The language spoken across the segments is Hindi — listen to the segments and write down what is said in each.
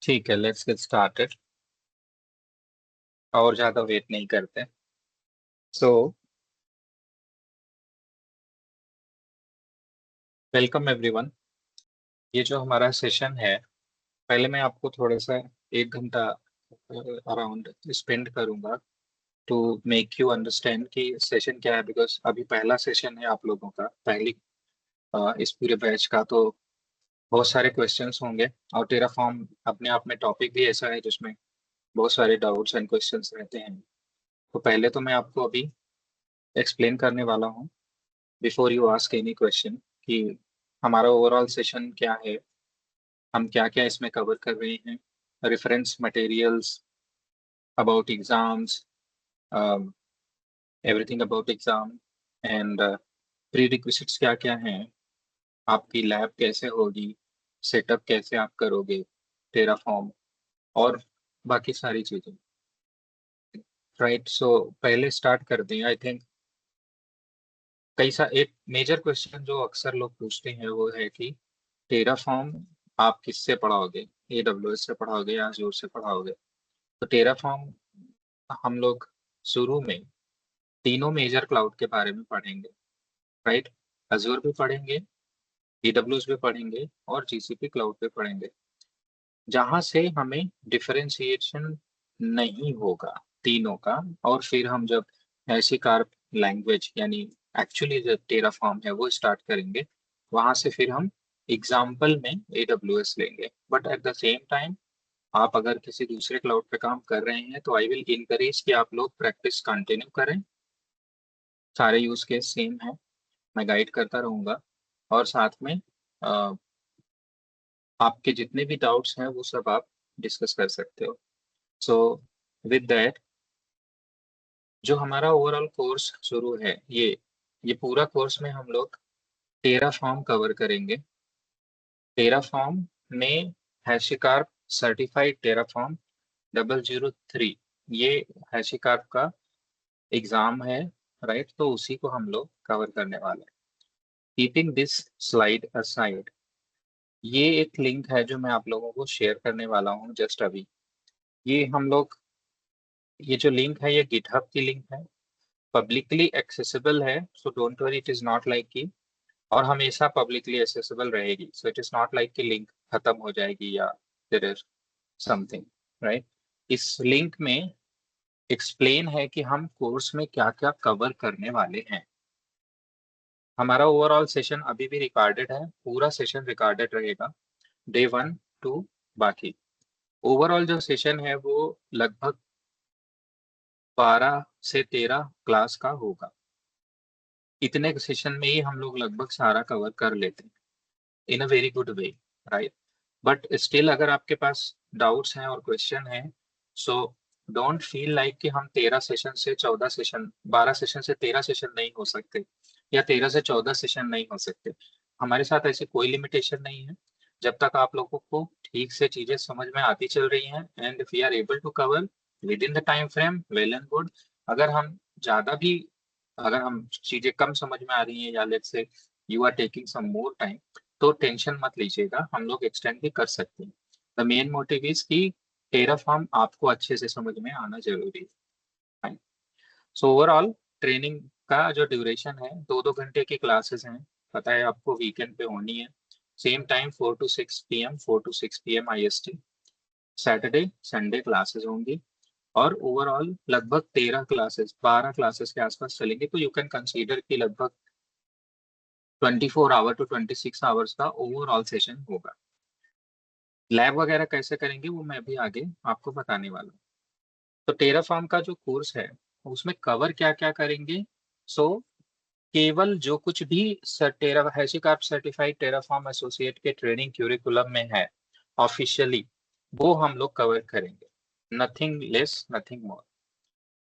ठीक है, लेट्स गेट स्टार्टेड। और ज्यादा वेट नहीं करते। So welcome everyone. ये जो हमारा सेशन है, पहले मैं आपको थोड़ा सा 1 घंटा अराउंड स्पेंड करूंगा टू मेक यू अंडरस्टैंड कि सेशन क्या है। बिकॉज अभी पहला सेशन है आप लोगों का, पहली इस पूरे बैच का। तो बहुत सारे क्वेश्चंस होंगे। और टेराफॉर्म अपने आप में टॉपिक भी ऐसा है जिसमें बहुत सारे डाउट्स एंड क्वेश्चंस रहते हैं। तो पहले तो मैं आपको अभी एक्सप्लेन करने वाला हूँ before you ask any question कि हमारा ओवरऑल सेशन क्या है, हम क्या क्या इसमें कवर कर रहे हैं, reference materials about exams, everything about exam and pre requisites क्या क्या हैं, आपकी लैब कैसे होगी, सेटअप कैसे आप करोगे टेराफॉर्म, और बाकी सारी चीजें। राइट, सो पहले स्टार्ट कर दें। आई थिंक एक मेजर क्वेश्चन जो अक्सर लोग पूछते हैं वो है कि टेराफॉर्म आप किससे पढ़ाओगे, AWS से पढ़ाओगे या Azure से पढ़ाओगे। तो टेराफॉर्म हम लोग शुरू में तीनों मेजर क्लाउड के बारे में पढ़ेंगे। राइट, Azure भी पढ़ेंगे, AWS भी पढ़ेंगे और GCP क्लाउड पे पढ़ेंगे। जहां से हमें डिफरेंशिएशन नहीं होगा तीनों का, और फिर हम जब हैशिकार्प लैंग्वेज यानी एक्चुअली जो टेराफॉर्म है वो स्टार्ट करेंगे, वहां से फिर हम एग्जाम्पल में AWS लेंगे। But at the same time आप अगर किसी दूसरे क्लाउड पे काम कर रहे हैं तो आई विल इनकरेज कि आप लोग प्रैक्टिस कंटिन्यू करें। सारे यूज केस सेम है, मैं गाइड करता रहूंगा। और साथ में आपके जितने भी डाउट्स हैं वो सब आप डिस्कस कर सकते हो। सो विद दैट, जो हमारा ओवरऑल कोर्स शुरू है, ये पूरा कोर्स में हम लोग टेराफॉर्म कवर करेंगे। टेराफॉर्म में हैशिकार्प सर्टिफाइड टेराफॉर्म 003, ये हैशिकार्प का एग्जाम है। राइट, तो उसी को हम लोग कवर करने वाले हैं। कीपिंग दिस स्लाइड असाइड, ये एक लिंक है जो मैं आप लोगों को शेयर करने वाला हूँ जस्ट अभी। ये हम लोग, ये जो लिंक है ये गिटहब की लिंक है, पब्लिकली एक्सेसिबल है। So don't worry, it is not like कि, और हमेशा पब्लिकली एक्सेसिबल रहेगी। So it is not like कि लिंक खत्म हो जाएगी या देयर इज समथिंग। राइट, इस लिंक में एक्सप्लेन है कि हम कोर्स में क्या क्या कवर करने वाले हैं। हमारा ओवरऑल सेशन अभी भी रिकॉर्डेड है, पूरा सेशन रिकॉर्डेड रहेगा, डे 1 टू बाकी। ओवरऑल जो सेशन है वो लगभग 12 से 13 क्लास का होगा। इतने सेशन में ही हम लोग लगभग सारा कवर कर लेते हैं in a very good way. Right, but still अगर आपके पास डाउट्स हैं और क्वेश्चन हैं, सो डोंट फील लाइक कि हम 13 से 14 सेशन, 12 सेशन से 13 सेशन नहीं हो सकते, या 13 से 14 सेशन नहीं हो सकते। हमारे साथ ऐसी कोई लिमिटेशन नहीं है। जब तक आप लोगों को ठीक से चीजें समझ में आती चल रही हैं and we are able to cover within the time frame, well and good. अगर हम ज्यादा भी, अगर हम चीजें कम समझ में आ रही हैं या let's say you are taking some more time, तो टेंशन मत लीजिएगा, हम लोग एक्सटेंड भी कर सकते हैं। द मेन मोटिव इज कि टेराफॉर्म आपको अच्छे से समझ में आना जरूरी है। सो ओवरऑल ट्रेनिंग का जो ड्यूरेशन है, 2-2 घंटे की क्लासेस हैं। पता है आपको, वीकेंड पे होनी है। Same time 4 to 6 PM, 4 to 6 PM IST। Saturday Sunday classes होंगी। और ओवरऑल लगभग 13 क्लासेस, 12 क्लासेस के आसपास चलेंगे। तो यू कैन कंसीडर कि लगभग 24 आवर to 26 आवर्स का ओवरऑल सेशन होगा। लैब वगैरह कैसे करेंगे वो मैं अभी आगे आपको बताने वाला हूँ। तो टेराफॉर्म का जो कोर्स है उसमें कवर क्या क्या करेंगे। सो केवल जो कुछ भी टेरा हैशिकार्प सर्टिफाइड टेराफॉर्म एसोसिएट के ट्रेनिंग क्यूरिकुलम में है ऑफिशियली, वो हम लोग कवर करेंगे, nothing less nothing more.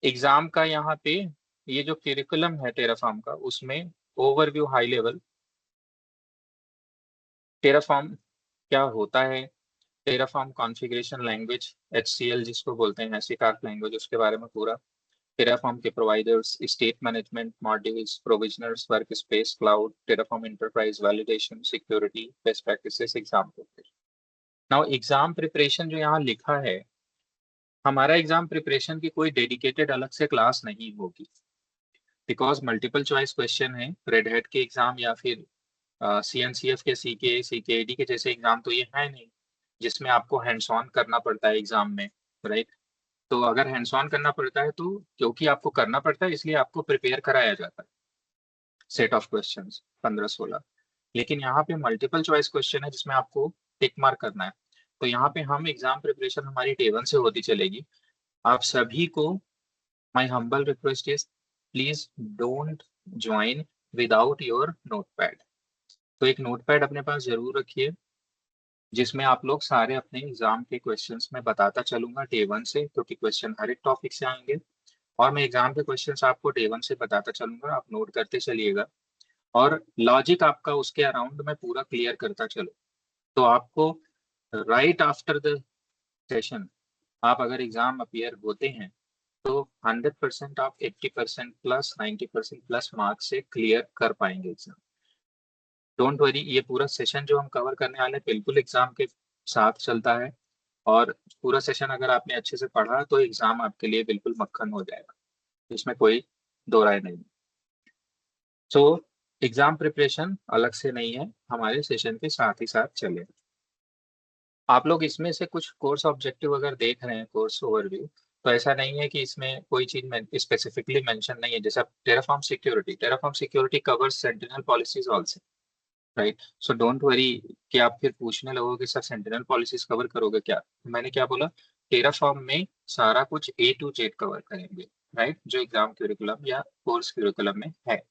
Exam का यहाँ पे ये जो क्यूरिकुलम है टेराफॉर्म का, उसमें ओवरव्यू हाई लेवल, टेराफॉर्म क्या होता है, टेराफॉर्म कॉन्फ़िगरेशन लैंग्वेज HCL जिसको बोलते हैं, हैशिकार्प लैंग्वेज, उसके बारे में पूरा। टेराफॉर्म के providers, state management modules, provisioners, work space, cloud, Terraform enterprise, validation, security, best practices, example. Now exam preparation जो यहाँ लिखा है, हमारा एग्जाम प्रिपरेशन की कोई डेडिकेटेड अलग से क्लास नहीं होगी, बिकॉज मल्टीपल चॉइस क्वेश्चन है। रेड हैट के एग्जाम या फिर CNCF के CKAD के जैसे एग्जाम तो ये है नहीं जिसमें आपको हैंड्स ऑन करना पड़ता है एग्जाम में, राइट। तो अगर हैंड्स ऑन करना पड़ता है तो क्योंकि आपको करना पड़ता है इसलिए आपको प्रिपेयर कराया जाता है सेट ऑफ क्वेश्चंस 15-16। लेकिन यहाँ पे मल्टीपल चॉइस क्वेश्चन है जिसमें आपको टिक मार्क करना है। तो यहाँ पे हम एग्जाम प्रिपरेशन हमारी डे 1 से होती चलेगी। आप सभी को my humble request is please don't join without your notepad. तो एक नोटपैड अपने पास जरूर रखिए जिसमें आप लोग सारे अपने एग्जाम के क्वेश्चंस में बताता चलूंगा डे 1 से, क्योंकि क्वेश्चन हर एक टॉपिक से आएंगे और मैं एग्जाम के क्वेश्चंस आपको डे 1 से बताता चलूंगा, आप नोट करते चलिएगा और लॉजिक आपका उसके अराउंड में पूरा क्लियर करता चलो। तो आपको राइट आफ्टर द सेशन आप अगर एग्जाम अपियर होते हैं तो 100% आप 80% प्लस 90% प्लस मार्क्स से क्लियर कर पाएंगे एग्जाम। डोंट वरी, ये पूरा सेशन जो हम कवर करने वाले हैं बिल्कुल एग्जाम के साथ चलता है और पूरा सेशन अगर आपने अच्छे से पढ़ा तो एग्जाम आपके लिए बिल्कुल मक्खन हो जाएगा, इसमें कोई दो राय नहीं। सो एग्जाम प्रिपरेशन अलग से नहीं है, हमारे सेशन के साथ ही साथ चलेगा। आप लोग इसमें से कुछ कोर्स ऑब्जेक्टिव अगर देख रहे हैं, कोर्स ओवरव्यू, तो ऐसा नहीं है कि इसमें कोई चीज स्पेसिफिकली मेंशन नहीं है। जैसे Terraform security covers sentinel policies also, right. So don't worry कि आप फिर पूछने लगोगे सर सेंटिनल पॉलिसीज कवर करोगे क्या। मैंने क्या बोला, टेराफॉर्म में सारा कुछ A to Z कवर करेंगे, राइट, जो एग्जाम क्यूरिकुलम या कोर्स क्यूरिकुलम में है।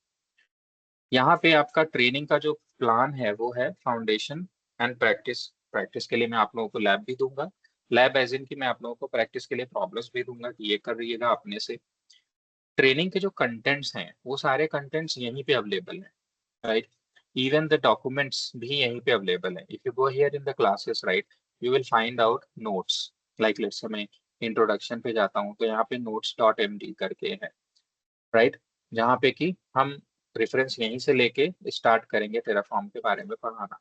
यहाँ पे आपका ट्रेनिंग का जो प्लान है वो है फाउंडेशन एंड प्रैक्टिस। प्रैक्टिस के लिए मैं आप लोगों को लैब भी दूंगा, लैब एज इन की मैं आप लोगों को प्रैक्टिस के लिए प्रॉब्लम्स भी दूंगा कि ये कर रहिएगा अपने से। ट्रेनिंग के जो कंटेंट्स हैं वो सारे कंटेंट्स यहीं पे अवेलेबल हैं, राइट। इवन द डॉक्यूमेंट्स भी यहीं पे अवेलेबल है। If you go here in the classes, right, you will find out notes. Like let's say मैं इंट्रोडक्शन पे जाता हूँ तो यहाँ पे notes.md करके है, राइट, जहाँ पे कि हम रेफरेंस यहीं से लेके स्टार्ट करेंगे टेराफॉर्म के बारे में पढ़ाना।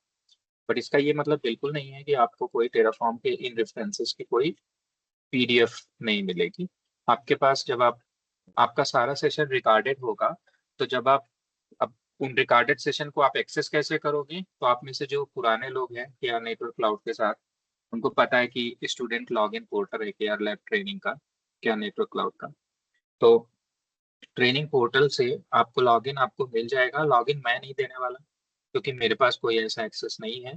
बट इसका ये मतलब बिल्कुल नहीं है कि आपको कोई टेराफॉर्म के इन रेफरेंसेस की कोई PDF नहीं मिलेगी आपके पास। जब आप आपका सारा सेशन रिकॉर्डेड होगा तो जब आप अब उन रिकॉर्डेड सेशन को आप एक्सेस कैसे करोगे, तो आप में से जो पुराने लोग हैं केआर नेटवर्क क्लाउड के साथ उनको पता है कि स्टूडेंट लॉग इन पोर्टल है केआर लैब ट्रेनिंग का, केआर नेटवर्क क्लाउड का। तो ट्रेनिंग पोर्टल से आपको लॉगिन आपको मिल जाएगा। लॉगिन मैं नहीं देने वाला क्योंकि मेरे पास कोई ऐसा एक्सेस नहीं है।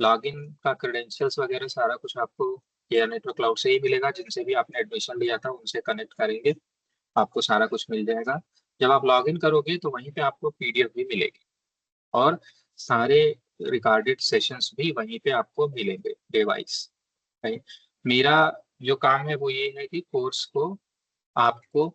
लॉगिन का क्रेडेंशियल्स वगैरह सारा कुछ आपको केआर नेटवर्क क्लाउड से ही मिलेगा, जिनसे भी आपने एडमिशन लिया था उनसे कनेक्ट करेंगे, आपको सारा कुछ मिल जाएगा। जब आप लॉगिन करोगे तो वहीं पे आपको PDF भी मिलेगी और सारे रिकॉर्डेड सेशंस भी वहीं पे आपको मिलेंगे डिवाइस, राइट। मेरा जो काम है वो ये है कि कोर्स को आपको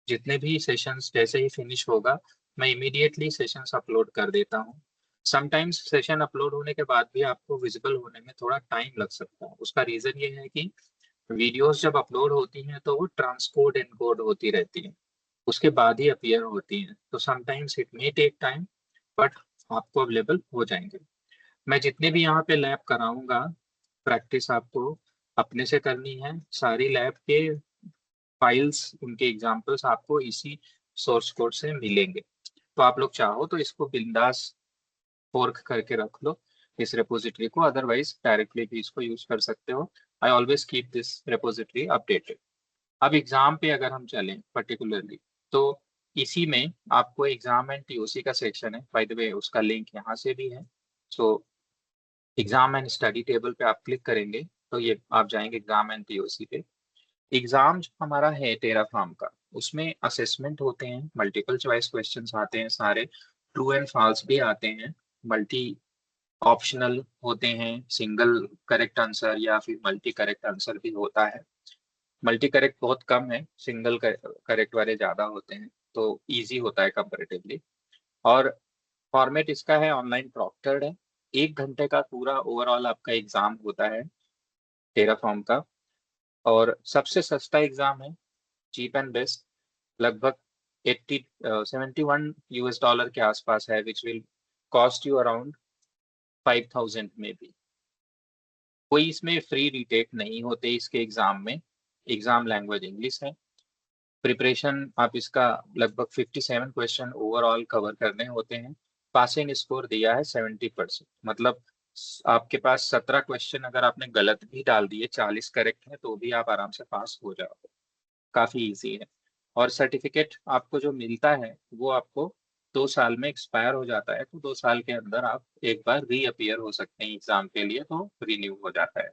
जितने भी सेशंस जैसे ही फिनिश होगा मैं इमीडिएटली सेशंस अपलोड कर देता हूँ। समटाइम्स सेशन अपलोड होने के बाद भी आपको विजिबल होने में थोड़ा टाइम लग सकता है। उसका रीजन ये है कि वीडियोस जब अपलोड होती हैं तो वो ट्रांसकोड एनकोड होती रहती हैं, उसके बाद ही अपीयर होती हैं। तो sometimes it may take time but आपको अवेलेबल हो जाएंगे। मैं जितने भी यहाँ पे लैब कराऊंगा प्रैक्टिस आपको अपने से करनी है। सारी लैब के फाइल्स उनके एग्जाम्पल्स आपको इसी सोर्स कोड से मिलेंगे। तो आप लोग चाहो तो इसको बिंदास फोर्क करके रख लो इस रेपोजिटरी को, अदरवाइज डायरेक्टली भी इसको यूज कर सकते हो। I always keep this repository updated. अब एग्जाम पे अगर हम चलें पर्टिकुलरली तो इसी में आपको एग्जाम एंड TOC का सेक्शन है, बाय द वे उसका लिंक यहाँ से भी है। So exam and study table पे आप क्लिक करेंगे तो ये आप जाएंगे एग्जाम एंड TOC पे। एग्जाम जो हमारा है टेराफॉर्म का उसमें असेसमेंट होते हैं, मल्टीपल चॉइस क्वेश्चंस आते हैं सारे, ट्रू एंड फॉल्स भी आते हैं, मल्टी ऑप्शनल होते हैं, सिंगल करेक्ट आंसर या फिर मल्टी करेक्ट आंसर भी होता है। मल्टी करेक्ट बहुत कम है, सिंगल करेक्ट वाले ज्यादा होते हैं, तो इजी होता है कंपेरेटिवली। और फॉर्मेट इसका है ऑनलाइन प्रॉक्टर्ड है। 1 घंटे का पूरा ओवरऑल आपका एग्जाम होता है टेराफॉर्म का। और सबसे सस्ता एग्जाम है, चीप एंड बेस्ट, लगभग 71 US डॉलर के आसपास है, which will cost you around 5000 में भी। कोई इसमें फ्री रीटेक नहीं होते इसके एग्जाम में। एग्जाम लैंग्वेज इंग्लिश है। प्रिपरेशन आप इसका लगभग 57 क्वेश्चन ओवरऑल कवर करने होते हैं। पासिंग स्कोर दिया है 70%, मतलब आपके पास 17 क्वेश्चन अगर आपने गलत भी डाल दिए, 40 करेक्ट है, तो भी आप आराम से पास हो जाओगे। काफी इजी है। और सर्टिफिकेट आपको जो मिलता है वो आपको 2 साल में एक्सपायर हो जाता है, तो 2 साल के अंदर आप एक बार रीअपियर हो सकते हैं एग्जाम के लिए, तो रिन्यू हो जाता है।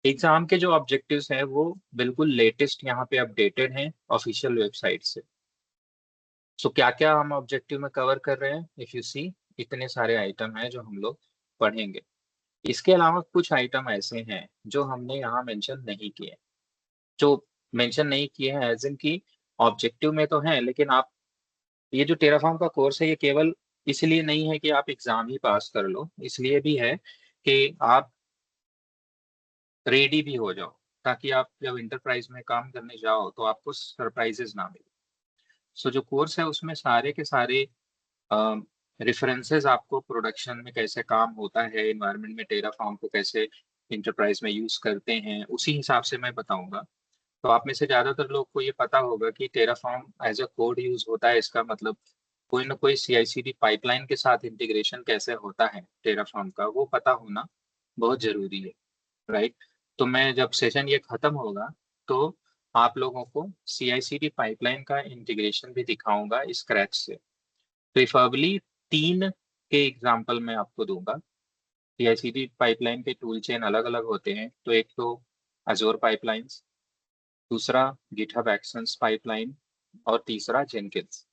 एग्जाम के जो ऑब्जेक्टिव्स हैं वो बिल्कुल लेटेस्ट यहाँ पे अपडेटेड हैं ऑफिशियल वेबसाइट से। सो क्या क्या हम ऑब्जेक्टिव में कवर कर रहे हैं, इफ यू सी, इतने सारे आइटम हैं जो हम लोग पढ़ेंगे। इसके अलावा कुछ आइटम ऐसे हैं जो हमने यहाँ मेंशन नहीं किए, जो मेंशन नहीं किए हैं एज इन की ऑब्जेक्टिव में तो हैं, लेकिन आप, ये जो टेराफॉर्म का कोर्स है ये केवल इसलिए नहीं है कि आप एग्जाम ही पास कर लो, इसलिए भी है कि आप रेडी भी हो जाओ, ताकि आप जब इंटरप्राइज में काम करने जाओ तो आपको सरप्राइजेस ना मिले। सो जो कोर्स है उसमें सारे के सारे रेफरेंसेस आपको प्रोडक्शन में कैसे काम होता है, एनवायरनमेंट में टेराफॉर्म को कैसे इंटरप्राइज में यूज करते हैं, उसी हिसाब से मैं बताऊंगा। तो आप में से ज्यादातर लोग को ये पता होगा कि Terraform as a code use होता है, इसका मतलब कोई ना कोई CI/CD पाइपलाइन के साथ इंटीग्रेशन कैसे होता है टेराफॉर्म का, वो पता होना बहुत जरूरी है, राइट। तो मैं जब सेशन ये खत्म होगा तो आप लोगों को CI/CD पाइपलाइन का इंटीग्रेशन भी दिखाऊंगा स्क्रैच से। प्रिफरेबली 3 के एग्जाम्पल मैं आपको दूंगा। CI/CD पाइपलाइन के टूल चेन अलग अलग होते हैं, तो एक तो अजोर पाइपलाइंस, दूसरा गिटहब एक्शंस पाइपलाइन, और तीसरा जेनकिंस।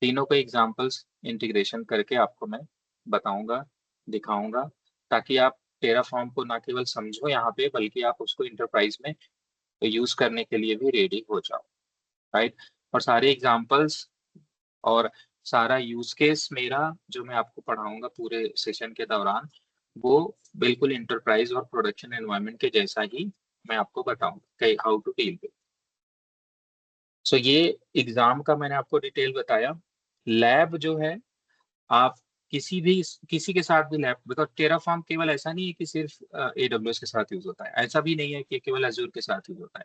तीनों के एग्जांपल्स इंटीग्रेशन करके आपको मैं बताऊंगा, दिखाऊंगा, ताकि आप टेराफॉर्म को ना केवल समझो यहाँ पे, बल्कि आप उसको इंटरप्राइज में यूज करने के लिए भी रेडी हो जाओ, राइट। और सारे एग्जांपल्स और सारा यूज केस मेरा जो मैं आपको पढ़ाऊंगा पूरे सेशन के दौरान, वो बिल्कुल इंटरप्राइज और प्रोडक्शन एनवायरनमेंट के जैसा ही मैं आपको बताऊंगा, हाउ टू डील विद। सो ये एग्जाम का मैंने आपको डिटेल बताया। लैब जो है, आप किसी के साथ भी लैब, बिकॉज टेराफॉर्म केवल ऐसा नहीं है कि सिर्फ AWS के साथ यूज होता है, ऐसा भी नहीं है कि केवल अजूर के साथ यूज होता है।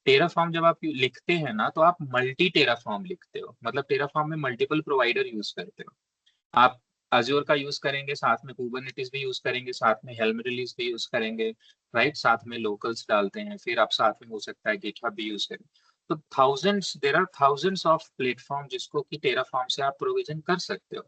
टेराफॉर्म जब आप लिखते हैं ना, तो आप मल्टी टेराफॉर्म लिखते हो, मतलब टेराफॉर्म में मल्टीपल प्रोवाइडर यूज करते हो। आप अजूर का यूज करेंगे, साथ में कुबरनेटिस भी यूज करेंगे, साथ में हेल्म रिलीज भी यूज करेंगे, राइट, साथ में लोकल्स डालते हैं, फिर आप साथ में हो सकता है गिटहब भी यूज करें। तो there are thousands of platform जिसको कि टेराफॉर्म से आप प्रोविजन कर सकते हो।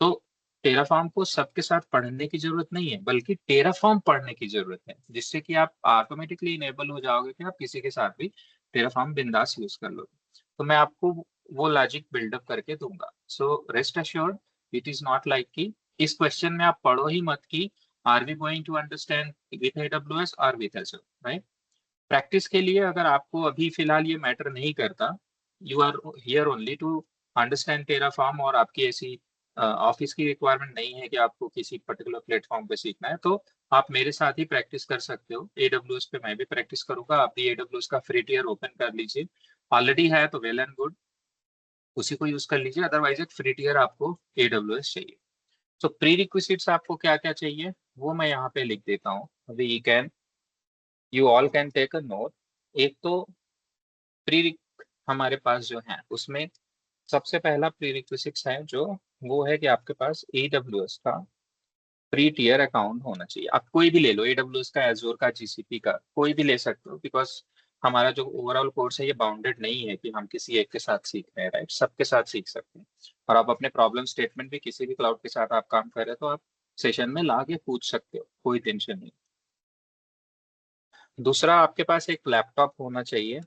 तो टेराफॉर्म को सबके साथ पढ़ने की जरूरत नहीं है, बल्कि टेराफॉर्म पढ़ने की जरूरत है, जिससे कि आप ऑटोमेटिकली इनेबल हो जाओगे कि आप किसी के साथ भी टेराफॉर्म बिंदास यूज कर लोगे। तो मैं आपको वो लॉजिक बिल्डअप करके दूंगा। So rest assured, it is not like कि इस क्वेश्चन में आप पढ़ो ही मत कि are we going to understand with AWS और विथ एजर, राइट। प्रैक्टिस के लिए अगर आपको अभी फिलहाल ये मैटर नहीं करता, you are here only to understand Terraform, और आपकी ऐसी ऑफिस की रिक्वायरमेंट नहीं है कि आपको किसी पर्टिकुलर प्लेटफॉर्म पे सीखना है, तो आप मेरे साथ ही प्रैक्टिस कर सकते हो। AWS पे मैं भी प्रैक्टिस करूंगा, आप भी AWS का फ्री टियर ओपन कर लीजिए। ऑलरेडी है तो वेल एंड गुड, उसी को यूज कर लीजिए, अदरवाइज एक फ्री टियर आपको AWS चाहिए। तो प्री रिक्विजिट्स आपको क्या क्या चाहिए वो मैं यहाँ पे लिख देता हूँ। We can, you all can take a note. एक तो प्री हमारे पास जो है उसमें सबसे पहला प्री रिक्विजिट्स है जो, वो है कि आपके पास AWS का फ्री टियर अकाउंट होना चाहिए। आप कोई भी ले लो, AWS का, एजोर का, GCP का, कोई भी ले सकते हो, बिकॉज हमारा जो ओवरऑल कोर्स है ये बाउंडेड नहीं है कि हम किसी एक के साथ सीख रहे हैं, राइट, सबके साथ सीख सकते हैं। और आप अपने प्रॉब्लम स्टेटमेंट भी किसी भी क्लाउड के साथ आप काम कर रहे हो तो आप सेशन में ला के पूछ सकते हो, कोई टेंशन नहीं। दूसरा, आपके पास एक लैपटॉप होना चाहिए,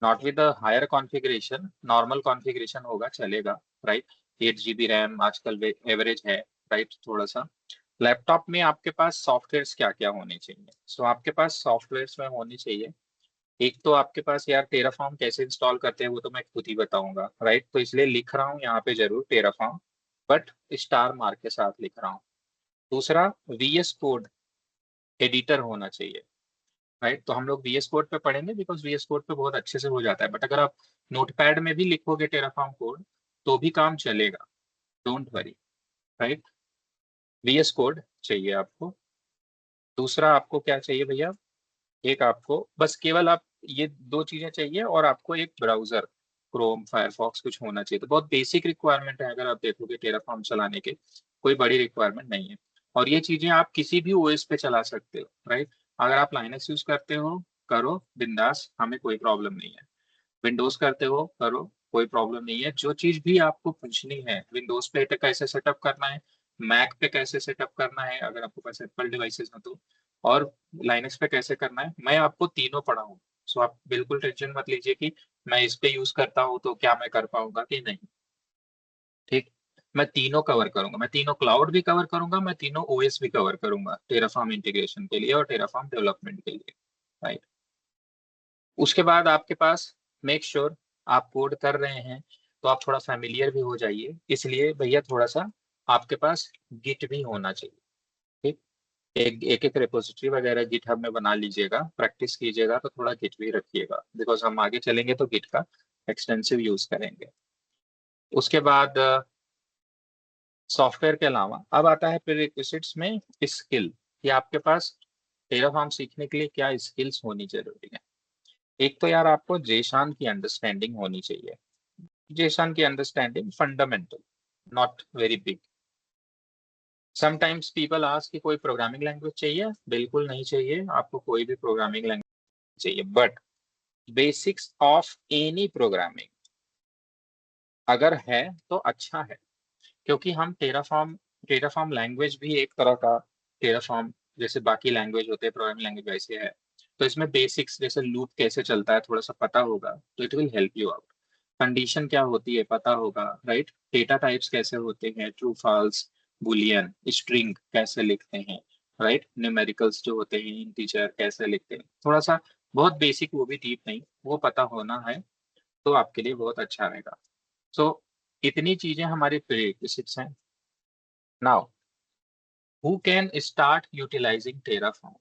not with higher configuration, normal configuration होगा चलेगा, राइट। 8 GB रैम आजकल एवरेज है, राइट, थोड़ा सा। लैपटॉप में आपके पास सॉफ्टवेयर्स क्या क्या होने चाहिए? सो आपके पास सॉफ्टवेयर्स में होने चाहिए, एक तो आपके पास, यार टेराफॉर्म कैसे इंस्टॉल करते हैं वो तो मैं खुद ही बताऊंगा, राइट, तो इसलिए लिख रहा हूँ यहाँ पे जरूर टेराफॉर्म, बट स्टार मार्क के साथ लिख रहा हूँ। दूसरा, VS कोड एडिटर होना चाहिए, राइट। तो हम लोग VS कोड पे पढ़ेंगे बिकॉज VS कोड पे बहुत अच्छे से हो जाता है, बट अगर आप नोटपैड में भी लिखोगे टेराफॉर्म कोड तो भी काम चलेगा, don't worry, right. VS code चाहिए आपको। दूसरा आपको क्या चाहिए भैया, एक आपको बस केवल आप ये दो चीजें चाहिए, और आपको एक ब्राउजर क्रोम फायरफॉक्स कुछ होना चाहिए। तो बहुत बेसिक रिक्वायरमेंट है, अगर आप देखोगे टेराफॉर्म चलाने के, कोई बड़ी रिक्वायरमेंट नहीं है। और ये चीजें आप किसी भी ओएस पे चला सकते हो, राइट। अगर आप लाइनक्स यूज करते हो, करो बिंदास, हमें कोई प्रॉब्लम नहीं है। विंडोज करते हो, करो, कोई प्रॉब्लम नहीं है। जो चीज भी आपको पूछनी है, विंडोज पे कैसे सेटअप करना है, मैक पे कैसे सेटअप करना है अगर आपके पास एप्पल डिवाइसेस हैं तो, और लाइनक्स पे कैसे करना है, मैं आपको तीनों पढ़ाऊँ। सो आप बिल्कुल टेंशन मत लीजिए कि मैं इस पे यूज करता हूँ तो क्या मैं कर पाऊंगा कि नहीं। ठीक, मैं तीनों कवर करूंगा, मैं तीनों क्लाउड भी कवर करूंगा, मैं तीनों ओएस भी कवर करूंगा, टेराफॉर्म इंटीग्रेशन के लिए और टेराफॉर्म डेवलपमेंट के लिए, राइट। उसके बाद आपके पास, मेक श्योर आप कोड कर रहे हैं तो आप थोड़ा फैमिलियर भी हो जाइए, इसलिए भैया थोड़ा सा आपके पास गिट भी होना चाहिए। ठीक, एक एक रेपोजिटरी वगैरह गिटहब में बना लीजिएगा, प्रैक्टिस कीजिएगा, तो थोड़ा गिट भी रखिएगा, बिकॉज हम आगे चलेंगे तो गिट का एक्सटेंसिव यूज करेंगे। उसके बाद सॉफ्टवेयर के अलावा अब आता है प्रीरिक्विजिट्स में स्किल, कि आपके पास टेराफॉर्म सीखने के लिए क्या स्किल्स होनी जरूरी है। एक तो यार आपको जेसन की अंडरस्टैंडिंग होनी चाहिए। जेसन की understanding fundamental, not very big. Sometimes people ask कि कोई प्रोग्रामिंग लैंग्वेज चाहिए, बिल्कुल नहीं चाहिए आपको कोई भी प्रोग्रामिंग लैंग्वेज चाहिए, but basics of any programming अगर है तो अच्छा है। क्योंकि हम टेराफॉर्म, टेराफॉर्म लैंग्वेज भी एक तरह का टेराफॉर्म जैसे बाकी लैंग्वेज होते हैं, प्रोग्रामिंग लैंग्वेज वैसे है। तो इसमें बेसिक्स जैसे लूप कैसे चलता है थोड़ा सा पता होगा तो it will help you out. Condition क्या होती है पता होगा, राइट। डेटा टाइप्स कैसे होते हैं, ट्रू फॉल्स, बुलियन, स्ट्रिंग कैसे लिखते हैं, राइट। न्यूमेरिकल्स जो होते हैं, इंटीजर कैसे लिखते हैं, थोड़ा सा बहुत बेसिक, वो भी डीप नहीं, वो पता होना है तो आपके लिए बहुत अच्छा रहेगा। सो इतनी चीजें हमारी प्रीरेक्विजिट्स हैं। Now who can start utilising Terraform.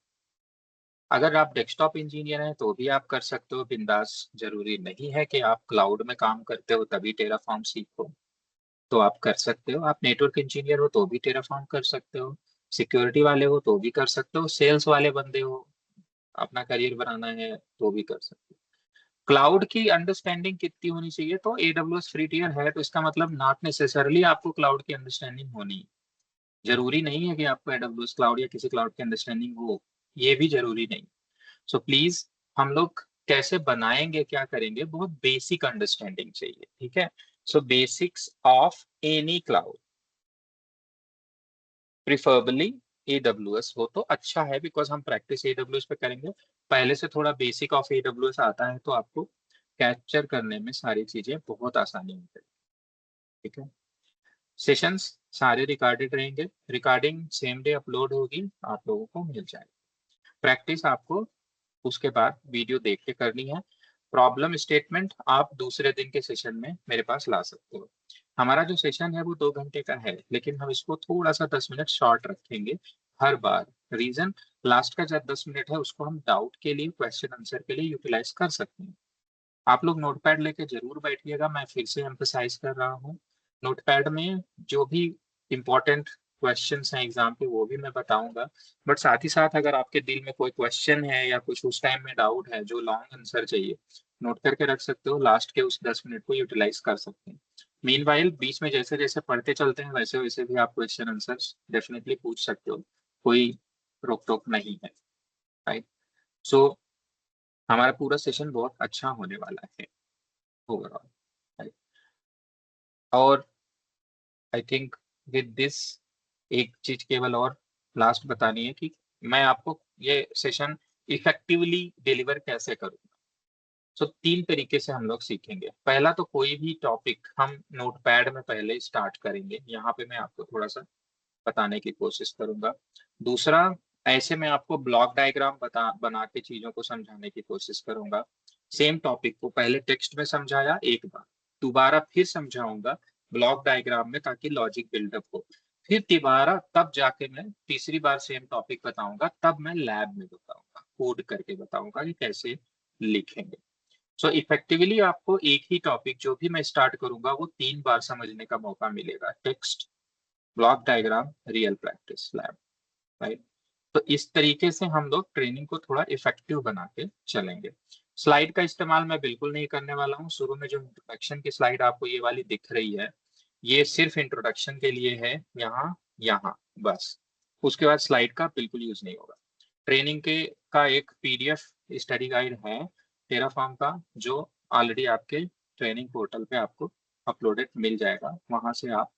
अगर आप डेस्कटॉप इंजीनियर हैं तो भी आप कर सकते हो बिंदास, जरूरी नहीं है कि आप क्लाउड में काम करते हो तभी टेराफॉर्म सीखो, तो आप कर सकते हो। आप नेटवर्क इंजीनियर हो तो भी टेराफॉर्म कर सकते हो, सिक्योरिटी वाले हो तो भी कर सकते हो, सेल्स वाले बंदे हो, अपना करियर बनाना है तो भी कर सकते हो। क्लाउड की अंडरस्टैंडिंग कितनी होनी चाहिए, तो एडब्ल्यूएस फ्री टियर है तो इसका मतलब नॉट नेसेसरली आपको क्लाउड की अंडरस्टैंडिंग होनी, जरूरी नहीं है कि आपको एडब्ल्यूएस क्लाउड या किसी क्लाउड की अंडरस्टैंडिंग हो, ये भी जरूरी नहीं। सो प्लीज, हम लोग कैसे बनाएंगे, क्या करेंगे, बहुत बेसिक अंडरस्टैंडिंग चाहिए, ठीक है। सो basics of any cloud, preferably AWS हो तो अच्छा है, बिकॉज हम प्रैक्टिस एडब्ल्यूएस पे करेंगे। पहले से थोड़ा बेसिक ऑफ एडब्ल्यूएस आता है तो आपको कैप्चर करने में सारी चीजें बहुत आसानी हो जाएगी, ठीक है। सेशंस सारे रिकॉर्डेड रहेंगे, रिकॉर्डिंग सेम डे अपलोड होगी, आप लोगों को मिल जाएगी। प्रैक्टिस आपको उसके बाद वीडियो देख के करनी है। प्रॉब्लम स्टेटमेंट आप दूसरे दिन के सेशन में मेरे पास ला सकते हो। हमारा जो सेशन है वो 2 घंटे का है, लेकिन हम इसको थोड़ा सा 10 मिनट शॉर्ट रखेंगे हर बार। रीजन, लास्ट का जब 10 मिनट है उसको हम डाउट के लिए, क्वेश्चन आंसर के लिए यूटिलाइज कर सकते हैं। आप लोग नोटपैड लेके जरूर बैठिएगा, मैं फिर से एम्फसाइज कर रहा हूँ। नोटपैड में जो भी इंपॉर्टेंट क्वेश्चंस हैं एग्जाम पे वो भी मैं बताऊंगा, बट साथ ही साथ अगर आपके दिल में कोई क्वेश्चन है या कुछ उस टाइम में डाउट है जो लॉन्ग आंसर चाहिए, नोट करके रख सकते हो, लास्ट के उस 10 मिनट को यूटिलाइज कर सकते हैं। मीनवाइल बीच में जैसे जैसे पढ़ते चलते हैं वैसे वैसे भी आप क्वेश्चन आंसर डेफिनेटली पूछ सकते हो, कोई रोक टोक नहीं है, राइट। सो हमारा पूरा सेशन बहुत अच्छा होने वाला है ओवरऑल। और आई थिंक विद दिस, एक चीज केवल और लास्ट बतानी है कि मैं आपको ये सेशन इफेक्टिवली डिलीवर कैसे करूंगा। सो 3 तरीके से हम लोग सीखेंगे। पहला तो कोई भी टॉपिक हम नोटपैड में पहले स्टार्ट करेंगे, यहाँ पे मैं आपको थोड़ा सा बताने की कोशिश करूंगा। दूसरा, ऐसे मैं आपको ब्लॉक डायग्राम बना के चीजों को समझाने की कोशिश करूंगा। सेम टॉपिक को पहले टेक्स्ट में समझाया एक बार, दोबारा फिर समझाऊंगा ब्लॉक डायग्राम में ताकि लॉजिक बिल्डअप हो, फिर दोबारा तब जाके मैं तीसरी बार सेम टॉपिक बताऊंगा, तब मैं लैब में बताऊंगा, कोड करके बताऊंगा कि कैसे लिखेंगे। सो इफेक्टिवली आपको एक ही टॉपिक जो भी मैं स्टार्ट करूंगा वो 3 बार समझने का मौका मिलेगा, text, block diagram, real practice lab, right. तो इस तरीके से हम लोग ट्रेनिंग को थोड़ा इफेक्टिव बना के चलेंगे। स्लाइड का इस्तेमाल मैं बिल्कुल नहीं करने वाला हूँ। शुरू में जो इंट्रोडक्शन की स्लाइड आपको ये वाली दिख रही है, ये सिर्फ इंट्रोडक्शन के लिए है, यहाँ यहाँ बस। उसके बाद स्लाइड का बिल्कुल यूज नहीं होगा। ट्रेनिंग के का एक पीडीएफ स्टडी गाइड है टेराफॉर्म का, जो ऑलरेडी आपके ट्रेनिंग पोर्टल पे आपको अपलोडेड मिल जाएगा, वहां से आप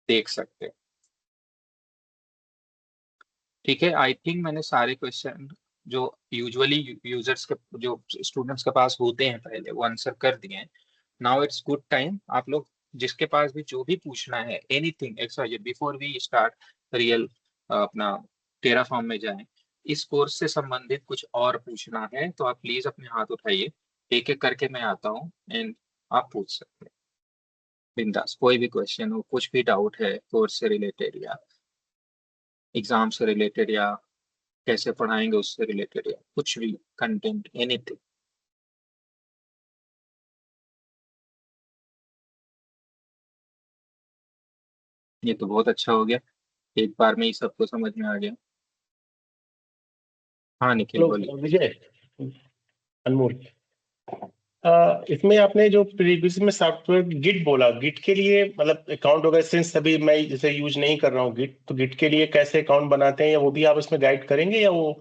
देख सकते हैं। ठीक है, आई थिंक मैंने सारे क्वेश्चन जो यूजुअली यूजर्स के, जो स्टूडेंट्स के पास होते हैं पहले, वो आंसर कर दिए हैं। नाउ इट्स गुड टाइम, आप लोग जिसके पास भी जो भी पूछना है, anything XYZ, before we start real अपना टेराफॉर्म में जाएं, इस कोर्स से संबंधित कुछ और पूछना है तो आप प्लीज अपने हाथ उठाइए, एक एक करके मैं आता हूँ एंड आप पूछ सकते हैं बिंदास। कोई भी क्वेश्चन हो, कुछ भी डाउट है कोर्स से रिलेटेड या एग्जाम से रिलेटेड या कैसे पढ़ाएंगे उससे रिलेटेड या कुछ भी कंटेंट, एनीथिंग। ये तो बहुत अच्छा हो गया, एक बार में ही सबको समझ में आ गया। हाँ निखिल बोलिए। हेलो विजय, अनमोल। इसमें आपने जो प्रीवियस में सॉफ्टवेयर गिट बोला, गिट के लिए मतलब अकाउंट वगैरह, सिंस अभी मैं जैसे यूज नहीं कर रहा हूँ गिट, तो गिट के लिए कैसे अकाउंट बनाते हैं, या वो भी आप इसमें गाइड करेंगे, या वो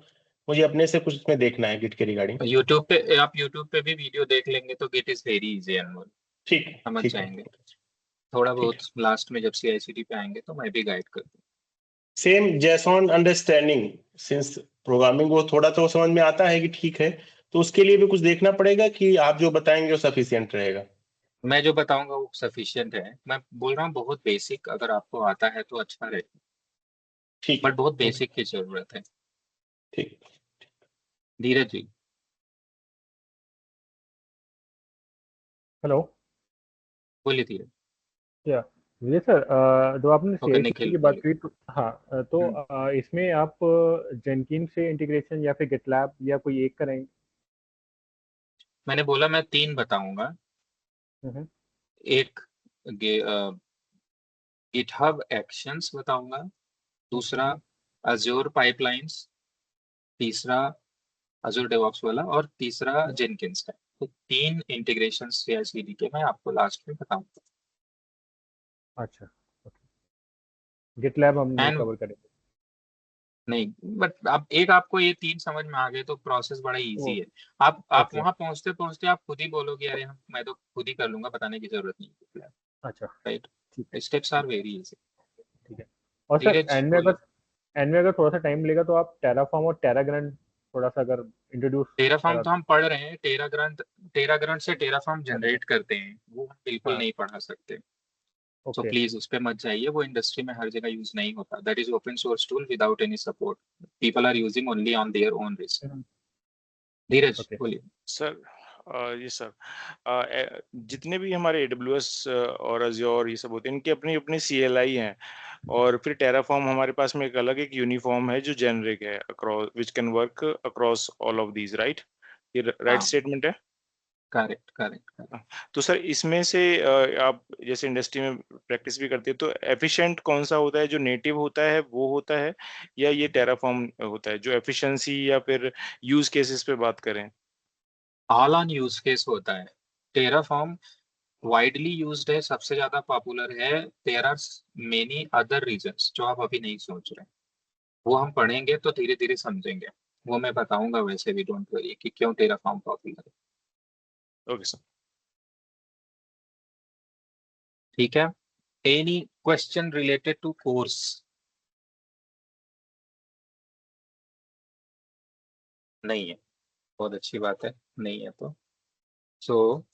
मुझे अपने से कुछ इसमें देखना है गिट के रिगार्डिंग? यूट्यूब पे, आप यूट्यूब पे भी वीडियो देख लेंगे तो गेट इज वेरी इजी, अनमोल ठीक है, समझ ठीक है, जाएंगे। थोड़ा ठीक बहुत है। लास्ट में जब CI/CD पे आएंगे तो मैं भी गाइड कर दूँ। सेम जैसॉन अंडरस्टैंडिंग, सिंस प्रोग्रामिंग वो थोड़ा तो समझ में आता है कि ठीक है, तो उसके लिए भी कुछ देखना पड़ेगा कि आप जो बताएंगे वो सफिशियंट रहेगा? मैं जो बताऊंगा वो सफिशियंट है, मैं बोल रहा हूँ बहुत बेसिक, अगर आपको आता है तो अच्छा रहेगा, ठीक बट है, बहुत ओके, बेसिक की जरूरत है। ठीक। धीरज जी हेलो। बोलिए, धीरज। या विजय सर, जो आपने ओके CI/CD निखिल की बात बोलिए। की तो हाँ, तो हम्म, इसमें आप जेनकिन से इंटीग्रेशन या फिर गिटलैब या कोई एक करेंगे? मैंने बोला मैं 3 बताऊंगा। हम्म। एक गिटहब एक्शंस बताऊंगा, दूसरा ओके। अज्योर पाइपलाइंस, तीसरा अजूर डेवॉप्स वाला, और तीसरा जेनकिंस का। तो 3 इंटीग्रेशन CI/CD के मैं आपको लास्ट में बताऊंगा। अच्छा, गिटलैब हम नहीं एंड कवर करेंगे। नहीं, बट अब एक आपको ये 3 समझ में आ गए तो प्रोसेस बड़ा ओ, इजी है। आप ओके। वहां पहुंचते पहुंचते आप खुद ही बोलोगे अरे हम, मैं तो खुद ही कर लूंगा, बताने की जरूरत नहीं है। अच्छा, राइट, ठीक है, स्टेप्स आर वेरी इजी। ठीक है। और सर धीरज बोलिए। एंड में अगर थोड़ा सा टाइम मिलेगा तो आप टेराफॉर्म और टेराग्रांड थोड़ा सा अगर इंट्रोड्यूस टेराफॉर्म करा तो तो। हम पढ़ रहे हैं, टेराग्रांड से टेराफॉर्म अच्छा। जनरेट करते हैं, वो हम बिल्कुल हाँ। नहीं पढ़ा सकते। So okay. प्लीज उस पर मत जाइए, वो इंडस्ट्री में हर जगह यूज नहीं होता। That is open source tool without any support, people are using only on their own risk. Dheeraj okay. बोलिए। सर, ये सर, जितने भी हमारे AWS और Azure ये सब होते हैं, इनकी अपनी अपनी CLI हैं, और फिर टेराफॉर्म हमारे पास में एक अलग एक यूनिफॉर्म है जो जेनरिक है across, which can work across all of these, right? ये राइट हाँ स्टेटमेंट है? Correct correct correct. हाँ। तो सर इसमें से आप जैसे इंडस्ट्री में प्रैक्टिस भी करते हैं, तो एफिशिएंट कौन सा होता है? जो नेटिव होता है वो होता है, या ये टेराफॉर्म होता है जो एफिशिएंसी या फिर यूज केसेस पे बात करें? ऑल ऑन यूज केस होता है। टेराफॉर्म वाइडली यूज्ड है, सबसे ज्यादा पॉपुलर है। There are many other reasons जो आप अभी नहीं सोच रहे, वो हम पढ़ेंगे तो धीरे धीरे समझेंगे। वो मैं बताऊंगा वैसे भी, डोंट वरी, कि क्यों टेराफॉर्म पॉपुलर है। Okay sir. ठीक है, any question related to course? नहीं है, बहुत अच्छी बात है, नहीं है तो सो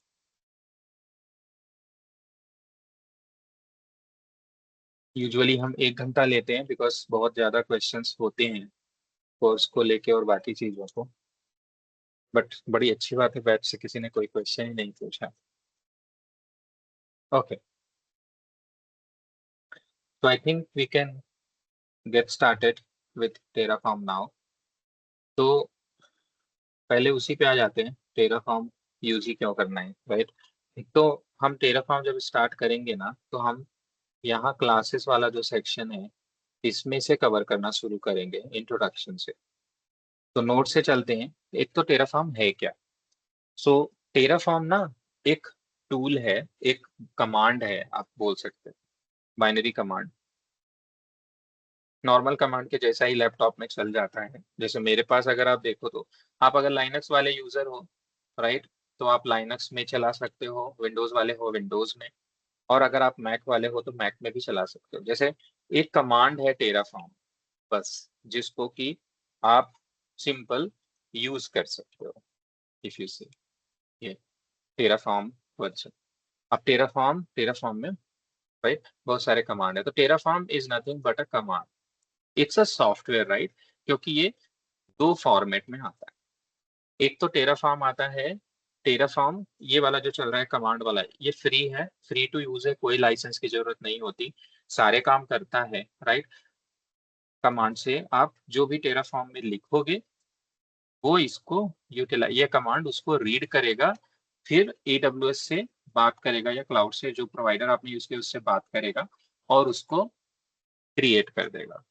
यूजुअली हम 1 घंटा लेते हैं, बिकॉज बहुत ज्यादा क्वेश्चंस होते हैं कोर्स को लेके और बाकी चीजों को। बट बड़ी अच्छी बात है, बैच से किसी ने कोई क्वेश्चन ही नहीं पूछा। ओके, तो I think we can get started with Terraform now. तो पहले उसी पे आ जाते हैं, टेराफॉर्म यूज ही क्यों करना है, राइट? एक तो हम टेराफॉर्म जब स्टार्ट करेंगे ना, तो हम यहाँ क्लासेस वाला जो सेक्शन है, इसमें से कवर करना शुरू करेंगे इंट्रोडक्शन से। तो नोट से चलते हैं। एक तो टेराफॉर्म है क्या। सो टेराफॉर्म ना एक टूल है, एक कमांड है, आप बोल सकते हैं बाइनरी कमांड। नॉर्मल कमांड के जैसा ही लैपटॉप में चल जाता है। जैसे मेरे पास अगर आप देखो तो, आप अगर लाइनक्स वाले यूजर हो, राइट, तो आप लाइनक्स में चला सकते हो, विंडोज वाले हो विंडोज में, और अगर आप मैक वाले हो तो मैक में भी चला सकते हो। जैसे एक कमांड है टेराफॉर्म, बस, जिसको कि आप सिंपल यूज कर सकते हो। इफ यू से ये टेराफॉर्म वर्जन। अब टेराफॉर्म में राइट बहुत सारे कमांड है। तो Terraform is nothing but a command, it's a software, right, क्योंकि ये दो फॉर्मेट में आता है। एक तो टेराफॉर्म आता है, टेराफॉर्म ये वाला जो चल रहा है कमांड वाला, ये फ्री है, फ्री टू यूज है, कोई लाइसेंस की जरूरत नहीं होती, सारे काम करता है, राइट। कमांड से आप जो भी टेराफॉर्म में लिखोगे वो इसको यूटिलाइज, ये कमांड उसको रीड करेगा, फिर AWS से बात करेगा या क्लाउड से जो प्रोवाइडर आपने यूज किया उससे बात करेगा और उसको क्रिएट कर देगा।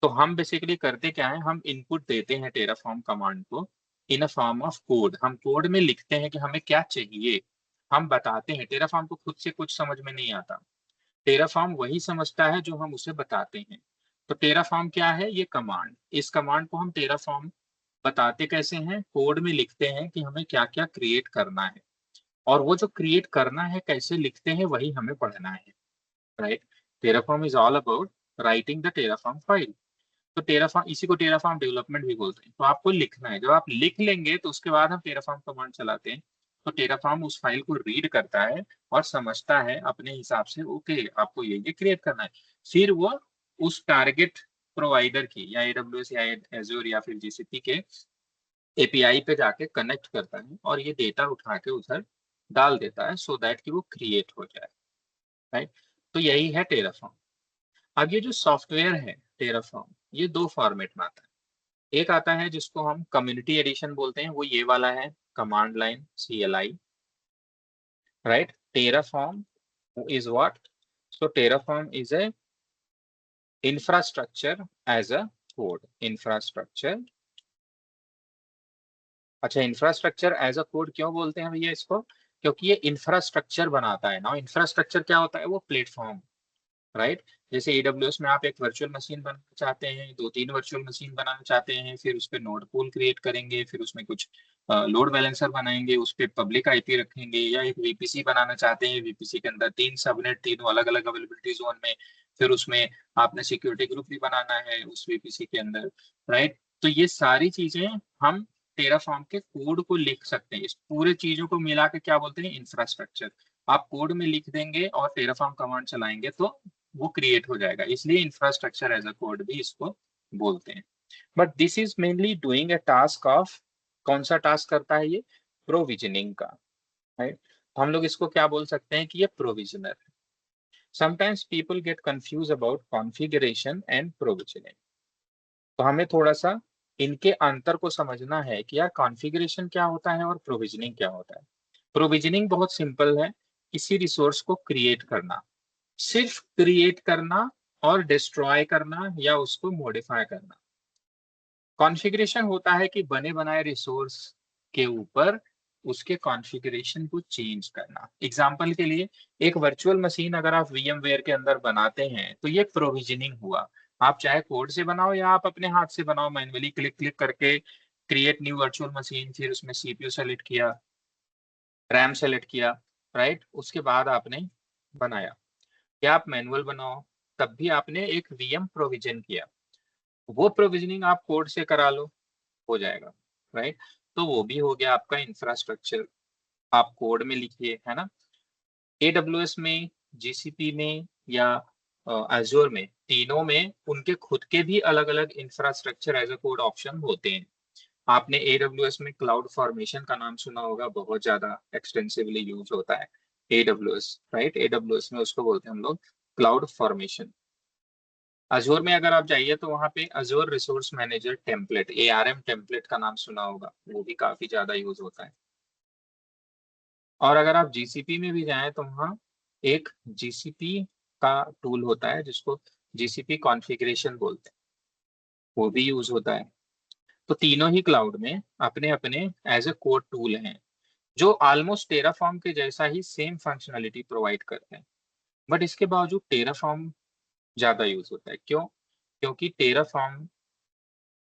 तो हम बेसिकली करते क्या है, हम इनपुट देते हैं टेराफॉर्म कमांड को इन अ फॉर्म ऑफ कोड। हम कोड में लिखते हैं कि हमें क्या चाहिए, हम बताते हैं। टेराफॉर्म को खुद से कुछ समझ में नहीं आता, टेराफॉर्म वही समझता है जो हम उसे बताते हैं। तो टेराफॉर्म क्या है, ये कमांड। इस कमांड को हम टेराफॉर्म बताते कैसे हैं, कोड में लिखते हैं कि हमें क्या क्या क्रिएट करना है, और वो जो क्रिएट करना है कैसे लिखते हैं वही हमें पढ़ना है, right. Terraform is all about writing the Terraform file. तो टेराफॉर्म, इसी को टेराफॉर्म डेवलपमेंट भी बोलते हैं। तो आपको लिखना है, जब आप लिख लेंगे तो उसके बाद हम टेराफॉर्म कमांड चलाते हैं। तो टेराफॉर्म उस फाइल को रीड करता है और समझता है अपने हिसाब से, ओके आपको ये क्रिएट करना है। फिर वो उस टारगेट प्रोवाइडर की या AWS या एज्योर या फिर GCP के API पे जाके कनेक्ट करता है और ये डेटा उठा के उधर डाल देता है, सो दैट कि वो क्रिएट हो जाए, राइट। तो यही है टेराफॉर्म। अब ये जो सॉफ्टवेयर है टेराफॉर्म, ये दो फॉर्मेट में आता है। एक आता है जिसको हम कम्युनिटी एडिशन बोलते हैं, वो ये वाला है, command line CLI, right. Terraform is what, so Terraform is a infrastructure as a code, infrastructure. अच्छा, इंफ्रास्ट्रक्चर एज अ कोड क्यों बोलते हैं भैया इसको, क्योंकि ये इंफ्रास्ट्रक्चर बनाता है ना। इंफ्रास्ट्रक्चर क्या होता है, वो प्लेटफॉर्म, राइट। जैसे AWS में आप एक वर्चुअल मशीन बनाना चाहते हैं, 2-3 वर्चुअल मशीन बनाना चाहते हैं, फिर उस पर नोड पूल क्रिएट करेंगे, फिर उसमें कुछ लोड बैलेंसर बनाएंगे, उस पर पब्लिक IP रखेंगे, या एक VPC बनाना चाहते हैं, VPC के अंदर 3 सबनेट, तीनों अलग अलग अवेलेबिलिटी जोन में, फिर उसमें आपने सिक्योरिटी ग्रुप भी बनाना है उस VPC के अंदर, राइट। तो ये सारी चीजें हम टेराफॉर्म के कोड को लिख सकते हैं। इस पूरे चीजों को मिला के क्या बोलते हैं, इंफ्रास्ट्रक्चर। आप कोड में लिख देंगे और टेराफॉर्म कमांड चलाएंगे तो वो क्रिएट हो जाएगा, इसलिए इंफ्रास्ट्रक्चर एज अ कोड भी इसको बोलते हैं। But this is mainly doing a task of, कौन सा टास्क करता है ये, प्रोविजनिंग का, राइट। हम लोग इसको क्या बोल सकते हैं कि ये प्रोविजनर है। Sometimes people get confuse about configuration and provisioning. तो हमें थोड़ा सा इनके अंतर को समझना है कि यार कॉन्फ़िगरेशन क्या होता है और प्रोविजनिंग क्या होता है। प्रोविजनिंग बहुत सिंपल है, किसी रिसोर्स को क्रिएट करना, सिर्फ क्रिएट करना और डिस्ट्रॉय करना या उसको मॉडिफाई करना। कॉन्फ़िगरेशन होता है कि बने बनाए रिसोर्स के ऊपर उसके कॉन्फ़िगरेशन को चेंज करना। एग्जांपल के लिए, एक वर्चुअल मशीन अगर आप VMware के अंदर बनाते हैं तो ये प्रोविजनिंग हुआ। आप चाहे कोड से बनाओ या आप अपने हाथ से बनाओ, मैन्युअली क्लिक क्लिक करके क्रिएट न्यू वर्चुअल मशीन, फिर उसमें CPU सेलेक्ट किया, रैम सेलेक्ट किया, राइट, उसके बाद आपने बनाया। या आप मैनुअल बनाओ, तब भी आपने एक VM प्रोविजन किया, वो प्रोविजनिंग आप कोड से करा लो, हो जाएगा, राइट। तो वो भी हो गया आपका इंफ्रास्ट्रक्चर, आप कोड में लिखिए, है ना। AWS में, GCP में या Azure में, तीनों में उनके खुद के भी अलग अलग infrastructure as a code option होते हैं। आपने AWS में क्लाउड फॉर्मेशन का नाम सुना होगा, बहुत ज्यादा एक्सटेंसिवली यूज होता है AWS, राइट। AWS में उसको बोलते हैं हम लोग क्लाउड फॉर्मेशन। अजोर में अगर आप जाइए तो वहाँ पे Azure resource manager template, ARM template का नाम सुना होगा, वो भी काफी ज्यादा यूज होता है। और अगर आप GCP में भी जाएं तो वहाँ एक GCP का टूल होता है जिसको GCP कॉन्फ़िगरेशन बोलते हैं, वो भी यूज होता है। तो तीनों ही क्लाउड में अपने अपने एज ए कोड टूल हैं जो ऑलमोस्ट टेराफॉर्म के जैसा ही सेम फंक्शनलिटी प्रोवाइड करते हैं, बट इसके बावजूद टेराफॉर्म ज्यादा यूज होता है। क्यों? क्योंकि टेराफॉर्म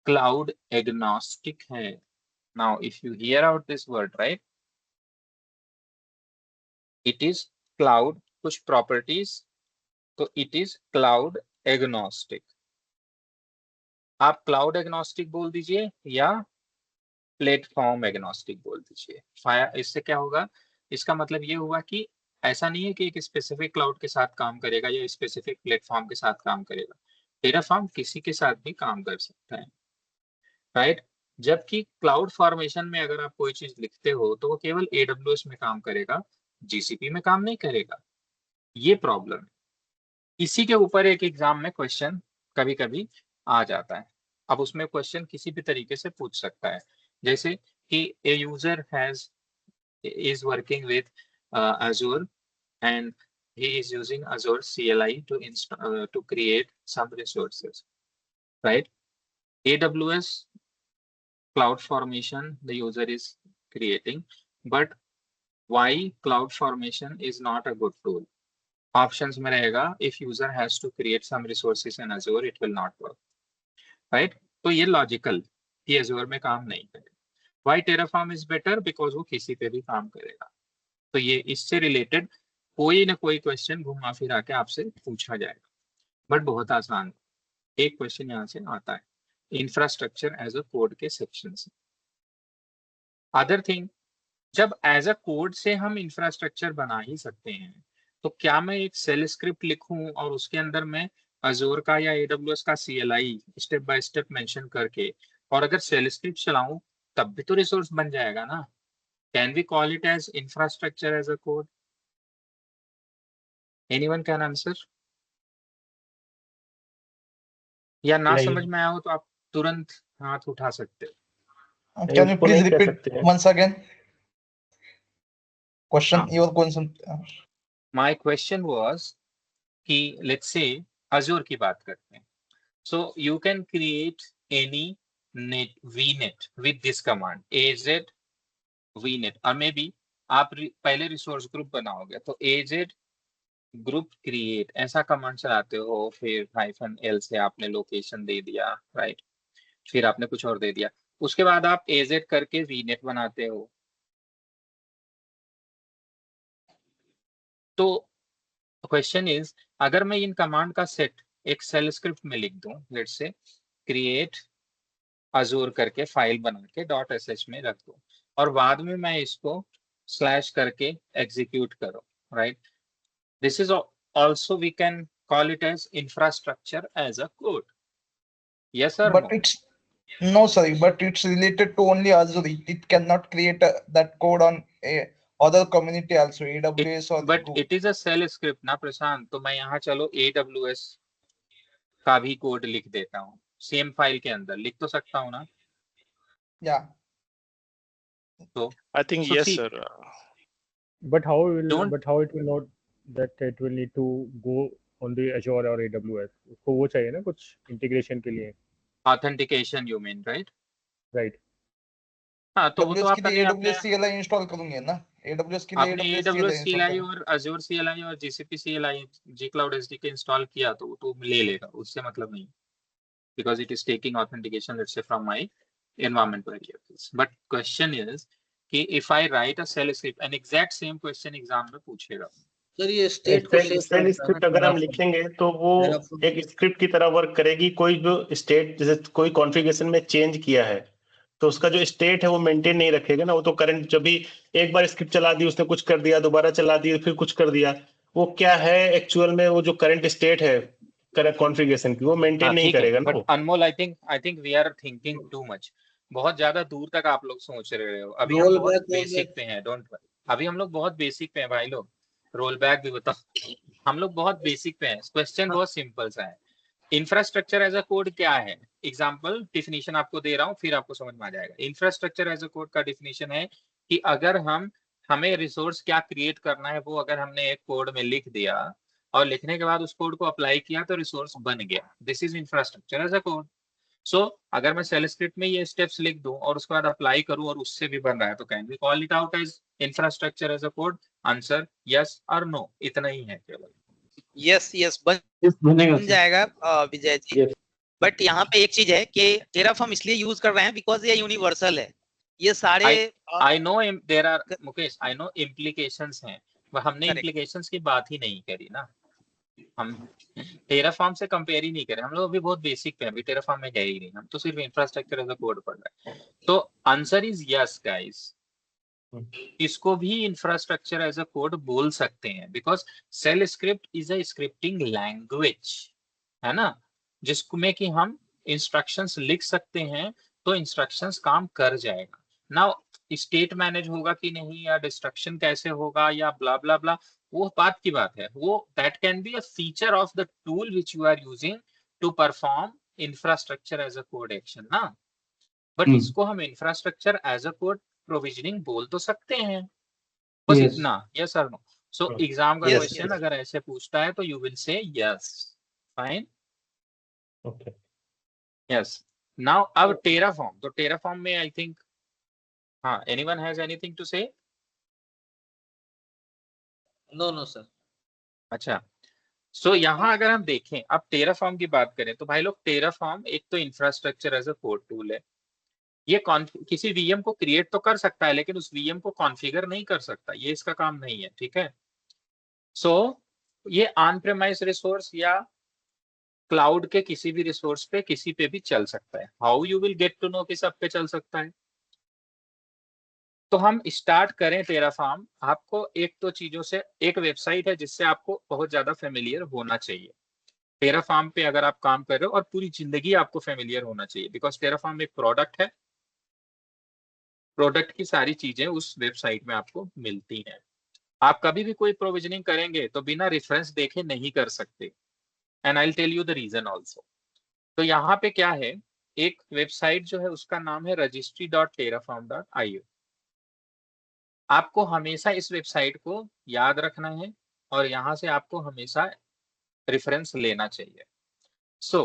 क्लाउड एग्नोस्टिक है। Now if you here out this word, right, it is cloud, कुछ प्रॉपर्टीज, तो इट इज क्लाउड एग्नोस्टिक। आप क्लाउड एग्नोस्टिक बोल दीजिए या प्लेटफॉर्म एग्नोस्टिक बोल दीजिए। इससे क्या होगा? इसका मतलब ये हुआ कि ऐसा नहीं है कि एक स्पेसिफिक क्लाउड के साथ काम करेगा या स्पेसिफिक प्लेटफॉर्म के साथ काम करेगा। टेराफॉर्म किसी के साथ भी काम कर सकता है, राइट। जबकि क्लाउड फॉर्मेशन में अगर आप कोई चीज लिखते हो तो वो केवल AWS में काम करेगा, GCP में काम नहीं करेगा। ये प्रॉब्लम है। इसी के ऊपर एक एग्जाम में क्वेश्चन कभी कभी आ जाता है। अब उसमें क्वेश्चन किसी भी तरीके से पूछ सकता है, जैसे कि a user has is working with Azure and he is using Azure CLI to create some resources, right? AWS cloud formation the user is creating, but why cloud formation is not a good tool? Options में रहेगा if user has to create some resources in Azure it will not work, right? तो ये लॉजिकल कि Azure में काम नहीं करेगा। Why Terraform is better? Because वो किसी पे भी काम करेगा। तो ये इससे रिलेटेड कोई ना कोई क्वेश्चन घुमा फिरा के आपसे पूछा जाएगा, बट बहुत आसान। एक क्वेश्चन यहाँ से आता है इंफ्रास्ट्रक्चर एज अ कोड के सेक्शन से। अदर थिंग, जब एज अ कोड से हम इंफ्रास्ट्रक्चर बना ही सकते हैं तो क्या मैं एक सेल स्क्रिप्ट लिखूं और उसके अंदर मैं अजोर का या AWS का CLI step by step mention करके और अगर सेल स्क्रिप्ट चलाऊं तब भी तो रिसोर्स बन जाएगा ना? Can we call it as infrastructure as a code? Anyone can answer? या ना नहीं, समझ में आया हो तो आप तुरंत हाथ उठा सकते हो। Can you उसको please नहीं कह repeat सकते हैं। once again? Question, हाँ। your question. My question was कि लेट्स से अजूर की बात करते हैं, so you can create any net VNet with this command AZ VNet, और मे बी आप पहले रिसोर्स ग्रुप बनाओगे तो AZ ग्रुप क्रिएट ऐसा कमांड चलाते हो, फिर -L से आपने लोकेशन दे दिया, राइट, फिर आपने कुछ और दे दिया, उसके बाद आप AZ करके VNet बनाते हो। तो क्वेश्चन इज, अगर मैं इन कमांड का सेट एक सेल स्क्रिप्ट में लिख दूं, लेट्स से क्रिएट अजूर करके फाइल बना के .sh में रख दूं और बाद में मैं इसको स्लैश करके एग्जीक्यूट करो, right, this is also we can call it as infrastructure as a code. Yes or But no? it's no, sorry, but it's related to only Azure. It cannot create that code on a other community also, AWS or But Google. it is a shell script ना प्रशांत, तो मैं यहाँ चलो AWS का भी कोड लिख देता हूँ, सेम फाइल के अंदर लिख तो सकता हूँ ना? Yeah. तो I think so yes, see, sir. But how will Don't- but how it will not that it will need to go on the Azure or AWS? उसको वो चाहिए ना कुछ इंटीग्रेशन के लिए, authentication you mean, right? Right? हाँ, तो वो तो AWS के लिए आपने AWS CLI इंस्टॉल करूंगे ना, AWS के लिए आपने AWS AWS CLI install CLI करूंगा। और Azure CLI और GCP CLI Gcloud SDK install किया तो वो तो ले लेगा, उससे मतलब नहीं, because it is taking authentication let's say from my environment variables. But question is कि if I write a shell script, an exact same question exam में पूछेगा। सर ये स्टेट को सेव सेल स्क्रिप्ट अगर हम लिखेंगे तो वो Terraform। एक स्क्रिप्ट की तरह वर्क करेगी। कोई जो स्टेट, जैसे कोई कॉन्फ़िगरेशन में चेंज किया है तो उसका जो स्टेट है वो मेंटेन नहीं रखेगा ना। वो तो करंट, जब भी एक बार स्क्रिप्ट चला दी, उसने कुछ कर दिया, दोबारा चला दी, फिर कुछ कर दिया, वो क्या है एक्चुअल में वो जो करंट स्टेट है करंट कॉन्फ़िगरेशन की, वो मेंटेन नहीं ठीक है, करेगा ना बट वो। Anmol I think we are thinking too much, बहुत ज्यादा दूर तक आप लोग सोच रहे हो। अभी हम रोल बहुत बैक बेसिक पे हैं, डोंट वरी, अभी हम लोग बहुत बेसिक पे हैं भाई लोग। रोल बैक भी बताओ, हम लोग बहुत बेसिक पे हैं। क्वेश्चन बहुत सिंपल सा है, इंफ्रास्ट्रक्चर एज अ कोड क्या है? एग्जाम्पल डिफिनीशन आपको दे रहा हूँ, फिर आपको समझ में आ जाएगा। इंफ्रास्ट्रक्चर एज अ कोड का डिफिनीशन है कि अगर हमें रिसोर्स क्या क्रिएट करना है वो अगर हमने एक कोड में लिख दिया और लिखने के बाद उस कोड को अप्लाई किया तो रिसोर्स बन गया। This is infrastructure as a code. So अगर मैं सेल स्क्रिप्ट में ये स्टेप्स लिख दूं और उसके बाद अप्लाई करूं और उससे भी बन रहा है तो can we call it out as infrastructure as a code? Answer yes और नो, इतना ही है केवल। यस बन बनेगा जाएगा विजय जी। Yes. बट यहाँ पे एक चीज है कि टेराफॉर्म इसलिए यूज कर रहे हैं बिकॉज ये यूनिवर्सल है। ये सारे I know there are, Mukesh I know implications हैं, पर हमने Correct. इम्प्लीकेशंस की बात ही नहीं करी ना। हम टेराफॉर्म से कंपेयर ही नहीं करें, हम लोग अभी बहुत बेसिक पे हैं, अभी टेराफॉर्म में है ही नहीं, हम तो सिर्फ इंफ्रास्ट्रक्चर एज अ कोड पढ़ रहे हैं। तो आंसर इज यस गाइस, इसको भी इंफ्रास्ट्रक्चर एज अ कोड बोल सकते हैं because shell script is a scripting language, है ना, जिसमें कि हम इंस्ट्रक्शंस लिख सकते हैं तो इंस्ट्रक्शंस काम कर जाएगा। नाउ स्टेट मैनेज होगा कि नहीं, या डिस्ट्रक्शन कैसे होगा, या ब्ला ब्ला ब्ला, वो बात की बात है, वो that can be a feature of the tool which you are using to perform infrastructure as a code action ना। बट इसको हम infrastructure as a code provisioning बोल तो सकते हैं, बस इतना। यस और नो। सो एग्जाम का Yes, क्वेश्चन yes. अगर ऐसे पूछता है तो you will say yes, fine, Okay. Yes. Now अब टेराफॉर्म, तो टेराफॉर्म में आई थिंक, हाँ, anyone has anything to say? No sir. अच्छा, सो यहाँ अगर हम देखें, अब टेराफॉर्म की बात करें तो भाई लोग, टेराफॉर्म एक तो infrastructure as a code tool है। ये किसी वीएम को क्रिएट तो कर सकता है लेकिन उस वीएम को कॉन्फ़िगर नहीं कर सकता, ये इसका काम नहीं है, ठीक है। सो ये ऑन प्रेमाइज रिसोर्स या क्लाउड के किसी भी रिसोर्स पे किसी पे भी चल सकता है। How you will get to know कि सब पे चल सकता है? तो हम स्टार्ट करें टेराफॉर्म, आपको एक तो चीजों से, एक वेबसाइट है जिससे आपको बहुत ज्यादा फेमिलियर होना चाहिए। टेराफॉर्म पे अगर आप काम कर रहे हो और पूरी जिंदगी आपको फेमिलियर होना चाहिए, बिकॉज टेराफॉर्म एक प्रोडक्ट है, प्रोडक्ट की सारी चीजें उस वेबसाइट में आपको मिलती हैं। आप कभी भी कोई प्रोविजनिंग करेंगे तो बिना रेफरेंस देखे नहीं कर सकते, and I will tell you the reason also. तो यहाँ पे क्या है, एक वेबसाइट जो है उसका नाम है registry.terraform.io। आपको हमेशा इस वेबसाइट को याद रखना है और यहाँ से आपको हमेशा रेफरेंस लेना चाहिए। सो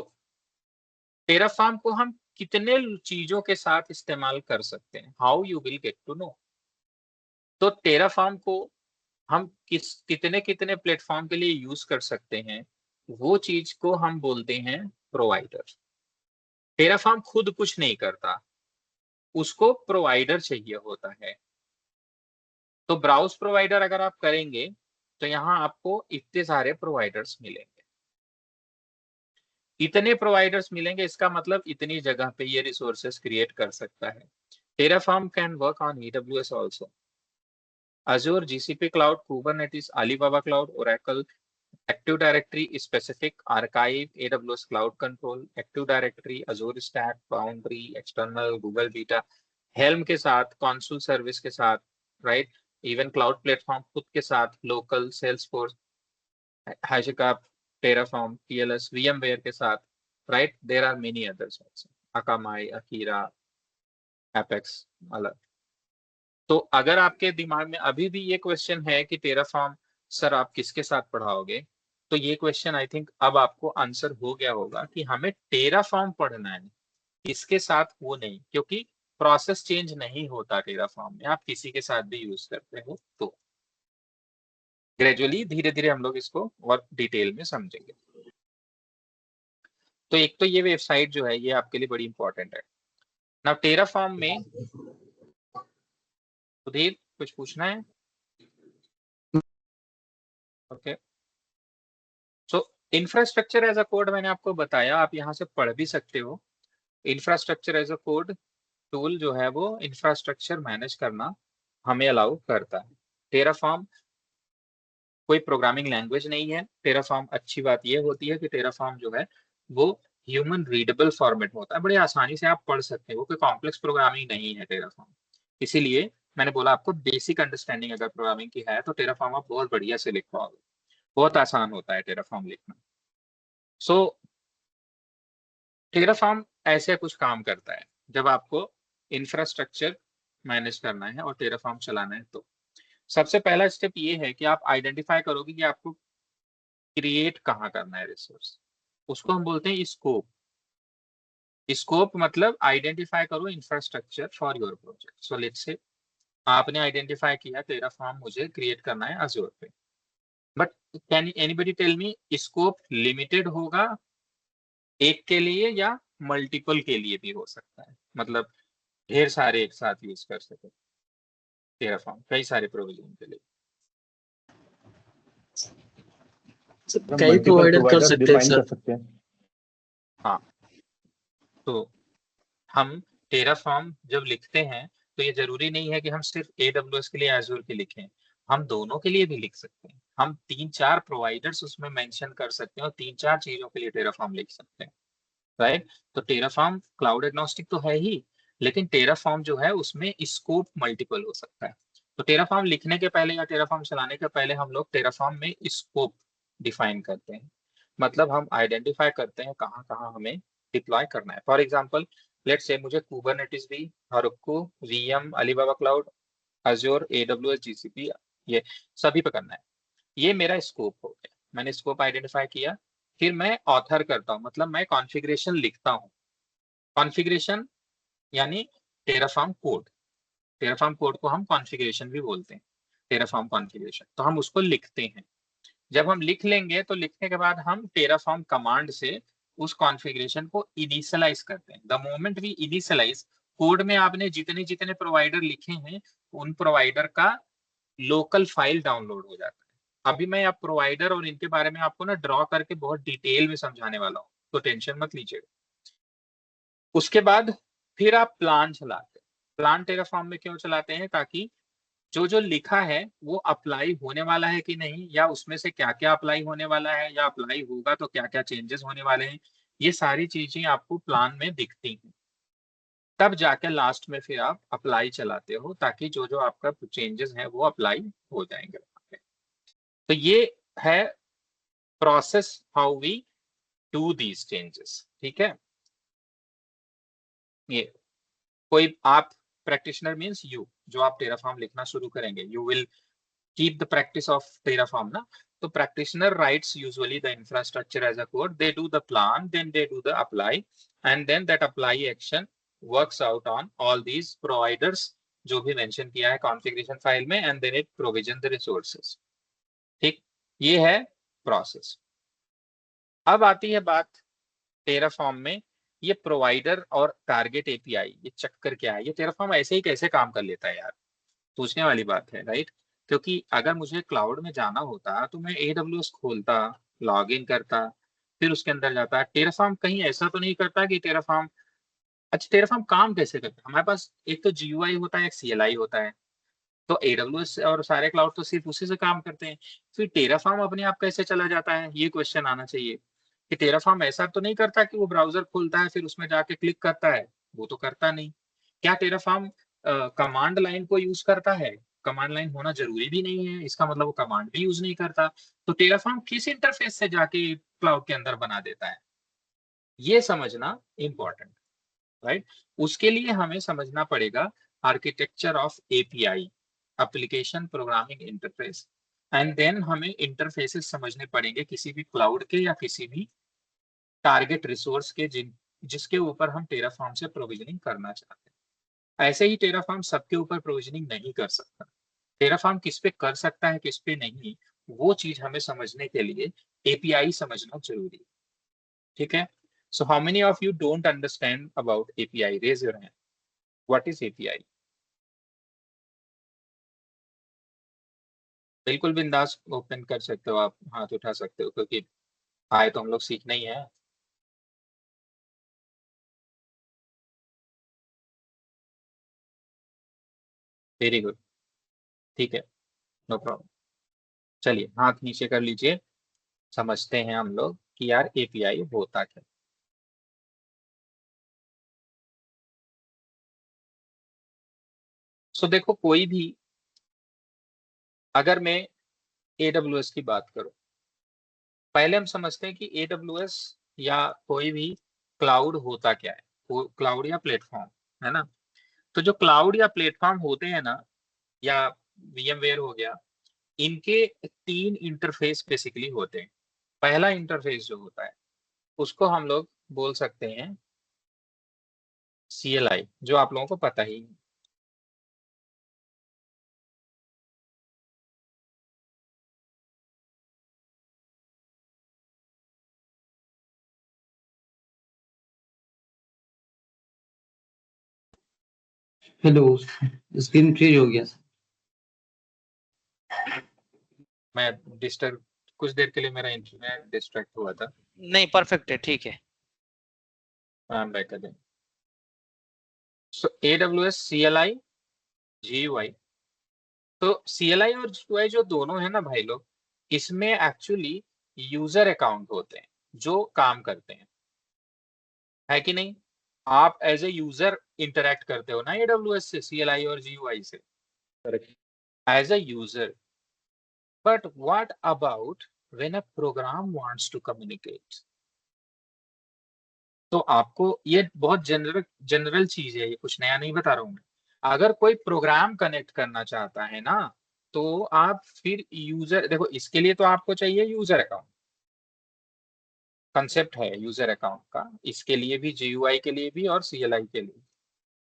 टेराफॉर्म को हम कितने चीजों के साथ इस्तेमाल कर सकते हैं, how you will get to know. तो टेराफॉर्म को हम कितने कितने प्लेटफॉर्म के लिए यूज कर सकते हैं, वो चीज को हम बोलते हैं प्रोवाइडर। टेराफॉर्म खुद कुछ नहीं करता, उसको प्रोवाइडर चाहिए होता है। तो ब्राउज प्रोवाइडर अगर आप करेंगे तो यहाँ आपको इतने सारे प्रोवाइडर्स मिलेंगे, इतने प्रोवाइडर्स मिलेंगे, इसका मतलब इतनी जगह पे ये रिसोर्सेस क्रिएट कर सकता है। Terraform can work on AWS also, Azure, GCP Cloud, Kubernetes, Alibaba Cloud, Oracle, Active Directory, Specific, Archive, AWS Cloud Control, Active Directory, Azure Stack, Boundary, External, Google Beta, Helm के साथ, Consul Service के साथ, right? Even Cloud Platform खुद के साथ, Local, Salesforce, HashiCorp, Terraform, TLS, VMware के साथ, right? There are many others also. Akamai, Akira, Apex, अलग। तो अगर आपके दिमाग में अभी भी ये क्वेश्चन है कि टेराफॉर्म सर आप किसके साथ पढ़ाओगे, तो ये क्वेश्चन आई थिंक अब आपको आंसर हो गया होगा कि हमें टेराफॉर्म पढ़ना है, इसके साथ वो नहीं, क्योंकि प्रोसेस चेंज नहीं होता टेराफॉर्म में, आप किसी के साथ भी यूज करते हो। तो ग्रेजुअली धीरे धीरे हम लोग इसको और डिटेल में समझेंगे। तो एक तो ये वेबसाइट जो है ये आपके लिए बड़ी इंपॉर्टेंट है ना। टेराफॉर्म में सुधीर कुछ पूछना है? Okay, so infrastructure as a code मैंने आपको बताया, आप यहाँ से पढ़ भी सकते हो। Infrastructure as a code tool जो है वो इंफ्रास्ट्रक्चर मैनेज करना हमें अलाउ करता है। टेराफॉर्म कोई प्रोग्रामिंग लैंग्वेज नहीं है। टेराफॉर्म अच्छी बात ये होती है कि टेराफॉर्म जो है वो ह्यूमन रीडेबल फॉर्मेट होता है, बड़े आसानी से आप पढ़ सकते हो, कोई कॉम्प्लेक्स प्रोग्रामिंग नहीं है टेराफॉर्म। इसीलिए मैंने बोला आपको बेसिक अंडरस्टैंडिंग अगर प्रोग्रामिंग की है तो टेराफॉर्म आप बहुत बढ़िया से लिख पाओगे, बहुत आसान होता है टेराफॉर्म लिखना। सो टेराफॉर्म ऐसे कुछ काम करता है जब आपको इंफ्रास्ट्रक्चर मैनेज करना है और टेराफॉर्म चलाना है। तो सबसे पहला स्टेप ये है कि आप आइडेंटिफाई करोगे कि आपको क्रिएट कहाँ करना है रिसोर्स, उसको हम बोलते हैं स्कोप। स्कोप मतलब आइडेंटिफाई करो infrastructure for your project. So let's say आपने आइडेंटिफाई किया टेराफॉर्म मुझे क्रिएट करना है अज़ूर पे, but can anybody tell me scope limited होगा एक के लिए या मल्टीपल के लिए भी हो सकता है, मतलब ढेर सारे एक साथ यूज कर सके टेराफॉर्म कई सारे प्रोविजन के लिए? कई प्रोवाइडर कर सकते हैं सर। हाँ, तो हम टेराफॉर्म जब लिखते हैं तो ये जरूरी नहीं है कि हम सिर्फ AWS के लिए एज़ूर के लिखें, हम दोनों के लिए भी लिख सकते हैं। हम 3-4 प्रोवाइडर्स उसमें मेंशन कर सकते हैं और 3-4 चीजों के लिए टेराफॉर्म लिख सकते हैं, राइट? तो टेराफॉर्म क्लाउड एग्नोस्टिक तो है ही, लेकिन टेराफॉर्म जो है उसमें स्कोप मल्टीपल हो सकता है। तो टेराफॉर्म लिखने के पहले या टेराफॉर्म चलाने के पहले हम लोग टेराफॉर्म में स्कोप डिफाइन करते हैं, मतलब हम आइडेंटिफाई करते हैं कहाँ कहाँ हमें डिप्लॉय करना है। फॉर एग्जाम्पल लेट्स से मुझे कुबरनेटिस भी, Heroku, VM, Alibaba cloud, Azure, AWS, GCP ये सभी पे करना है। ये मेरा स्कोप हो गया, मैंने स्कोप आइडेंटिफाई किया। फिर मैं ऑथर करता हूँ, मतलब मैं कॉन्फ़िगरेशन लिखता हूँ। कॉन्फ़िगरेशन यानी टेराफॉर्म कोड, टेराफॉर्म कोड को हम कॉन्फ़िगरेशन भी बोलते हैं, टेराफॉर्म कॉन्फ़िगरेशन। तो हम उसको लिखते हैं। जब हम लिख लेंगे तो लिखने के बाद हम टेराफॉर्म कमांड से उस कॉन्फ़िगरेशन को इनिशियलाइज करते हैं। The moment we initialise, code में आपने जितने जितने प्रोवाइडर लिखे हैं उन प्रोवाइडर का लोकल फाइल डाउनलोड हो जाता है। अभी मैं आप प्रोवाइडर और इनके बारे में आपको ना ड्रॉ करके बहुत डिटेल में समझाने वाला हूँ, तो टेंशन मत लीजिएगा। उसके बाद फिर आप प्लान चलाते हैं। प्लान टेराफॉर्म में क्यों चलाते हैं? ताकि जो जो लिखा है वो अप्लाई होने वाला है कि नहीं, या उसमें से क्या क्या अप्लाई होने वाला है, या अप्लाई होगा तो क्या क्या चेंजेस होने वाले हैं, ये सारी चीजें आपको प्लान में दिखती हैं। तब जाके लास्ट में फिर आप अप्लाई चलाते हो ताकि जो जो आपका चेंजेस हैं वो अप्लाई हो जाएंगे। तो ये है process how we do these changes, ठीक है? ये कोई आप प्रैक्टिशनर मींस यू, जो आप टेराफॉर्म लिखना शुरू करेंगे, you will keep the practice of Terraform na. So practitioner writes usually the infrastructure as a code, they do the plan, then they do the apply, and then that apply action works out on all these providers जो भी mention किया है configuration file में, and then it provision the resources। ठीक, ये है process। अब आती है बात Terraform में ये प्रोवाइडर और टारगेट API, ये चक्कर क्या है? ये Terraform ऐसे ही कैसे काम कर लेता है यार, पूछने वाली बात है, राइट? क्योंकि अगर मुझे क्लाउड में जाना होता तो मैं AWS खोलता, लॉग इन करता, फिर उसके अंदर जाता। टेराफॉर्म कहीं ऐसा तो नहीं करता कि टेराफॉर्म, अच्छा टेराफॉर्म काम कैसे करता है? हमारे पास एक तो GUI होता है, एक CLI होता है, तो AWS और सारे क्लाउड तो सिर्फ उसी से काम करते हैं। फिर टेराफॉर्म अपने आप कैसे चला जाता है, ये क्वेश्चन आना चाहिए कि टेराफॉर्म ऐसा तो नहीं करता कि वो ब्राउजर खोलता है फिर उसमें जाके क्लिक करता है, वो तो करता नहीं। क्या टेराफॉर्म कमांड लाइन को यूज करता है? कमांड लाइन होना जरूरी भी नहीं है, इसका मतलब वो कमांड भी यूज नहीं करता। तो टेराफॉर्म किस इंटरफेस से जाके क्लाउड के अंदर बना देता है, ये समझना इंपॉर्टेंट, राइट? उसके लिए हमें समझना पड़ेगा architecture of API, application programming interface, and then हमें इंटरफेसेस समझने पड़ेंगे किसी भी क्लाउड के या किसी भी टारगेट रिसोर्स के जिसके ऊपर हम टेराफॉर्म से प्रोविजनिंग करना चाहते हैं। ऐसे ही टेराफॉर्म सबके ऊपर प्रोविजनिंग नहीं कर सकता। टेराफॉर्म किस पे कर सकता है किस पे नहीं, वो चीज हमें समझने के लिए API समझना जरूरी है, ठीक है? So how many of you don't understand about API? Raise your hand. What is API? बिल्कुल बिंदास ओपन कर सकते हो आप, हाथ उठा सकते हो, क्योंकि आए तो हम लोग सीखना ही है। वेरी गुड, ठीक है, नो प्रॉब्लम। चलिए हाथ नीचे कर लीजिए, समझते हैं हम लोग कि यार API होता क्या। सो देखो, कोई भी, अगर मैं AWS की बात करूं, पहले हम समझते हैं कि AWS या कोई भी क्लाउड होता क्या है, क्लाउड या प्लेटफॉर्म, है ना? तो जो क्लाउड या प्लेटफॉर्म होते हैं ना, या VMware हो गया, इनके 3 इंटरफेस बेसिकली होते हैं। पहला इंटरफेस जो होता है उसको हम लोग बोल सकते हैं CLI, जो आप लोगों को पता ही है। हेलो, स्क्रीन फ्रीज हो गया। मैं डिस्टर्ब कुछ देर के लिए मेरा इंटरनेट डिस्ट्रैक्ट हुआ था। नहीं परफेक्ट है, ठीक है। I'm back again. So AWS CLI GUI, तो CLI और GUI जो दोनों है ना भाई लोग, इसमें एक्चुअली यूजर अकाउंट होते हैं जो काम करते हैं, है कि नहीं? आप एज ए यूजर इंटरेक्ट करते हो ना AWS से, CLI और GUI से, as a user. But what about when a program wants to communicate? तो आपको ये बहुत जनरल चीज है, ये कुछ नया नहीं बता रहा हूं मैं। अगर कोई प्रोग्राम कनेक्ट करना चाहता है ना, तो आप फिर यूजर, देखो इसके लिए तो आपको चाहिए यूजर अकाउंट, कंसेप्ट है यूजर अकाउंट का, इसके लिए भी, GUI के लिए भी और CLI के लिए।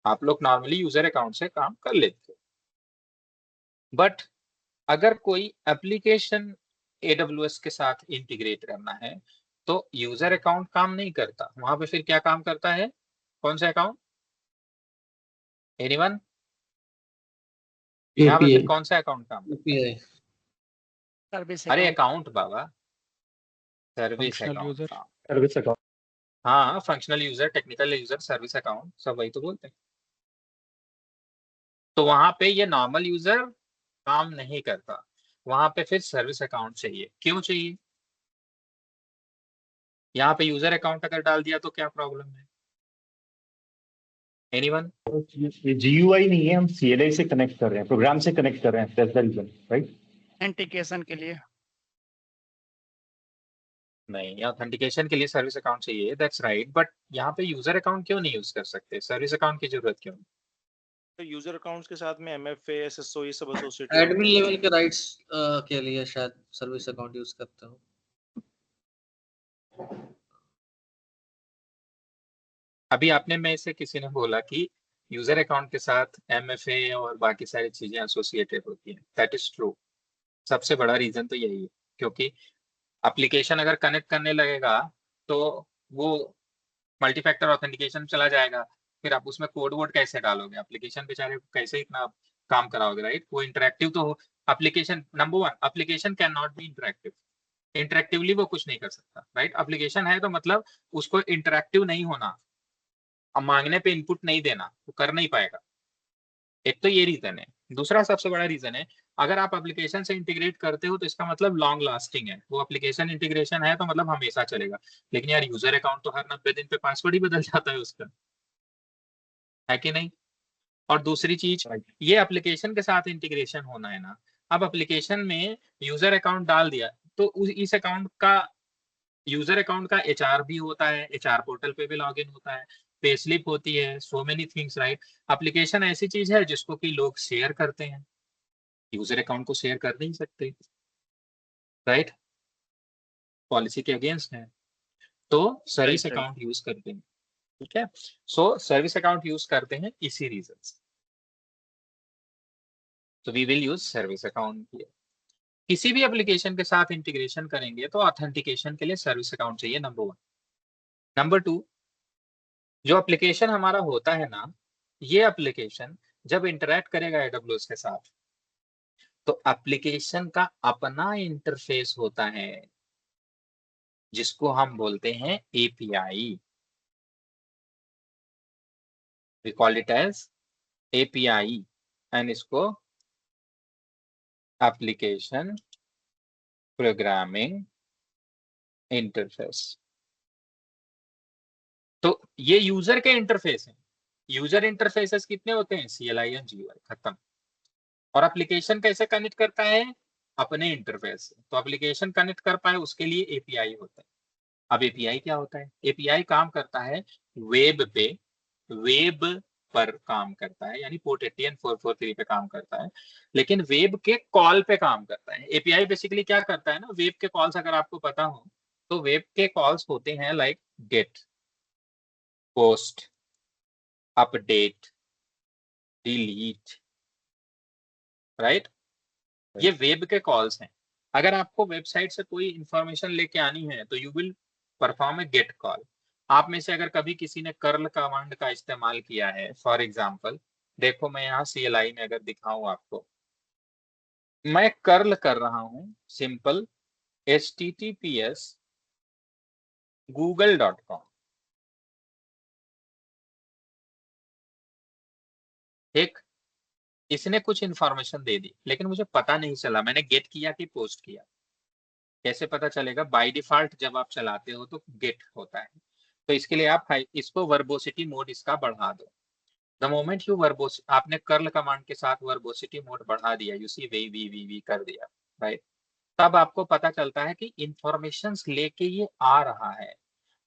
आप लोग नॉर्मली यूजर अकाउंट से काम कर लेते हो, बट अगर कोई एप्लीकेशन AWS के साथ इंटीग्रेट करना है तो यूजर अकाउंट काम नहीं करता, वहां पे फिर क्या काम करता है? कौन सा अकाउंट? एनीवन? यहाँ पे API फिर कौन सा अकाउंट काम करता है? API सर्विस अरे अकाउंट, अकाउंट बाबा, service functional account. User. Service account. हाँ, functional user, technical user, service account, सब वही तो बोलते हैं। तो वहां पे ये नॉर्मल यूजर काम नहीं करता, वहां पे फिर सर्विस अकाउंट चाहिए। क्यों चाहिए? यहाँ पे यूजर अकाउंट अगर डाल दिया तो क्या प्रॉब्लम है? एनीवन? ये GUI नहीं है, हम CLI से कनेक्ट कर रहे हैं, प्रोग्राम से कनेक्ट कर रहे हैं, that's the reason, right? Integration के लिए। नहीं, ऑथेंटिकेशन के लिए सर्विस अकाउंट चाहिए, दैट्स राइट, बट यहाँ पे यूजर अकाउंट क्यों नहीं यूज कर सकते? सर्विस अकाउंट की जरूरत क्यों? तो यूजर अकाउंट्स के साथ में MFA, SSO ये सब एसोसिएटेड एडमिन लेवल के राइट्स के लिए शायद सर्विस अकाउंट यूज करते हो। अभी आपने में से किसी ने बोला कि यूजर अकाउंट के साथ MFA और बाकी सारी चीजें एसोसिएटेड होती हैं, दैट इज ट्रू। सबसे बड़ा रीजन तो यही है, क्योंकि एप्लीकेशन अगर कनेक्ट करने लगेगा तो वो मल्टी फैक्टर ऑथेंटिकेशन चला जाएगा, फिर आप उसमें कोड वोड कैसे डालोगे? एप्लीकेशन बेचारे को कैसे इतना काम कराओगे, राइट? वो इंटरेक्टिव तो हो। Application number one, application can not be interactive, interactively वो कुछ नहीं कर सकता, राइट? एप्लीकेशन है तो मतलब उसको इंटरेक्टिव नहीं होना, अब मांगने पे इनपुट नहीं देना, वो कर नहीं पाएगा। एक तो ये रीजन है। दूसरा सबसे बड़ा रीजन है, अगर आप एप्लीकेशन से इंटीग्रेट करते हो तो इसका मतलब लॉन्ग लास्टिंग है, वो एप्लीकेशन इंटीग्रेशन है तो मतलब हमेशा चलेगा। लेकिन यार यूजर अकाउंट तो हर 90 दिन पे पासवर्ड ही बदल जाता है उसका, है कि नहीं? और दूसरी चीज, ये एप्लीकेशन के साथ इंटीग्रेशन होना है ना, अब एप्लीकेशन में यूजर अकाउंट डाल दिया तो इस अकाउंट का, यूजर अकाउंट का HR भी होता है, HR पोर्टल पे भी लॉगिन होता है, पे स्लिप होती है, so many things, right? Application ऐसी चीज है जिसको कि लोग शेयर करते हैं, यूजर अकाउंट को शेयर कर नहीं सकते, राइट? पॉलिसी के अगेंस्ट है, तो सर्विस अकाउंट यूज करते हैं, ठीक है? सो सर्विस अकाउंट यूज करते हैं इसी रीजन से, तो we will use service account here. किसी भी एप्लीकेशन के साथ इंटीग्रेशन करेंगे तो ऑथेंटिकेशन के लिए सर्विस अकाउंट चाहिए, नंबर वन। नंबर टू, जो एप्लीकेशन हमारा होता है ना, ये एप्लीकेशन जब इंटरेक्ट करेगा AWS के साथ तो एप्लीकेशन का अपना इंटरफेस होता है जिसको हम बोलते हैं API, we call it as API, and इसको एप्लीकेशन प्रोग्रामिंग इंटरफेस। तो ये यूजर के इंटरफेस हैं। यूजर इंटरफेसेस कितने होते हैं? CLI और GUI, खत्म। और एप्लीकेशन कैसे कनेक्ट करता है? अपने इंटरफेस से। तो एप्लीकेशन कनेक्ट कर पाए उसके लिए API होता है। अब API क्या होता है? API काम करता है वेब पे, वेब पर काम करता है, यानी पोर्ट 80N443 पे काम करता है, लेकिन वेब के कॉल पे काम करता है। API बेसिकली क्या करता है ना, वेब के कॉल्स अगर आपको पता हो तो वेब के कॉल्स होते हैं like get, post, update, delete, right. ये वेब के कॉल्स हैं। अगर आपको वेबसाइट से कोई इंफॉर्मेशन लेके आनी है तो you will perform a get call. आप में से अगर कभी किसी ने कर्ल कमांड का इस्तेमाल किया है, फॉर एग्जांपल देखो मैं यहाँ CLI में अगर दिखाऊं आपको, मैं कर्ल कर रहा हूं सिंपल https google.com, ठीक। इसने कुछ इंफॉर्मेशन दे दी लेकिन मुझे पता नहीं चला मैंने गेट किया कि पोस्ट किया। कैसे पता चलेगा? बाय डिफॉल्ट जब आप चलाते हो तो गेट होता है। तो इसके लिए आप इसको वर्बोसिटी मोड इसका बढ़ा दो। द मोमेंट यू वर्बोस, आपने कर्ल कमांड के साथ वर्बोसिटी मोड बढ़ा दिया, यू सी वी कर दिया, राइट। तब आपको पता चलता है कि इंफॉर्मेशन लेके ये आ रहा है।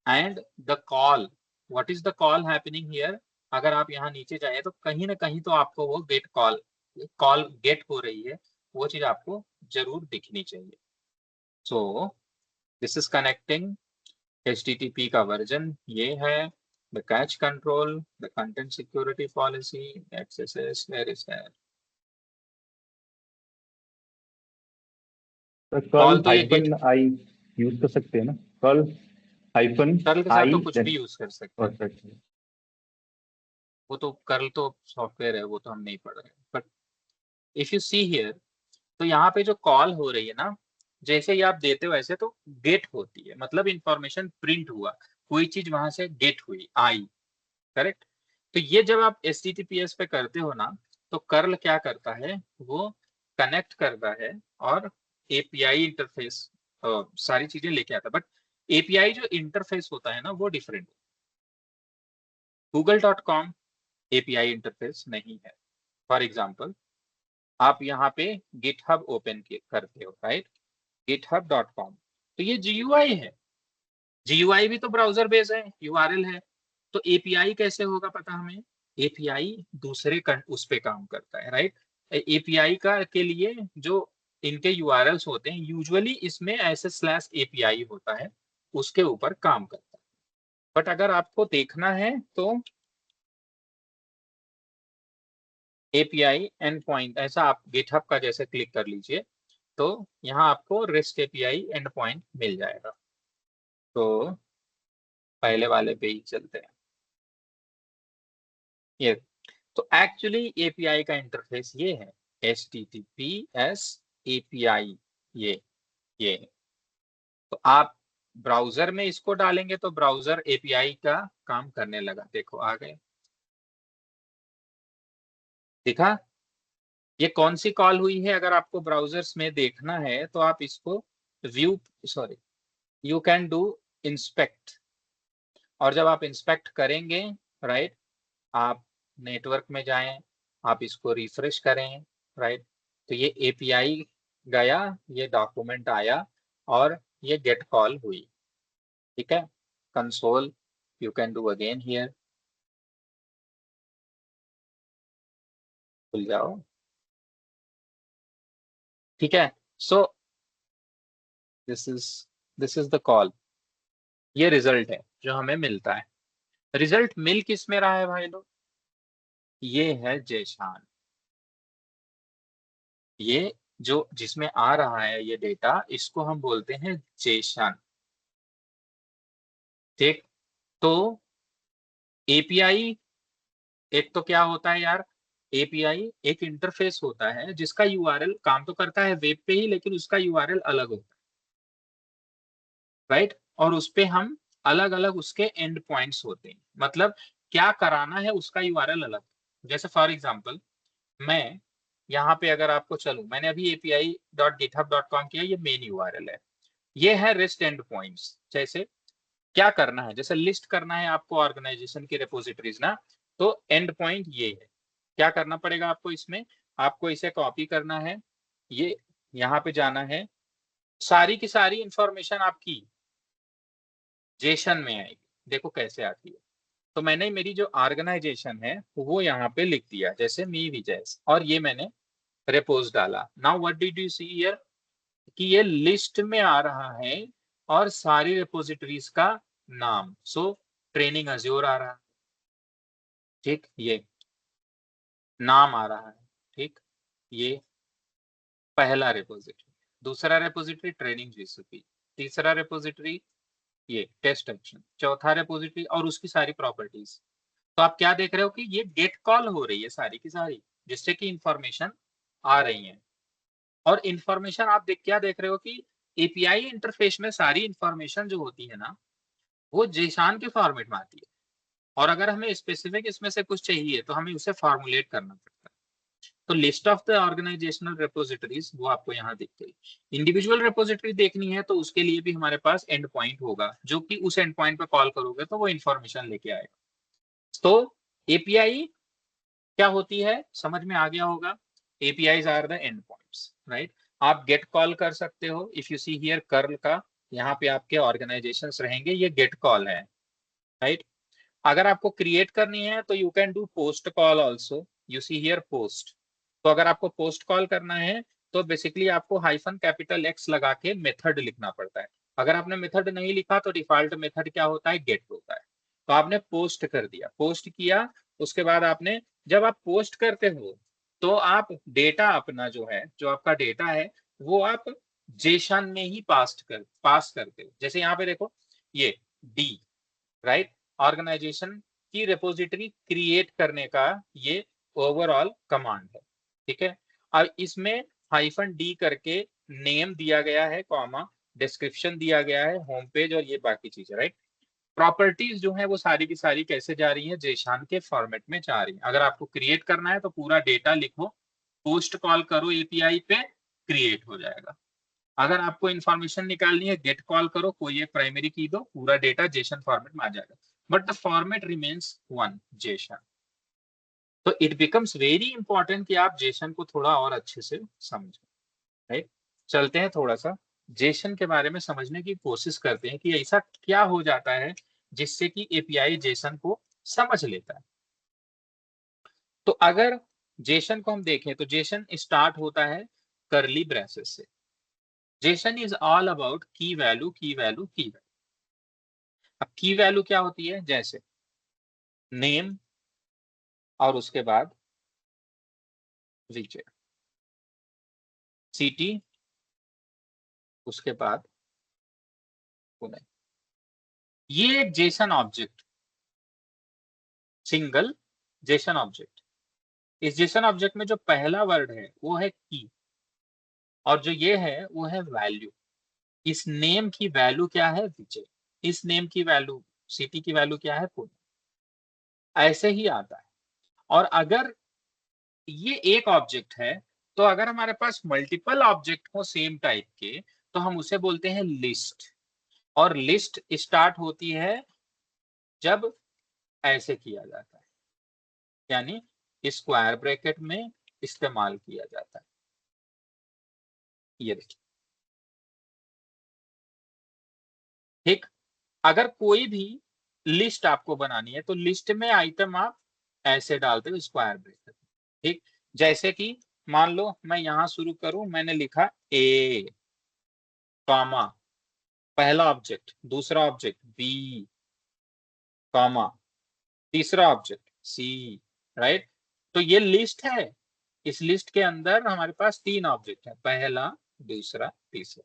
And the call, what is the call happening here? अगर आप यहाँ नीचे जाए तो कहीं ना कहीं तो आपको वो गेट कॉल गेट हो रही है, वो चीज आपको जरूर दिखनी चाहिए। So this is connecting HTTP का वर्जन ये है, the cache control, the content security policy, XSS, where is that? Curl तो ये हाइफन आई यूज कर सकते हैं ना? कर्ल हाइफन कर्ल के साथ आई तो कुछ भी यूज कर सकते हैं। परफेक्ट। वो तो कर्ल तो सॉफ्टवेयर है, वो तो हम नहीं पढ़ रहे। But if you see here, तो यहाँ पे जो कॉल हो रही है ना, जैसे ही आप देते हो ऐसे तो गेट होती है, मतलब इंफॉर्मेशन प्रिंट हुआ, कोई चीज वहां से गेट हुई, आई, करेक्ट। तो ये जब आप HTTPS पे करते हो ना, तो कर्ल क्या करता है, वो कनेक्ट करता है और API इंटरफेस सारी चीजें लेके आता है। बट API जो इंटरफेस होता है ना वो डिफरेंट। google.com API इंटरफेस नहीं है। फॉर एग्जाम्पल आप यहाँ पे GitHub ओपन करते हो, राइट, github.com, तो ये GUI है। GUI भी तो ब्राउजर बेस है, URL है। तो API कैसे होगा पता हमें? API दूसरे उस पे काम करता है, राइट। API का के लिए जो इनके URLs होते हैं यूजुअली इसमें ऐसे /API होता है, उसके ऊपर काम करता है। बट अगर आपको देखना है तो API एंड पॉइंट, ऐसा आप GitHub का जैसे क्लिक कर लीजिए तो यहाँ आपको REST API एंड पॉइंट मिल जाएगा। तो पहले वाले पे ही चलते हैं। ये तो एक्चुअली API का इंटरफेस ये है, HTTPS API, ये है। तो आप ब्राउजर में इसको डालेंगे तो ब्राउजर API का काम करने लगा। देखो आ गए, दिखा? ये कौन सी कॉल हुई है? अगर आपको ब्राउजर्स में देखना है तो आप इसको यू कैन डू इंस्पेक्ट, और जब आप इंस्पेक्ट करेंगे, राइट, आप नेटवर्क में जाएं, आप इसको रिफ्रेश करें, राइट, तो ये API गया, ये डॉक्यूमेंट आया और ये गेट कॉल हुई, ठीक है। Console you can do again here, खुल जाओ, ठीक है। So this is the call, ये रिजल्ट है जो हमें मिलता है। रिजल्ट मिल किस में रहा है भाई लोग? ये है जेशान, ये जो जिसमें आ रहा है ये डेटा, इसको हम बोलते हैं जेशन, ठीक। तो API एक तो क्या होता है यार, API एक इंटरफेस होता है जिसका URL काम तो करता है वेब पे ही, लेकिन उसका URL अलग होता है, राइट। और उस पे हम अलग अलग उसके एंड पॉइंट्स होते हैं, मतलब क्या कराना है उसका URL अलग। जैसे फॉर एग्जांपल मैं यहाँ पे अगर आपको चलूं, मैंने अभी api.github.com किया, ये मेन URL है। ये है रेस्ट एंड पॉइंट्स। जैसे क्या करना है, जैसे लिस्ट करना है आपको ऑर्गेनाइजेशन की रिपोजिटरीज ना, तो एंड पॉइंट ये है। क्या करना पड़ेगा आपको इसमें? आपको इसे कॉपी करना है, ये यहाँ पे जाना है, सारी की सारी इंफॉर्मेशन आपकी जेशन में आएगी। देखो कैसे आती है। तो मैंने मेरी जो ऑर्गेनाइजेशन है वो यहाँ पे लिख दिया, जैसे मी विजय, और ये मैंने रिपोज डाला। Now what did you see here कि ये लिस्ट में आ रहा है और सारी रिपोजिटरीज का नाम। सो ट्रेनिंग अज्योर आ रहा है, ठीक, ये नाम आ रहा है, ठीक, ये पहला रिपोजिटरी। दूसरा रिपोजिटरी ट्रेनिंग जीसीपी, तीसरा रिपोजिटरी ये टेस्ट एक्शन, चौथा रिपोजिटरी और उसकी सारी प्रॉपर्टीज। तो आप क्या देख रहे हो कि ये गेट कॉल हो रही है सारी की सारी, जिससे कि इंफॉर्मेशन आ रही है। और इंफॉर्मेशन आप क्या देख रहे हो कि एपीआई इंटरफेस में सारी इंफॉर्मेशन जो होती है ना, वो जेसन के फॉर्मेट में आती है। और अगर हमें स्पेसिफिक इसमें से कुछ चाहिए तो हमें उसे फॉर्मुलेट करना पड़ता है। तो list of the organisational repositories वो आपको यहाँ दिख गई। इंडिविजुअल रिपोजिटरी देखनी है तो उसके लिए भी हमारे पास एंड पॉइंट होगा, जो कि उस एंड पॉइंट पे कॉल करोगे तो वो इंफॉर्मेशन लेके आएगा। तो एपीआई क्या होती है समझ में आ गया होगा। APIs are the end points, right. आप गेट कॉल कर सकते हो। If you see here curl का, यहाँ पे आपके ऑर्गेनाइजेशंस रहेंगे, ये गेट कॉल है, राइट। अगर आपको क्रिएट करनी है तो you can do post call also. You see here post. तो अगर आपको पोस्ट कॉल करना है तो बेसिकली आपको हाइफन कैपिटल एक्स लगा के मेथड लिखना पड़ता है। अगर आपने मेथड नहीं लिखा तो डिफॉल्ट मेथड क्या होता है, गेट होता है। तो आपने पोस्ट कर दिया, पोस्ट किया, उसके बाद आपने, जब आप पोस्ट करते हो तो आप डेटा अपना जो है, जो आपका डेटा है वो आप जेसन में ही पास करते हो। जैसे यहाँ पे देखो ये डी, राइट, ऑर्गेनाइजेशन की रिपोजिटरी क्रिएट करने का ये ओवरऑल कमांड है, ठीक है। अब इसमें हाइफन डी करके नेम दिया गया है, कॉमा डिस्क्रिप्शन दिया गया है, होम पेज और ये बाकी चीजें, राइट। प्रॉपर्टीज जो है वो सारी की सारी कैसे जा रही है, जेसन के फॉर्मेट में जा रही है। अगर आपको क्रिएट करना है तो पूरा डेटा लिखो, पोस्ट कॉल करो एपीआई पे, क्रिएट हो जाएगा। अगर आपको इंफॉर्मेशन निकालनी है, गेट कॉल करो, कोई एक प्राइमरी की दो, पूरा डेटा जेसन फॉर्मेट में आ जाएगा। But the format remains one, Jason. तो इट बिकम्स वेरी इंपॉर्टेंट कि आप जेसन को थोड़ा और अच्छे से समझें, राइट। चलते हैं थोड़ा सा जेसन के बारे में समझने की कोशिश करते हैं कि ऐसा क्या हो जाता है जिससे कि एपीआई जेसन को समझ लेता है। तो अगर जेसन को हम देखें तो जेसन स्टार्ट होता है करली ब्रेसेस से। जेसन इज ऑल अबाउट की वैल्यू, की वैल्यू, की वैल्यू। अब की वैल्यू क्या होती है, जैसे नेम और उसके बाद रीजन, सिटी, उसके बाद पुणे। ये एक Jason object, single Jason object. इस जेसन ऑब्जेक्ट में जो पहला वर्ड है वो है की, और जो ये है वो है वैल्यू। इस नेम की वैल्यू क्या है, विजय। इस नेम की वैल्यू, सिटी की वैल्यू क्या है, पुणे। ऐसे ही आता है। और अगर ये एक ऑब्जेक्ट है तो अगर हमारे पास मल्टीपल ऑब्जेक्ट हो सेम टाइप के तो हम उसे बोलते हैं लिस्ट। और लिस्ट स्टार्ट होती है जब ऐसे किया जाता है, यानी स्क्वायर ब्रैकेट में इस्तेमाल किया जाता है। ये देखिए, ठीक। अगर कोई भी लिस्ट आपको बनानी है तो लिस्ट में आइटम आप ऐसे डालते हो स्क्वायर ब्रैकेट, ठीक। जैसे कि मान लो मैं यहां शुरू करूं, मैंने लिखा ए, कॉमा, पहला ऑब्जेक्ट, दूसरा ऑब्जेक्ट बी, कॉमा, तीसरा ऑब्जेक्ट सी, राइट। तो ये लिस्ट है। इस लिस्ट के अंदर हमारे पास तीन ऑब्जेक्ट है, पहला, दूसरा, तीसरा।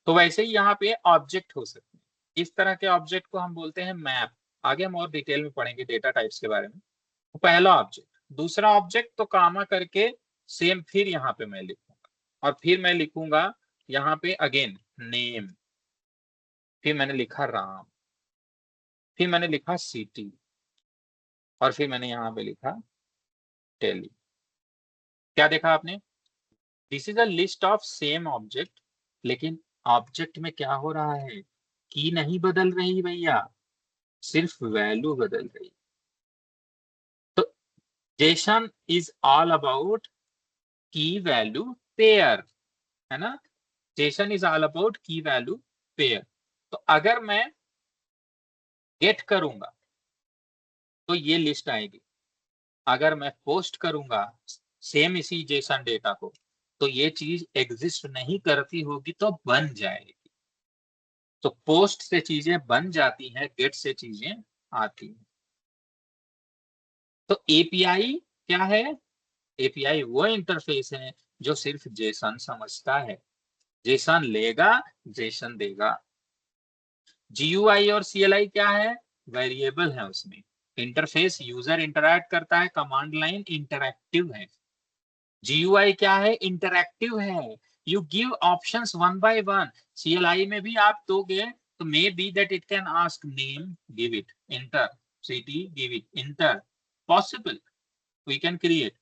तो वैसे ही यहाँ पे ऑब्जेक्ट हो सकते हैं। इस तरह के ऑब्जेक्ट को हम बोलते हैं मैप। आगे हम और डिटेल में पढ़ेंगे डेटा टाइप्स के बारे में। तो पहला ऑब्जेक्ट, दूसरा ऑब्जेक्ट तो कामा करके सेम फिर यहाँ पे मैं लिखूंगा, और फिर मैं लिखूंगा यहाँ पे अगेन नेम, फिर मैंने लिखा राम, फिर मैंने लिखा सिटी, और फिर मैंने यहाँ पे लिखा टेली। क्या देखा आपने, this is a list of same object. लेकिन ऑब्जेक्ट में क्या हो रहा है, की नहीं बदल रही भैया, सिर्फ वैल्यू बदल रही। तो जेसन इज ऑल अबाउट की वैल्यू पेयर, है ना। जेसन इज ऑल अबाउट की वैल्यू पेयर। तो अगर मैं गेट करूंगा तो ये लिस्ट आएगी। अगर मैं पोस्ट करूंगा सेम इसी जेसन डेटा को तो ये चीज एग्जिस्ट नहीं करती होगी तो बन जाएगी। तो पोस्ट से चीजें बन जाती हैं, गेट से चीजें आती हैं। तो एपीआई क्या है? एपीआई वो इंटरफेस है जो सिर्फ जेसन समझता है, जेसन लेगा, जेसन देगा। जीयूआई और सीएलआई क्या है? वेरिएबल है उसमें। इंटरफेस यूजर इंटरैक्ट करता है, कमांड लाइन इंटरैक्टिव है। जीयूआई क्या है? इंटरैक्टिव है। You give options one by one. CLI में भी आप दोगे तो may be that it can ask name, give it, enter, city, give it, enter, possible, we can create,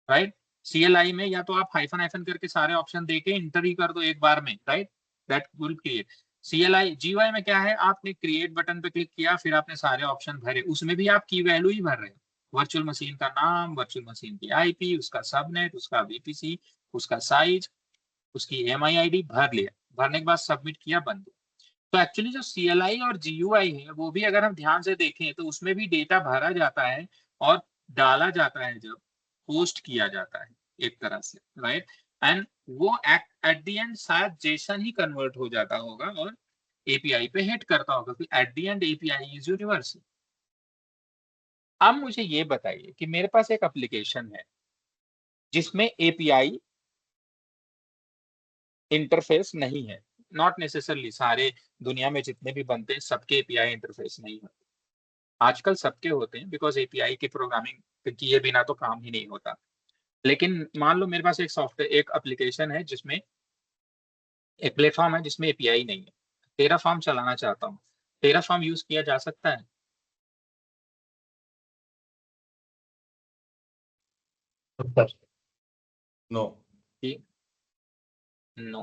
right. CLI में या तो आप हाइफन हाइफन करके सारे ऑप्शन देके इंटर ही कर दो एक बार में, right, that will create. CLI GUI में क्या है? आपने क्रिएट बटन पे क्लिक किया, फिर आपने सारे ऑप्शन भरे, उसमें भी आप की वैल्यू ही भर रहे हो। वर्चुअल मशीन का नाम, वर्चुअल मशीन की आईपी, उसका सबनेट, उसका वीपीसी, उसका साइज, उसकी एमआईआईडी भर लिया, भरने के बाद सबमिट किया, बंद। तो एक्चुअली जो सीएलआई और जीयूआई है वो भी अगर हम ध्यान से देखें तो उसमें भी डेटा भरा जाता है और डाला जाता है, जब पोस्ट किया जाता है एक तरह से, राइट। एंड वो एट द एंड शायद जेसन ही कन्वर्ट हो जाता होगा और एपीआई पे हिट करता होगा, क्योंकि at the end API is universal. अब मुझे ये बताइए कि मेरे पास एक एप्लीकेशन है जिसमें एपीआई इंटरफेस नहीं है। नॉट नेसेसरली सारे दुनिया में जितने भी बनते हैं सबके एपीआई इंटरफेस नहीं होते, आजकल सबके होते हैं, बिकॉज एपीआई की प्रोग्रामिंग किए बिना तो काम ही नहीं होता। लेकिन मान लो मेरे पास एक सॉफ्टवेयर, एक एप्लीकेशन है जिसमें एक प्लेटफॉर्म है जिसमें एपीआई नहीं है, टेराफॉर्म चलाना चाहता हूँ, टेराफॉर्म यूज किया जा सकता है? No, no,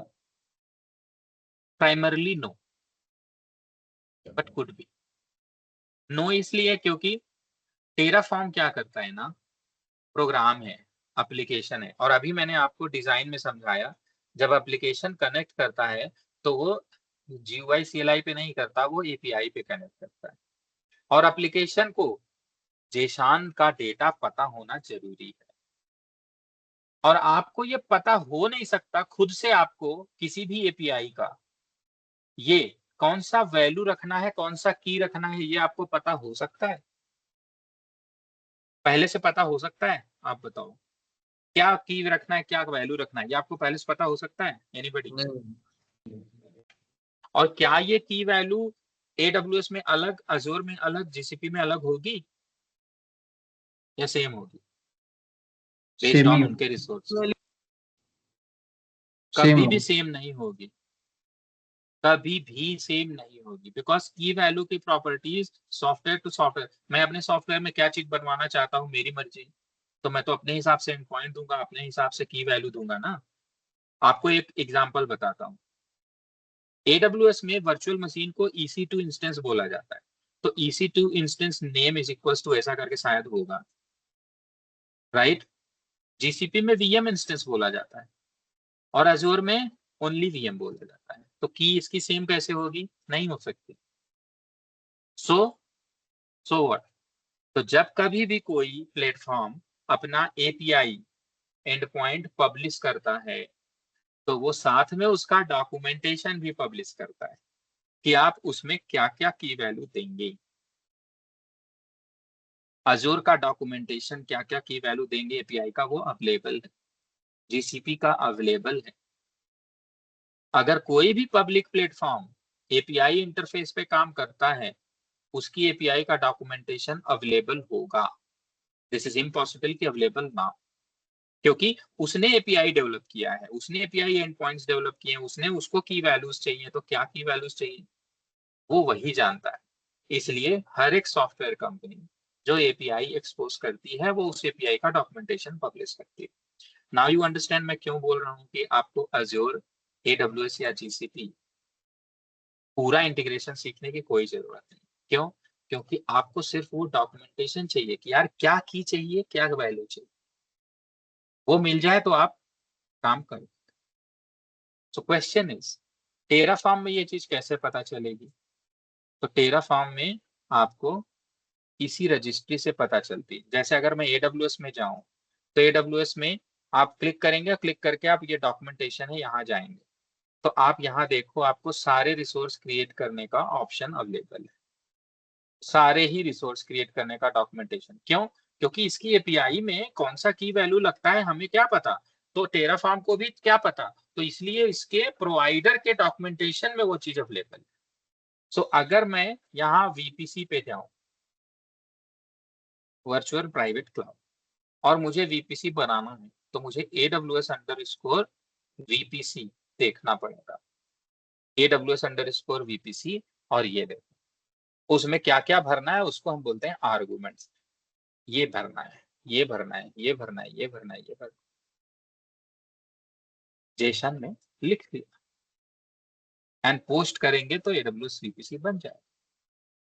primarily no, but could be. No इसलिए क्योंकि टेराफॉर्म क्या करता है ना, प्रोग्राम है, एप्लीकेशन है, और अभी मैंने आपको डिजाइन में समझाया, जब एप्लीकेशन कनेक्ट करता है तो वो जीयूआई सीएलआई पे नहीं करता, वो एपीआई पे कनेक्ट करता है। और एप्लीकेशन को जेसन का डेटा पता होना जरूरी है, और आपको ये पता हो नहीं सकता खुद से, आपको किसी भी एपीआई का ये कौन सा वैल्यू रखना है, कौन सा की रखना है, ये आपको पता हो सकता है? पहले से पता हो सकता है? आप बताओ, क्या की रखना है, क्या वैल्यू रखना है, ये आपको पहले से पता हो सकता है? एनीबॉडी? और क्या ये की वैल्यू एडब्ल्यूएस में अलग, अजूर में अलग, जीसीपी में अलग होगी या सेम होगी बेस्ड ऑन उनके रिसोर्स? कभी भी सेम नहीं होगी, कभी भी सेम नहीं होगी, बिकॉज की वैल्यू की प्रॉपर्टीज सॉफ्टवेयर टू सॉफ्टवेयर, मैं अपने सॉफ्टवेयर में क्या चीज बनवाना चाहता हूँ मेरी मर्जी, तो मैं तो अपने हिसाब से एंड पॉइंट दूंगा, अपने हिसाब से की वैल्यू दूंगा ना। आपको एक एग्जांपल बताता हूँ, AWS में वर्चुअल मशीन को EC2 इंस्टेंस बोला जाता है, तो EC2 instance name is equal to ऐसा करके शायद होगा, राइट। GCP में VM इंस्टेंस बोला जाता है और अजूर में ओनली VM बोला जाता है, तो की इसकी सेम कैसे होगी? नहीं हो सकती। So what? तो जब कभी भी कोई प्लेटफॉर्म अपना API एंड पॉइंट पब्लिश करता है तो वो साथ में उसका डॉक्यूमेंटेशन भी पब्लिश करता है कि आप उसमें क्या क्या की वैल्यू देंगे। अजूर का डॉक्यूमेंटेशन क्या क्या की वैल्यू देंगे एपीआई का, वो अवेलेबल है, जीसीपी का अवेलेबल है। अगर कोई भी पब्लिक प्लेटफॉर्म एपीआई इंटरफेस पे काम करता है, उसकी एपीआई का डॉक्यूमेंटेशन अवेलेबल होगा। दिस इज इम्पॉसिबल कि अवेलेबल ना, क्योंकि उसने एपीआई डेवलप किया है, उसने एपीआई एंड पॉइंट्स डेवलप किए हैं, उसने उसको की वैल्यूज चाहिए, तो क्या की वैल्यूज चाहिए वो वही जानता है। इसलिए हर एक सॉफ्टवेयर कंपनी जो एपीआई एक्सपोज करती है वो उस एपीआई का डॉक्यूमेंटेशन पब्लिश करती है। नाउ यू अंडरस्टैंड मैं क्यों बोल रहा हूँ कि आपको अज्योर, AWS या GCP पूरा इंटीग्रेशन सीखने की कोई जरूरत नहीं। क्यों? क्योंकि आपको सिर्फ वो डॉक्यूमेंटेशन चाहिए कि यार क्या की चाहिए, क्या वैल्यू चाहिए, वो मिल जाए तो आप काम करो। सो क्वेश्चन इज, टेराफॉर्म में ये चीज कैसे पता चलेगी? तो टेराफॉर्म में आपको इसी रजिस्ट्री से पता चलती है। जैसे अगर मैं AWS में जाऊं तो AWS में आप क्लिक करेंगे, क्लिक करके आप ये डॉक्यूमेंटेशन है यहाँ जाएंगे, तो आप यहाँ देखो, आपको सारे रिसोर्स क्रिएट करने का ऑप्शन अवेलेबल है, सारे ही रिसोर्स क्रिएट करने का डॉक्यूमेंटेशन। क्यों? क्योंकि इसकी एपीआई में कौन सा की वैल्यू लगता है हमें क्या पता, तो टेराफॉर्म को भी क्या पता, तो इसलिए इसके प्रोवाइडर के डॉक्यूमेंटेशन में वो चीज अवेलेबल है। सो अगर मैं यहाँ वीपीसी पे जाऊं, वर्चुअल प्राइवेट क्लाउड, और मुझे वीपीसी बनाना है, तो मुझे AWS_VPC देखना पड़ेगा, AWS_VPC, और ये देखो उसमें क्या क्या भरना है, उसको हम बोलते हैं आर्गुमेंट्स। ये भरना है, ये भरना है, ये भरना है, ये भरना है, ये भरना है। जेसन में लिख दिया एंड पोस्ट करेंगे तो AWS VPC बन जाएगा।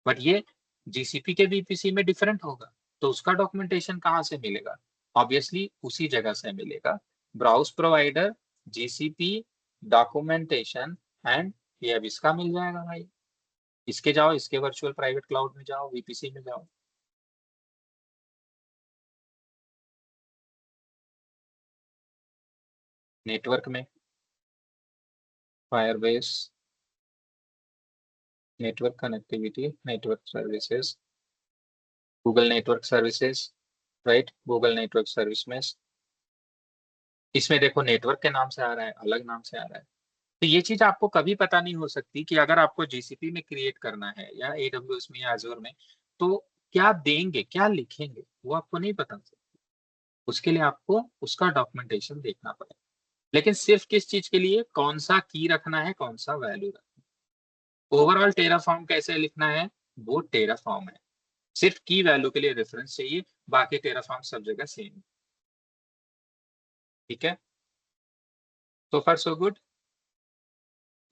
बट ये GCP के VPC में डिफरेंट होगा, तो उसका डॉक्यूमेंटेशन कहाँ से मिलेगा? ऑब्वियसली उसी जगह से मिलेगा, browse provider, GCP documentation, and ये अब इसका मिल जाएगा भाई। इसके जाओ, इसके वर्चुअल प्राइवेट क्लाउड में जाओ, VPC में जाओ, नेटवर्क में Firebase, network connectivity, network services, Google network services, right, Google network service में इसमें देखो नेटवर्क के नाम से आ रहा है, अलग नाम से आ रहा है। तो ये चीज आपको कभी पता नहीं हो सकती कि अगर आपको GCP में क्रिएट करना है या AWS में या Azure में, तो क्या देंगे, क्या लिखेंगे, वो आपको नहीं पता सकती। उसके लिए आपको उसका डॉक्यूमेंटेशन देखना पड़ेगा। लेकिन सिर्फ किस चीज के लिए, कौन सा की रखना है, कौन सा वैल्यू रखना है, ओवरऑल टेराफॉर्म कैसे लिखना है, वो टेराफॉर्म है। सिर्फ की वैल्यू के लिए रेफरेंस चाहिए, बाकी टेराफॉर्म सब जगह सेम। ठीक है, so far so good,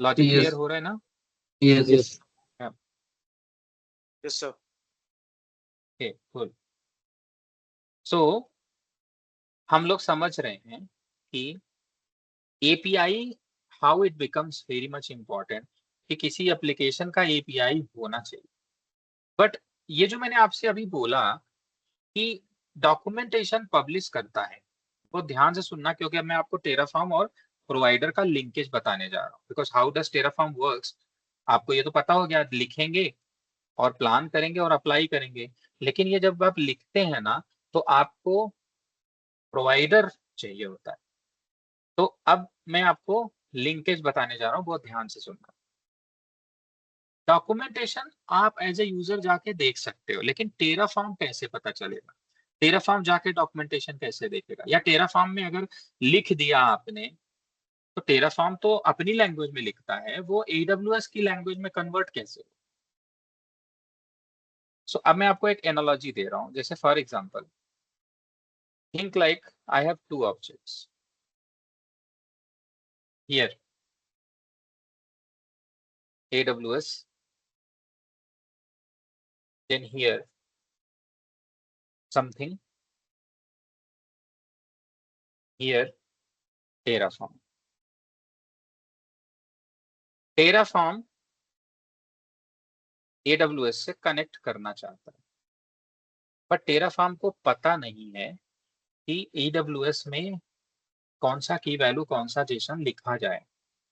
logic Yes, clear हो रहा है ना? yes. Yes sir. Okay, good. So हम लोग समझ रहे हैं कि API how it becomes very much important, कि किसी एप्लीकेशन का API होना चाहिए। बट ये जो मैंने आपसे अभी बोला कि डॉक्यूमेंटेशन पब्लिश करता है, वो ध्यान से सुनना, क्योंकि अब मैं आपको टेराफॉर्म और प्रोवाइडर का लिंकेज बताने जा रहा हूँ। Because how does Terraform works, आपको ये तो पता हो गया, लिखेंगे और प्लान करेंगे और अप्लाई करेंगे। लेकिन ये जब आप लिखते हैं ना, तो आपको प्रोवाइडर चाहिए होता है। तो अब मैं आपको लिंकेज बताने जा रहा हूँ, बहुत ध्यान से सुनना। डॉक्यूमेंटेशन आप एज ए यूजर जाके देख सकते हो, लेकिन टेराफॉर्म कैसे पता चलेगा? टेराफॉर्म जाके डॉक्यूमेंटेशन कैसे देखेगा? या टेराफॉर्म में अगर लिख दिया आपने, तो टेराफॉर्म तो अपनी लैंग्वेज में लिखता है, वो AWS की लैंग्वेज में कन्वर्ट कैसे हो? सो अब मैं आपको एक एनालॉजी दे रहा हूं, जैसे for example, think like I have two objects here, AWS, then here something, here Terraform. Terraform AWS से कनेक्ट करना चाहता है, बट Terraform को पता नहीं है कि AWS में कौन सा की वैल्यू, कौन सा जेसन लिखा जाए,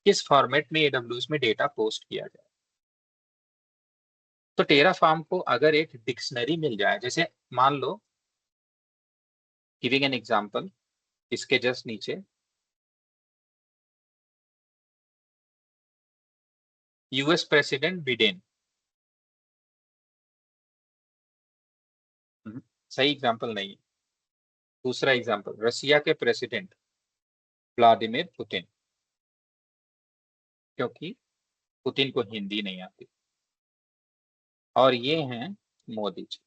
किस फॉर्मेट में AWS में डेटा पोस्ट किया जाए। तो Terraform को अगर एक डिक्शनरी मिल जाए, जैसे मान लो, गिविंग एन एग्जांपल, इसके जस्ट नीचे US प्रेसिडेंट बिडेन, सही एग्जांपल नहीं है। दूसरा एग्जांपल, रशिया के प्रेसिडेंट व्लादिमीर पुतिन, क्योंकि पुतिन को हिंदी नहीं आती। और ये हैं मोदी जी।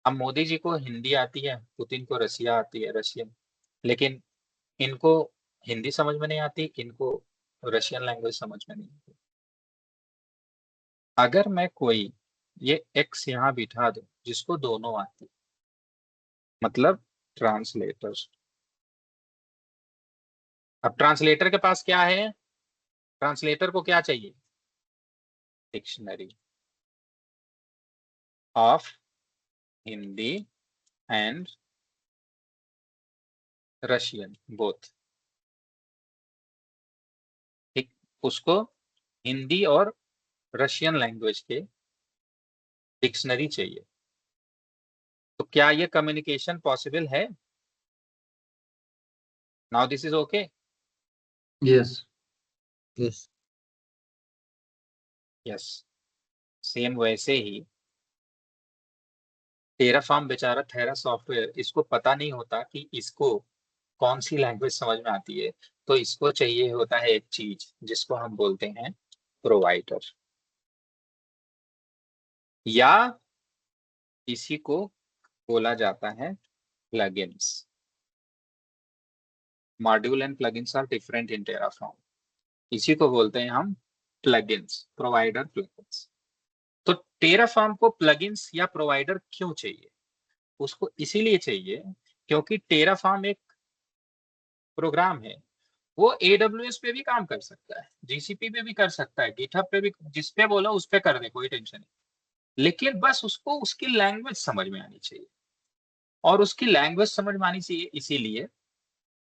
अब मोदी जी को हिंदी आती है, पुतिन को रसिया आती है, रशियन, लेकिन इनको हिंदी समझ में नहीं आती, इनको रशियन लैंग्वेज समझ में नहीं आती। अगर मैं कोई ये एक्स यहाँ बिठा दूं जिसको दोनों आती, मतलब ट्रांसलेटर। अब ट्रांसलेटर के पास क्या है? ट्रांसलेटर को क्या चाहिए? Dictionary of Hindi and Russian both. उसको हिंदी और रशियन लैंग्वेज के डिक्शनरी चाहिए। तो क्या ये कम्युनिकेशन पॉसिबल है? Now this is okay? Yes yes yes. Same वैसे ही टेराफॉर्म बेचारा थेरा सॉफ्टवेयर, इसको पता नहीं होता कि इसको कौन सी लैंग्वेज समझ में आती है, तो इसको चाहिए होता है एक चीज जिसको हम बोलते हैं प्रोवाइडर, या इसी को बोला जाता है plugins. Module and plugins are different in Terraform. इसी को बोलते हैं हम प्लगइन्स, प्रोवाइडर प्लगइन्स। तो टेराफॉर्म को प्लगइन्स या प्रोवाइडर क्यों चाहिए? उसको इसीलिए चाहिए क्योंकि टेराफॉर्म एक प्रोग्राम है, वो AWS पे भी काम कर सकता है, GCP पे भी कर सकता है, गिटहब पे भी, जिस पे बोलो उस पे कर दे, कोई टेंशन नहीं। लेकिन बस उसको उसकी लैंग्वेज समझ में आनी चाहिए, और उसकी लैंग्वेज समझ में आनी चाहिए इसीलिए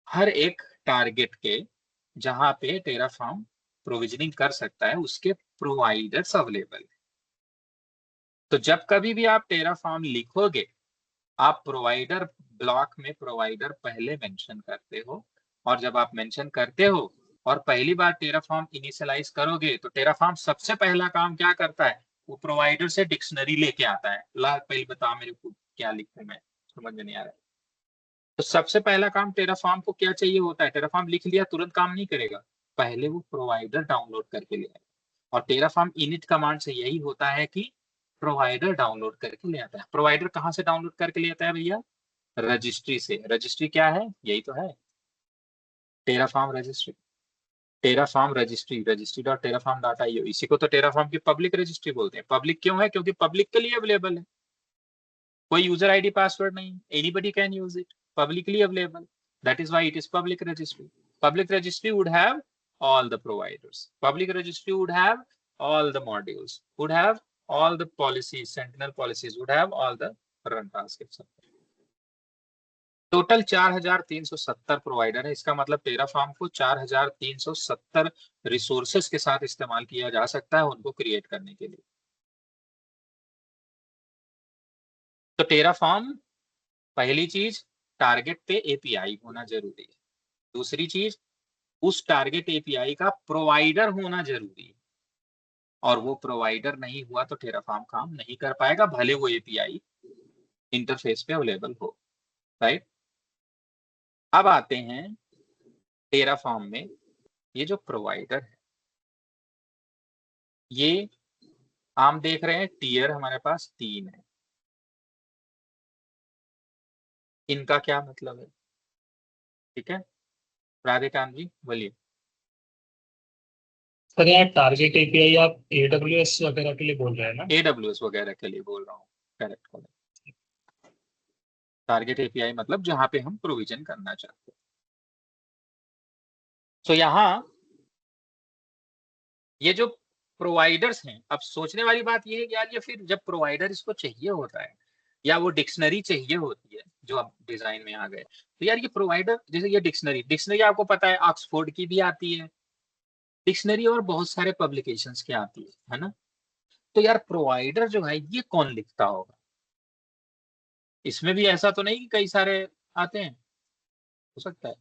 हर एक टारगेट के जहां पे टेराफॉर्म प्रोविजनिंग कर सकता है उसके प्रोवाइडर्स अवेलेबल है। तो जब कभी भी आप टेराफॉर्म लिखोगे, आप प्रोवाइडर ब्लॉक में प्रोवाइडर पहले मेंशन करते हो, और जब आप मेंशन करते हो और पहली बार टेराफॉर्म इनिशियलाइज करोगे, तो टेराफॉर्म सबसे पहला काम क्या करता है? वो प्रोवाइडर से डिक्शनरी लेके आता है। ला पहले बता मेरे को क्या लिखूं, मैं समझ में नहीं आ रहा है। तो सबसे पहला काम टेराफॉर्म को क्या चाहिए होता है? टेराफॉर्म लिख लिया तुरंत काम नहीं करेगा, पहले वो प्रोवाइडर डाउनलोड करके ले आएगा। और टेराफॉर्म इनिट कमांड से यही होता है कि प्रोवाइडर डाउनलोड करके ले आता है। प्रोवाइडर कहाँ से डाउनलोड करके ले आता है भैया? रजिस्ट्री से। रजिस्ट्री क्या है? यही तो है Terraform registry. Terraform registry, registry.terraform.io, इसी को तो टेराफॉर्म की पब्लिक रजिस्ट्री बोलते हैं। पब्लिक क्यों है? क्योंकि पब्लिक के लिए अवेलेबल है, कोई यूजर आईडी पासवर्ड नहीं, anybody can use it, publicly available, that is why it is public registry. Public registry would have all the providers, public registry would have all the modules, would have all the policies, sentinel policies, would have all the run tasks। Total 4370 provider है। इसका मतलब टेराफॉर्म को 4370 रिसोर्सेस के साथ इस्तेमाल किया जा सकता है उनको क्रिएट करने के लिए। तो टेराफॉर्म, पहली चीज, टारगेट पे एपीआई होना जरूरी है। दूसरी चीज, उस टारगेट एपीआई का प्रोवाइडर होना जरूरी है, और वो प्रोवाइडर नहीं हुआ तो टेराफॉर्म काम नहीं कर पाएगा, भले वो एपीआई इंटरफेस पे अवेलेबल हो, राइट। अब आते हैं टेराफॉर्म में ये जो प्रोवाइडर है, ये हम देख रहे हैं टीयर हमारे पास 3 है। इनका क्या मतलब है? ठीक है, राधेकांत जी बोलिए। सर यहाँ टारगेट एपीआई आप AWS वगैरह के लिए बोल रहे हैं ना? AWS वगैरह के लिए बोल रहा हूँ, करेक्ट करेक्ट। टारगेट एपीआई मतलब जहां पे हम प्रोविजन करना चाहते हैं। तो यहाँ ये जो प्रोवाइडर्स हैं, अब सोचने वाली बात ये है कि यार ये फिर जब प्रोवाइडर इसको चाहिए होता है या वो डिक्शनरी चाहिए होती है जो अब डिजाइन में आ गए, तो यार ये प्रोवाइडर, जैसे ये डिक्शनरी आपको पता है ऑक्सफोर्ड की भी आती है डिक्शनरी, और बहुत सारे पब्लिकेशंस की आती है ना। तो यार प्रोवाइडर जो है ये कौन लिखता होगा? इसमें भी ऐसा तो नहीं कि कई सारे आते हैं, हो सकता है।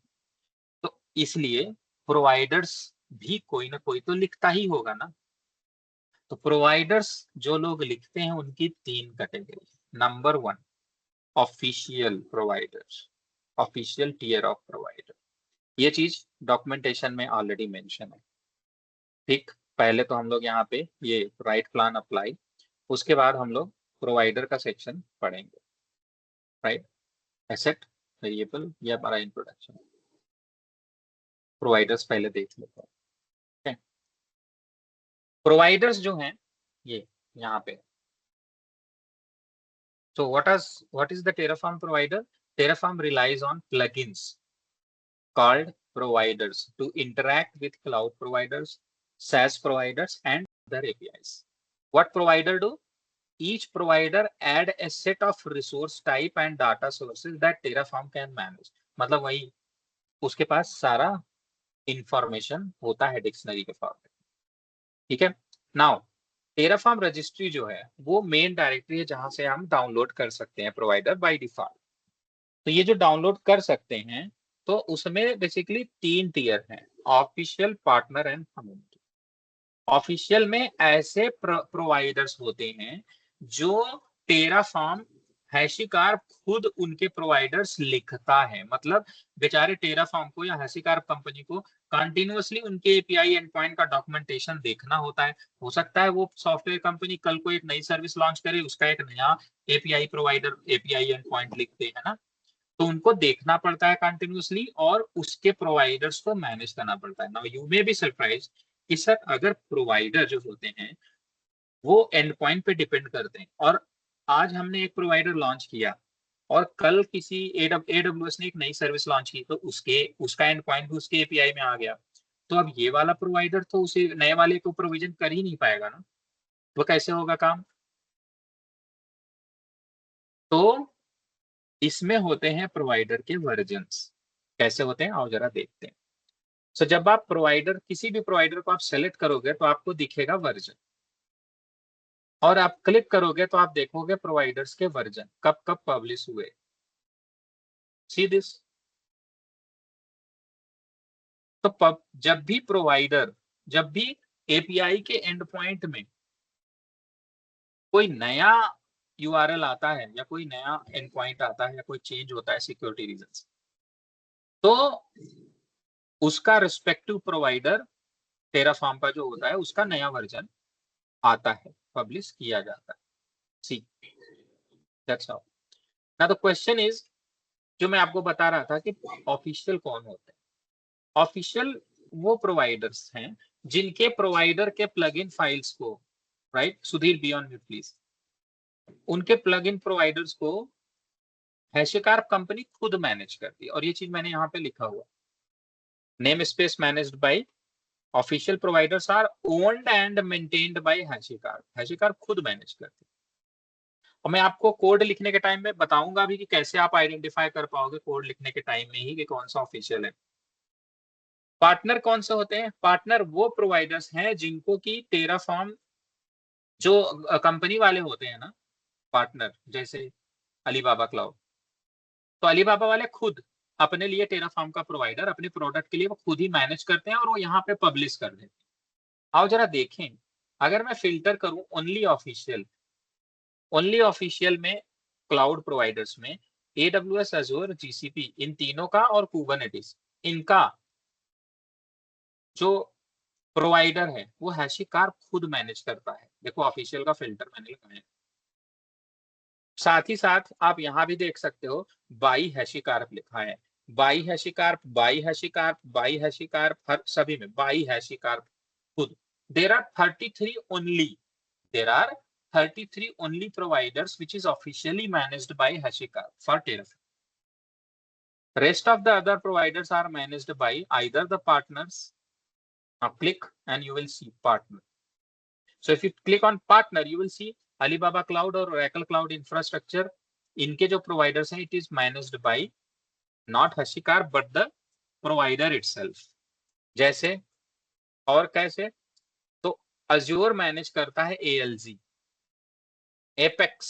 तो इसलिए प्रोवाइडर्स भी कोई ना कोई तो लिखता ही होगा ना। तो प्रोवाइडर्स जो लोग लिखते हैं उनकी 3 category. Number 1, official providers, official tier of provider. ये चीज डॉक्यूमेंटेशन में ऑलरेडी मेंशन है, ठीक। पहले तो हम लोग यहाँ पे ये राइट प्लान अप्लाई, उसके बाद हम लोग प्रोवाइडर का सेक्शन पढ़ेंगे, राइट। एसेट वेरिएबल, ये हमारा इंट्रोडक्शन। प्रोवाइडर्स पहले देख लेते हैं, ठीक है। प्रोवाइडर्स जो हैं ये यहाँ पे, so what is the Terraform provider? Terraform relies on plugins called providers to interact with cloud providers, SaaS providers, and other APIs. What provider do? Each provider add a set of resource type and data sources that Terraform can manage. मतलब वही उसके पास सारा इंफॉर्मेशन होता है डिक्शनरी के फॉर्म में, ठीक है। नाउ टेराफॉर्म रजिस्ट्री जो है वो मेन डायरेक्टरी है जहां से हम डाउनलोड कर सकते हैं प्रोवाइडर बाय डिफॉल्ट। तो ये जो डाउनलोड कर सकते हैं तो उसमें बेसिकली 3 टियर हैं, official, partner and community. Official में ऐसे प्रोवाइडर्स होते हैं जो टेराफॉर्म हैशिकार खुद उनके प्रोवाइडर्स लिखता है, मतलब बेचारे टेराफॉर्म को या हैशिकार कंपनी को कंटिन्यूअसली उनके एपीआई एंड पॉइंट का डॉक्यूमेंटेशन देखना होता है। हो सकता है वो सॉफ्टवेयर कंपनी कल को एक नई सर्विस लॉन्च करे, उसका एक नया API provider API and point लिखते हैं ना, तो उनको देखना पड़ता है कंटिन्यूअसली और उसके प्रोवाइडर्स को मैनेज करना पड़ता है। Now you may be surprise कि सर अगर प्रोवाइडर जो होते हैं वो एंड पॉइंट पे डिपेंड करते हैं, और आज हमने एक प्रोवाइडर लॉन्च किया और कल किसी एडब्ल्यूएस ने एक नई सर्विस लॉन्च की तो उसका एंड पॉइंट भी उसके एपीआई में आ गया, तो अब ये वाला प्रोवाइडर तो उसे नए वाले को प्रोविजन कर ही नहीं पाएगा ना, तो कैसे होगा काम। तो इसमें होते हैं प्रोवाइडर के वर्जन्स। कैसे होते हैं आओ जरा देखते हैं। सो जब आप प्रोवाइडर किसी भी प्रोवाइडर को आप सेलेक्ट करोगे तो आपको दिखेगा वर्जन, और आप क्लिक करोगे तो आप देखोगे प्रोवाइडर्स के वर्जन कब कब पब्लिश हुए। See this. तो जब भी एपीआई के एंड पॉइंट में कोई नया यूआरएल आता है या कोई नया एंड पॉइंट आता है या कोई चेंज होता है सिक्योरिटी रीजन से, तो उसका रिस्पेक्टिव प्रोवाइडर टेराफॉर्म का जो होता है उसका नया वर्जन आता है, पब्लिश किया जाता है। See that's how. Now the question is, जो मैं आपको बता रहा था कि ऑफिशियल कौन होते हैं। ऑफिशियल वो प्रोवाइडर्स हैं जिनके प्रोवाइडर के प्लगइन फाइल्स को, right Sudhir beyond mute please, उनके प्लगइन प्रोवाइडर्स को हैशिकार कंपनी खुद मैनेज करती है, और ये चीज मैंने यहाँ पे लिखा हुआ, name space managed by official providers are owned and maintained by HashiCorp. HashiCorp खुद मैनेज करती है। और मैं आपको कोड लिखने के टाइम में बताऊंगा भी कि कैसे आप आइडेंटिफाई कर पाओगे कोड लिखने के टाइम में ही कि कौन सा ऑफिशियल है। पार्टनर कौन से होते हैं? पार्टनर वो प्रोवाइडर्स हैं जिनको की टेराफॉर्म, जो कंपनी वाले होते हैं ना पार्टनर, जैसे अलीबाबा क्लाउड, तो अलीबाबा वाले खुद अपने लिए टेराफॉर्म का प्रोवाइडर अपने प्रोडक्ट के लिए वो खुद ही मैनेज करते हैं और वो यहाँ पे पब्लिश कर देते हैं। आओ जरा देखें, अगर मैं फिल्टर करूं ओनली ऑफिशियल में क्लाउड प्रोवाइडर्स में AWS, Azure, GCP इन तीनों का और कुबरनेटिस, इनका जो प्रोवाइडर है वो हैशिकार खुद मैनेज करता है। देखो ऑफिशियल का फिल्टर मैंने लगाया। साथ ही साथ आप यहाँ भी देख सकते हो बाई हैशिकार्प लिखा है, by HashiCorp, by HashiCorp, by HashiCorp, हर सभी में बाई हैशिकार्प खुद। There are 33 only providers which is officially managed by HashiCorp for Terraform. Rest of the other providers are managed by either the partners. Now click and you will see partner. So if you click on partner, you will see Alibaba Cloud or Oracle Cloud Infrastructure. इनके जो providers हैं, it is managed by not HashiCorp but the provider itself. जैसे और कैसे, तो Azure मैनेज करता है ALZ, Apex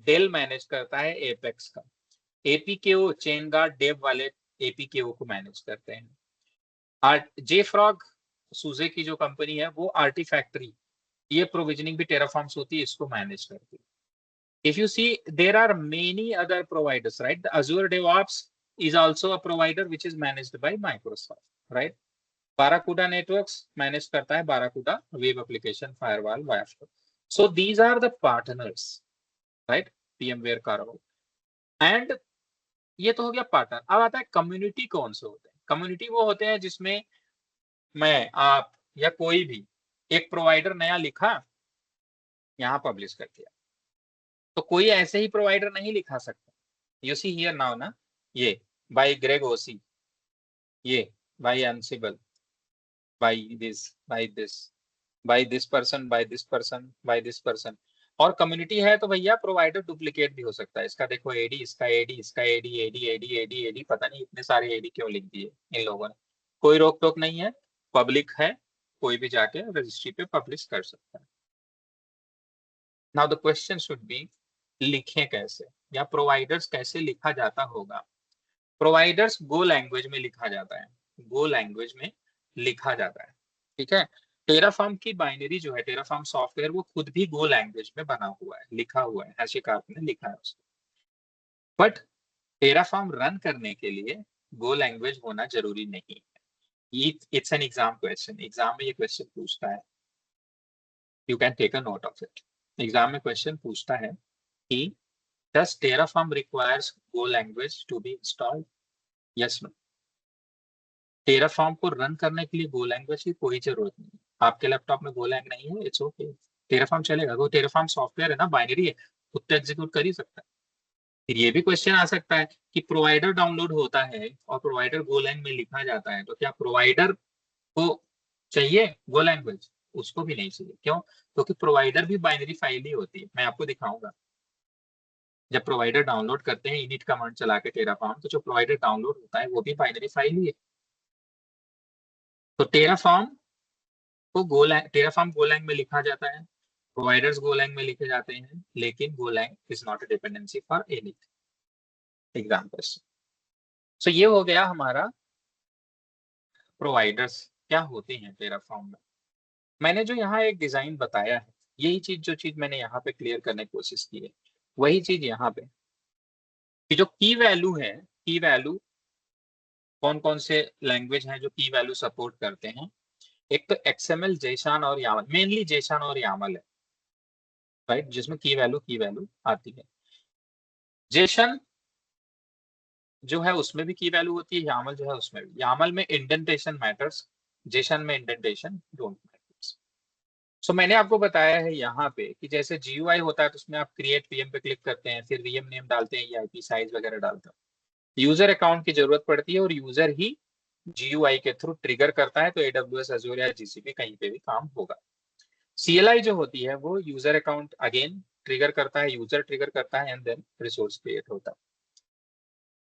डेल मैनेज करता है Apex का, APKO चेन गार्ड डेव वाले APKO को मैनेज करते हैं। JFrog सूजे की जो कंपनी है वो आर्टिफैक्टरी, ये प्रोविजनिंग भी टेराफॉर्म्स होती है, इसको मैनेज करती है। If you see, there are many other providers, right? The Azure DevOps is also a provider which is managed by Microsoft, right? Barracuda Networks manage करता है Barracuda Web Application Firewall WAF. So these are the partners, right? VMware Carol. And ये तो हो गया पार्टनर। अब आता है कम्युनिटी कौन से होते हैं। कम्युनिटी वो होते हैं जिसमें मैं, आप या कोई भी एक प्रोवाइडर नया लिखा, यहाँ पब्लिश कर दिया, तो कोई ऐसे ही प्रोवाइडर नहीं लिखा सकता। यू सी हियर नाउ ना, ये बाय ग्रेग ओसी, ये by Ansible, by this, by this, by this person, by this person, by this person. और कम्युनिटी है तो भैया प्रोवाइडर डुप्लीकेट भी हो सकता है। इसका देखो एडी, इसका एडी, इसका एडी, एडी एडी एडी एडी, पता नहीं इतने सारे एडी क्यों लिख दिए इन लोगों ने। कोई रोक टोक नहीं है, पब्लिक है, कोई भी जाके रजिस्ट्री पे पब्लिश कर सकता है। Now the question should be, लिखें कैसे, या प्रोवाइडर्स कैसे लिखा जाता होगा। प्रोवाइडर्स गो लैंग्वेज में लिखा जाता है, गो लैंग्वेज में लिखा जाता है, ठीक है। टेराफॉर्म की बाइनरी जो है, टेराफॉर्म सॉफ्टवेयर, वो खुद भी गो लैंग्वेज में बना हुआ है, लिखा हुआ है, हैशिकार्प ने लिखा है उसको। बट टेराफॉर्म रन करने के लिए गो लैंग्वेज होना जरूरी नहीं है। It's an exam question, exam में ये क्वेश्चन पूछता है, you can take a note of it. Exam में क्वेश्चन पूछता है कि does Terraform requires Go language to be installed? Yes, no. Terraform को रन करने के लिए Go language की कोई जरूरत नहीं है। आपके लैपटॉप में Go lang नहीं है, इट्स ओके, Terraform चलेगा। वो Terraform सॉफ्टवेयर है ना, बाइनरी है, खुद तो एग्जीक्यूट कर ही सकता है। फिर ये भी क्वेश्चन आ सकता है कि प्रोवाइडर डाउनलोड होता है और प्रोवाइडर Go lang में लिखा जाता है, तो क्या प्रोवाइडर को चाहिए Go language? उसको भी नहीं चाहिए। क्यों? क्योंकि प्रोवाइडर भी बाइनरी फाइल ही होती है, मैं आपको दिखाऊंगा। जब प्रोवाइडर डाउनलोड करते हैं इनिट कमांड चला के टेराफॉर्म, तो जो प्रोवाइडर डाउनलोड होता है वो भी बाइनरी फाइल ही है। तो टेराफॉर्म गोलैंग में लिखा जाता है, प्रोवाइडर्स गोलैंग में लिखे जाते हैं, लेकिन Golang is not a dependency for anything. Example, so ये हो गया हमारा प्रोवाइडर्स क्या होते हैं टेराफॉर्म में। मैंने जो यहाँ एक डिजाइन बताया है, यही चीज जो चीज मैंने यहाँ पे क्लियर करने की कोशिश की है, वही चीज यहाँ पे कि जो की वैल्यू है, की वैल्यू कौन कौन से लैंग्वेज हैं जो की वैल्यू सपोर्ट करते हैं। एक तो XML, जेसन और यामल, मेनली जेसन और यामल है, राइट, जिसमें की वैल्यू आती है। जेसन जो है उसमें भी की वैल्यू होती है, यामल जो है उसमें भी। यामल में इंडेंटेशन मैटर्स, जेसन में इंडेंटेशन डोंट मैटर्स। सो मैंने आपको बताया है यहाँ पे कि जैसे GUI होता है तो उसमें आप क्रिएट VM पे क्लिक करते हैं, फिर VM नेम डालते हैं या IP साइज वगैरह डालते हैं। यूजर अकाउंट की जरूरत पड़ती है और यूजर ही GUI के थ्रू ट्रिगर करता है, तो AWS, Azure या GCP कहीं पे भी काम होगा। CLI जो होती है वो यूजर अकाउंट अगेन ट्रिगर करता है, यूजर ट्रिगर करता है एंड देन रिसोर्स क्रिएट होता है।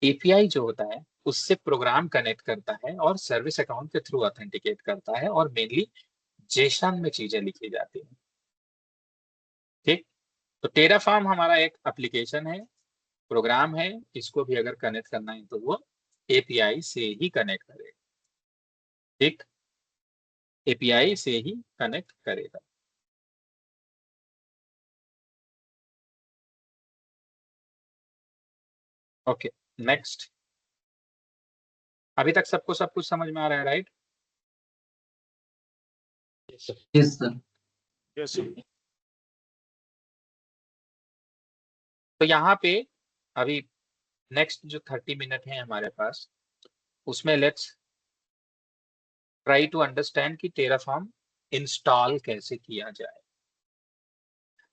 API जो होता है उससे प्रोग्राम कनेक्ट करता है और सर्विस अकाउंट के थ्रू ऑथेंटिकेट करता है, और मेनली जेसन में चीजें लिखी जाती हैं, ठीक। तो टेराफॉर्म हमारा एक एप्लीकेशन है, प्रोग्राम है, इसको भी अगर कनेक्ट करना है तो वो API से ही कनेक्ट करेगा, ठीक, API से ही कनेक्ट करेगा। Okay, next. अभी तक सबको सब कुछ समझ में आ रहा है, राइट? Yes sir. यस। तो यहाँ पे अभी नेक्स्ट जो 30 मिनट है हमारे पास, उसमें लेट्स ट्राई टू अंडरस्टैंड कि टेराफॉर्म इंस्टॉल कैसे किया जाए।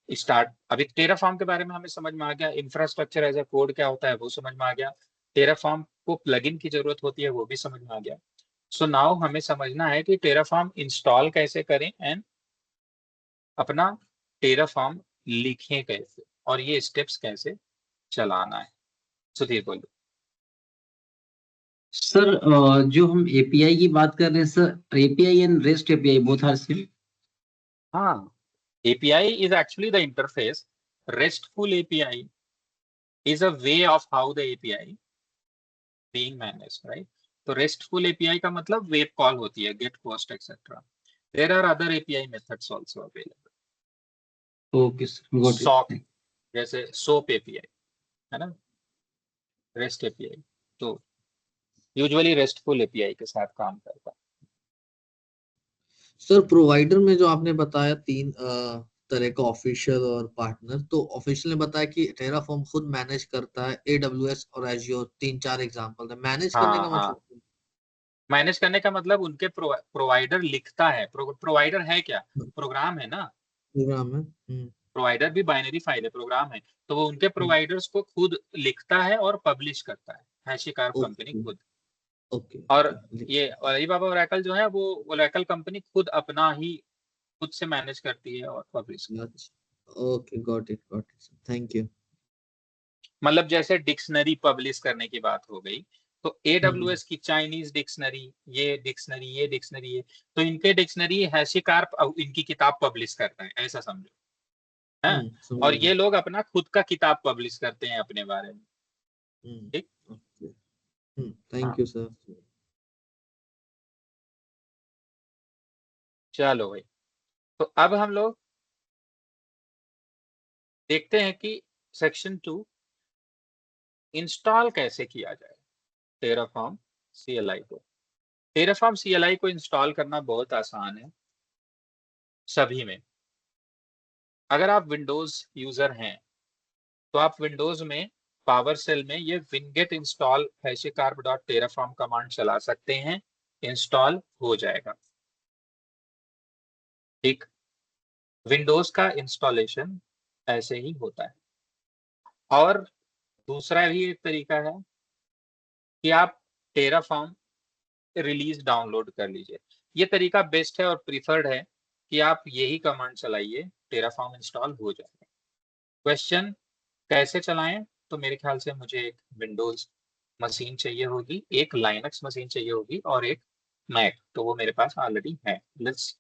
स्टार्ट, अभी टेराफॉर्म के बारे में हमें समझ में आ गया, इंफ्रास्ट्रक्चर एज ए कोड क्या होता है वो समझ में आ गया, टेराफॉर्म को प्लगइन की जरूरत होती है वो भी समझ में आ गया। सो नाउ हमें समझना है कि टेराफॉर्म इंस्टॉल कैसे करें एंड अपना टेराफॉर्म लिखें कैसे, और ये स्टेप्स कैसे चलाना है। सुधीर बोलो। सर जो हम API की बात कर रहे हैं sir, API and REST API both are same? हाँ, API is actually the interface. RESTful API is a way of how the API being managed, right? तो RESTful API का मतलब वेब कॉल होती है, get, post etcetera. There are other API methods also available. Okay sir, got SOAP, it. जैसे SOAP API है ना, REST API, तो यूजुअली RESTful API के साथ काम करता है। सर प्रोवाइडर में जो आपने बताया तीन तरह का, ऑफिशियल और पार्टनर, तो ऑफिशियल ने बताया कि टेराफॉर्म खुद मैनेज करता है, AWS और Azure, 3-4 एग्जांपल है। मैनेज करने का हाँ, मतलब मैनेज करने का मतलब उनके प्रोवाइडर लिखता है। प्रोवाइडर है क्या? प्रोग्राम है ना, प्रोग्राम है। प्रोवाइडर भी बाइनरी फाइल है, प्रोग्राम है, तो वो उनके प्रोवाइडर्स को खुद लिखता है और पब्लिश करता है, हैशिकार्प कंपनी खुद। ओके। और ये अलीबाबा ओरेकल जो है वो ओरेकल कंपनी खुद अपना ही खुद से मैनेज करती है और पब्लिश करती है। Okay, got it, thank you. मतलब जैसे डिक्शनरी पब्लिश करने की बात हो गई, तो AWS की चाइनीज डिक्शनरी, ये डिक्शनरी, ये डिक्शनरी, ये, तो इनके डिक्शनरी हैशिकार्प इनकी किताब पब्लिश करता है, ऐसा समझो। हाँ, और ये लोग अपना खुद का किताब पब्लिश करते हैं अपने बारे में। ठीक, थैंक यू सर। चलो भाई, तो अब हम लोग देखते हैं कि सेक्शन 2 इंस्टॉल कैसे किया जाए टेराफॉर्म CLI को। टेराफॉर्म CLI को इंस्टॉल करना बहुत आसान है सभी में। अगर आप विंडोज यूजर हैं तो आप विंडोज में पावर सेल में ये winget install hashicorp.terraform कमांड चला सकते हैं, इंस्टॉल हो जाएगा। ठीक, विंडोज का इंस्टॉलेशन ऐसे ही होता है। और दूसरा भी एक तरीका है कि आप टेराफॉर्म रिलीज डाउनलोड कर लीजिए। ये तरीका बेस्ट है और प्रीफर्ड है कि आप यही कमांड चलाइए, टेराफॉर्म इंस्टॉल हो जाएगा। क्वेश्चन कैसे चलाएं? तो मेरे ख्याल से मुझे एक विंडोज मशीन चाहिए होगी, एक लाइनक्स मशीन चाहिए होगी और एक मैक, तो वो मेरे पास ऑलरेडी है। लेट्स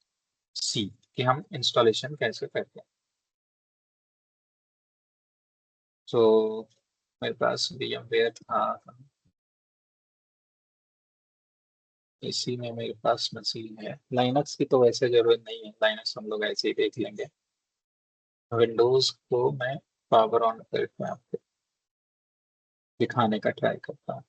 सी कि हम इंस्टॉलेशन कैसे करते हैं। सो मेरे पास VMware था, इसी में मेरे पास मशीन है। लाइनक्स की तो वैसे जरूरत नहीं है, लाइनक्स हम लोग ऐसे ही देख लेंगे। विंडोज को मैं पावर ऑन करके आपको दिखाने का ट्राई करता हूँ।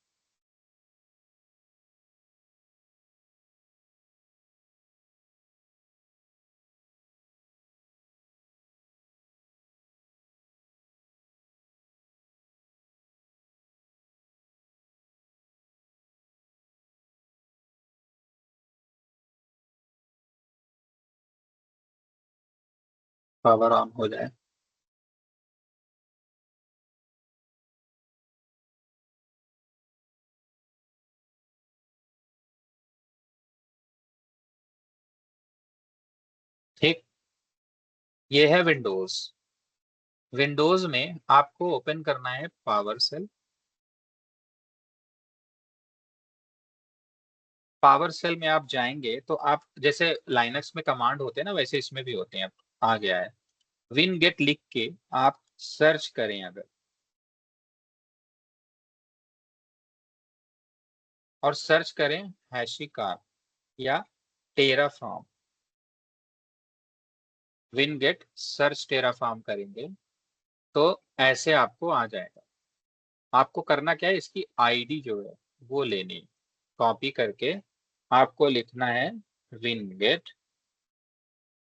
पावर ऑन हो जाए। ठीक, ये है विंडोज। विंडोज में आपको ओपन करना है पावर सेल। पावर सेल में आप जाएंगे तो आप जैसे लाइनक्स में कमांड होते हैं ना, वैसे इसमें भी होते हैं। अब आ गया है winget लिख के आप सर्च करें अगर, और सर्च करें हैशिकार्प या टेराफॉर्म। winget सर्च टेराफॉर्म करेंगे तो ऐसे आपको आ जाएगा। आपको करना क्या है, इसकी आईडी जो है वो लेनी, कॉपी करके आपको लिखना है winget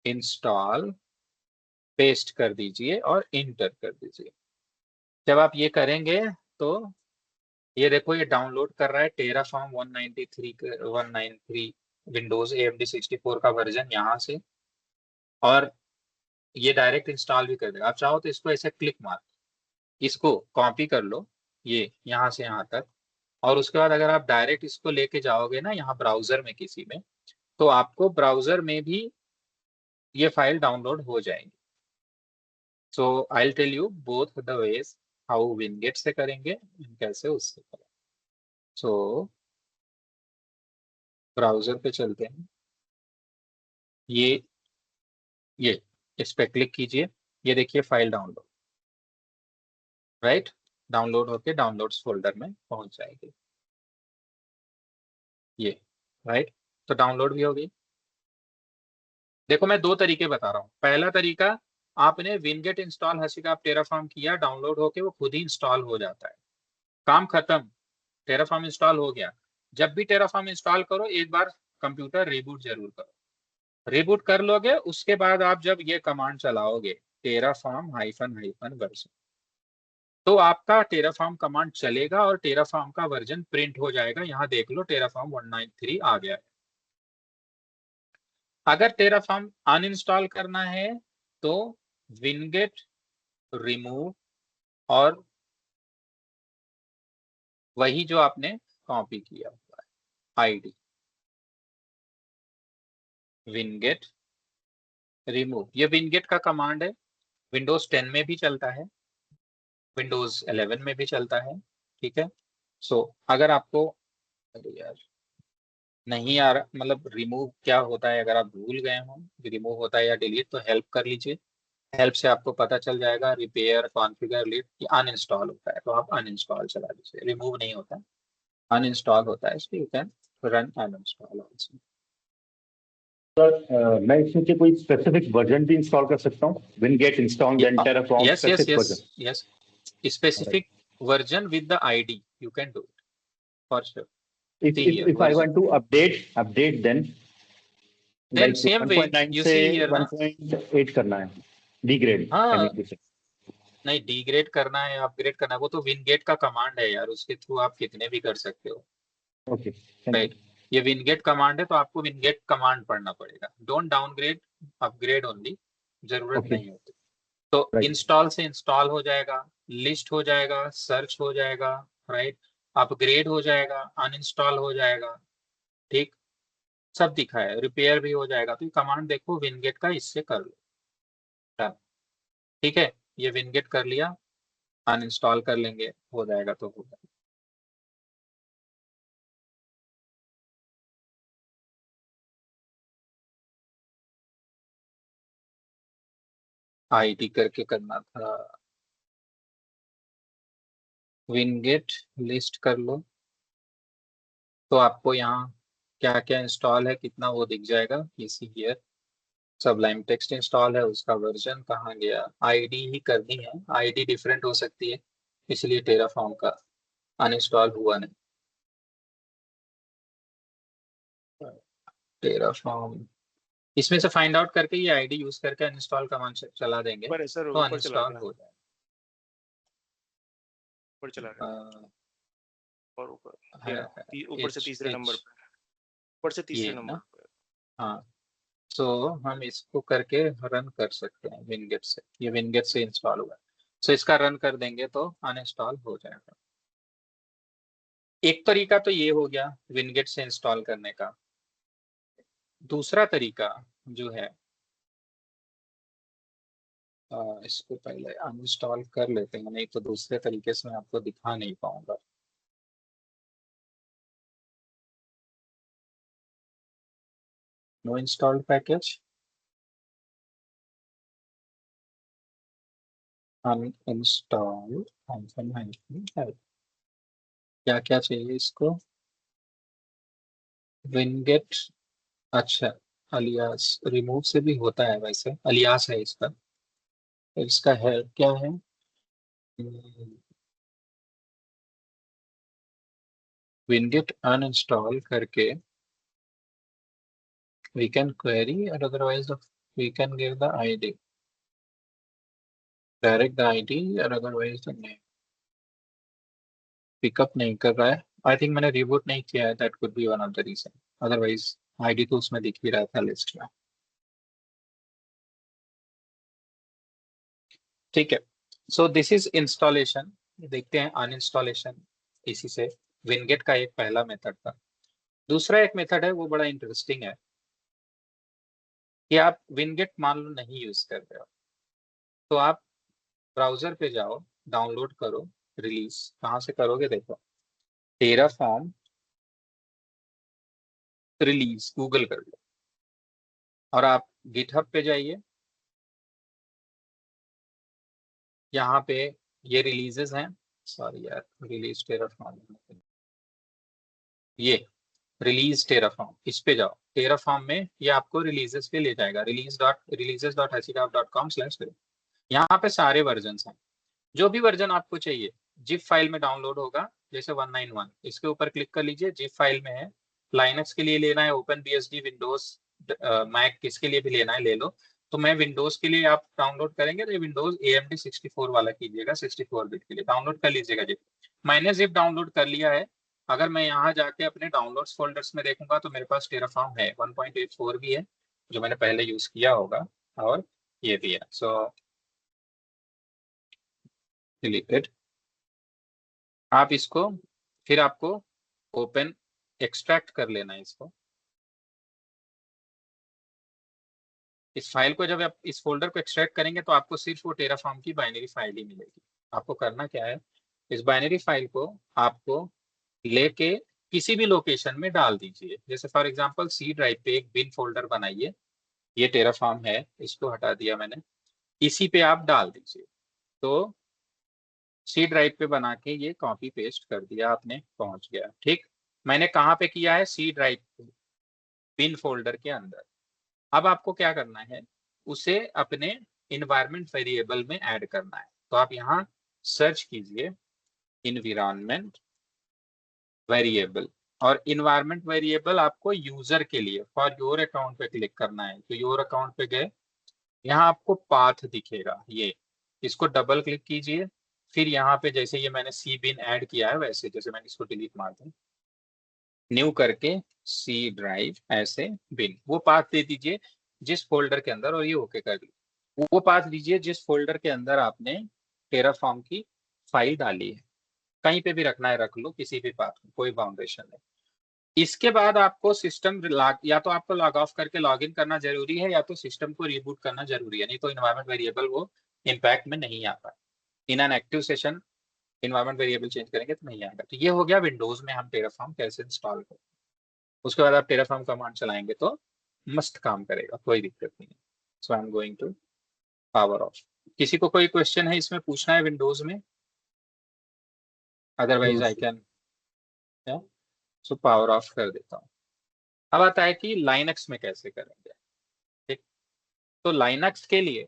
इंस्टॉल, पेस्ट कर दीजिए और इंटर कर दीजिए। जब आप ये करेंगे तो ये देखो ये डाउनलोड कर रहा है टेराफॉर्म 193 विंडोज AMD 64 का वर्जन यहाँ से, और ये डायरेक्ट इंस्टॉल भी कर देगा। आप चाहो तो इसको ऐसे क्लिक मार, इसको कॉपी कर लो ये यहाँ से यहाँ तक, और उसके बाद अगर आप डायरेक्ट इसको लेके जाओगे ना यहाँ ब्राउजर में किसी में, तो आपको ब्राउजर में भी ये फाइल डाउनलोड हो जाएगी। So I will tell you both the ways, how winget से करेंगे, कैसे उससे करेंगे। सो ब्राउजर पे चलते हैं, ये इस पे क्लिक कीजिए, ये देखिए फाइल डाउनलोड, राइट, डाउनलोड होके डाउनलोड्स फोल्डर में पहुंच जाएगी ये, राइट। तो डाउनलोड भी होगी। देखो मैं दो तरीके बता रहा हूँ। पहला तरीका, आपने winget इंस्टॉल हैशिकार्प टेराफॉर्म किया, डाउनलोड होके वो खुद ही इंस्टॉल हो जाता है, काम खत्म, टेराफॉर्म इंस्टॉल हो गया। जब भी टेराफॉर्म इंस्टॉल करो एक बार कंप्यूटर रिबूट जरूर करो। रिबूट कर लोगे उसके बाद आप जब ये कमांड चलाओगे टेराफॉर्म -- वर्जन, तो आपका टेराफॉर्म कमांड चलेगा और टेराफॉर्म का वर्जन प्रिंट हो जाएगा। यहाँ देख लो टेराफॉर्म 193 आ गया है। अगर टेराफॉर्म अनइंस्टॉल करना है तो winget रिमूव और वही जो आपने कॉपी किया हुआ है आईडी winget रिमूव, ये winget का कमांड है। विंडोज 10 में भी चलता है, विंडोज 11 में भी चलता है, ठीक है। सो अगर आपको अरे यार नहीं यार, मतलब रिमूव क्या होता है, अगर आप भूल गए हो रिमूव होता है या डिलीट तो हेल्प कर लीजिए। हेल्प से आपको पता चल जाएगा, रिपेयर कॉन्फ़िगर डिलीट कि अनइंस्टॉल होता है तो आप अनइंस्टॉल चला लीजिए, रिमूव नहीं होता, अनइंस्टॉल होता है, इसलिए you can run uninstall also. Sir मैं इसमें से कोई स्पेसिफिक वर्जन भी इंस्टॉल कर सकता हूँ, winget install then Terraform yes yes specific yes version? yes, specific version with the ID you can do it for sure. See here, If I want to update then then like same way 1.9 you से see here ना, 1.8 करना है, डिग्रेड आई हाँ मीन टू से। नहीं डिग्रेड करना है अपग्रेड करना है वो तो विनगेट का कमांड है यार, उसके थ्रू आप कितने भी कर सकते हो। ओके, थैंक राइट, ये विनगेट कमांड है तो आपको विनगेट कमांड पढ़ना पड़ेगा, डोंट डाउनग्रेड अपग्रेड ओनली, जरूरत ओके नहीं होती। तो राइट। इंस्टॉल से इंस्टॉल हो जाएगा, लिस्ट हो जाएगा, सर्च हो जाएगा, राइट, अपग्रेड हो जाएगा, अनइंस्टॉल हो जाएगा, ठीक, सब दिखा है, रिपेयर भी हो जाएगा। तो ये कमांड देखो विनगेट का, इससे कर लो, डन, ठीक है, ये विनगेट कर लिया, अनइंस्टॉल कर लेंगे, हो जाएगा तो होगा। आईडी करके करना था, विनगेट लिस्ट कर लो तो आपको यहाँ क्या क्या इंस्टॉल है कितना वो दिख जाएगा, इसी हियर सबलाइम टेक्स्ट इंस्टॉल है, उसका वर्जन कहाँ गया, आईडी ही करनी है, आईडी डिफरेंट हो सकती है इसलिए टेराफॉर्म का अनइंस्टॉल हुआ नहीं। टेराफॉर्म इसमें से फाइंड आउट करके ये आईडी यूज करके अनइंस्टॉल कमांड चला देंगे ऊपर है सर, तो ऊपर चला अनइंस्टॉल गया, हो जाएगा। ऊपर चला गया, और ऊपर ये रहा, ऊपर से तीसरे नंबर पे, ऊपर से तीसरे नंबर पे। हाँ, सो हम इसको करके रन कर सकते हैं विनगेट से, ये विनगेट से इंस्टॉल हुआ है, सो इसका रन कर देंगे तो अनइंस्टॉल हो जाएगा। एक तरीका तो ये हो गया विनगेट से इंस्टॉल करने का। दूसरा तरीका जो है, इसको पहले अनइंस्टॉल कर लेते हैं, नहीं तो दूसरे तरीके से मैं आपको दिखा नहीं पाऊंगा। नो इंस्टॉल्ड पैकेज, अनइंस्टॉल, क्या क्या चाहिए इसको, विनगेट, अच्छा अलियास, रिमूव से भी होता है वैसे, अलियास है इसका, इसका है क्या है, विनगेट अनइंस्टॉल करके we can query or otherwise we can give the id, direct the id or otherwise the name। Pickup नहीं कर रहा है, आई थिंक मैंने रिबूट नहीं किया है, that could be one of the reason, otherwise ID तो उसमें दिख ही रहा था लिस्ट में। ठीक है, सो दिस इज इंस्टॉलेशन, देखते हैं अनइंस्टॉलेशन, इसी से विनगेट का एक पहला मेथड था। दूसरा एक मेथड है वो बड़ा इंटरेस्टिंग है कि आप विनगेट मान लो नहीं यूज कर रहे हो तो आप ब्राउजर पे जाओ, डाउनलोड करो रिलीज, कहाँ से करोगे देखो, टेराफॉर्म रिलीज गूगल कर लो और आप गिटहब पे जाइए, यहाँ पे ये रिलीजेस हैं, सॉरी यार रिलीज टेराफॉर्म, ये रिलीज टेराफॉर्म, इस पे जाओ, टेराफॉर्म में ये आपको रिलीजेस पे ले जाएगा, releases.hackup.com/. यहाँ पे सारे वर्जन हैं, जो भी वर्जन आपको चाहिए जिप फाइल में डाउनलोड होगा, जैसे 191 इसके ऊपर क्लिक कर लीजिए, जिप फाइल में है, लाइनक्स के लिए लेना है, ओपन बीएसडी, विंडोज, मैक किसके लिए भी लेना है ले लो। तो मैं विंडोज के लिए आप डाउनलोड करेंगे तो विंडोज AMD 64 वाला कीजिएगा, 64 बिट के लिए डाउनलोड कर लीजिएगा जिप। मैंने जिप डाउनलोड कर लिया है, अगर मैं यहाँ जाके अपने डाउनलोड्स फोल्डर्स में देखूंगा तो मेरे पास टेराफॉर्म है, 1.84 भी है जो मैंने पहले यूज किया होगा, और ये भी है, सो डिलीटेड। आप इसको फिर आपको ओपन एक्सट्रैक्ट कर लेना है इसको, इस फाइल को जब आप इस फोल्डर को एक्सट्रैक्ट करेंगे तो आपको सिर्फ वो टेराफॉर्म की बाइनरी फाइल ही मिलेगी। आपको करना क्या है, इस बाइनरी फाइल को आपको लेके किसी भी लोकेशन में डाल दीजिए। जैसे फॉर एग्जांपल सी ड्राइव पे एक बिन फोल्डर बनाइए, ये टेराफॉर्म है, इसको हटा दिया मैंने, इसी पे आप डाल दीजिए। तो सी ड्राइव पे बना के ये कॉपी पेस्ट कर दिया आपने, पहुंच गया। ठीक, मैंने कहाँ पे किया है? सी ड्राइव पे, बिन फोल्डर के अंदर। अब आपको क्या करना है? उसे अपने इन्वायरमेंट वेरिएबल में ऐड करना है। तो आप यहाँ सर्च कीजिए इन्वायरमेंट वेरिएबल, और इन्वायरमेंट वेरिएबल आपको यूजर के लिए फॉर योर अकाउंट पे क्लिक करना है। तो योर अकाउंट पे गए, यहाँ आपको पाथ दिखेगा, ये इसको डबल क्लिक कीजिए। फिर यहाँ पे जैसे ये मैंने सी बिन ऐड किया है वैसे, जैसे मैंने इसको डिलीट मार दूं, न्यू करके सी ड्राइव ऐसे बिन, वो पाथ दे दीजिए जिस फोल्डर के अंदर, और ये ओके कर लीजिए। वो पाथ दीजिए जिस फोल्डर के अंदर आपने टेराफॉर्म की फाइल डाली है। कहीं पे भी रखना है रख लो, किसी भी पाथ में, कोई बाउंडेशन नहीं। इसके बाद आपको सिस्टम या तो आपको लॉग ऑफ करके लॉग इन करना जरूरी है, या तो सिस्टम को रिबूट करना जरूरी है, नहीं तो इन्वायरमेंट वेरिएबल वो इम्पैक्ट में नहीं आता। In an active session environment variable change करेंगे तो नहीं आएगा। तो ये हो गया विंडोज में हम टेराफॉर्म कैसे इंस्टॉल करें। उसके बाद आप टेराफॉर्म कमांड चलाएंगे तो मस्त काम करेगा, कोई दिक्कत नहीं है। So I am going to power off. किसी को कोई क्वेश्चन है इसमें पूछना है विंडोज में? Otherwise I can, so power of कर देता हूँ। अब आता है कि लाइनक्स में कैसे करेंगे। ठीक, तो लाइनक्स के लिए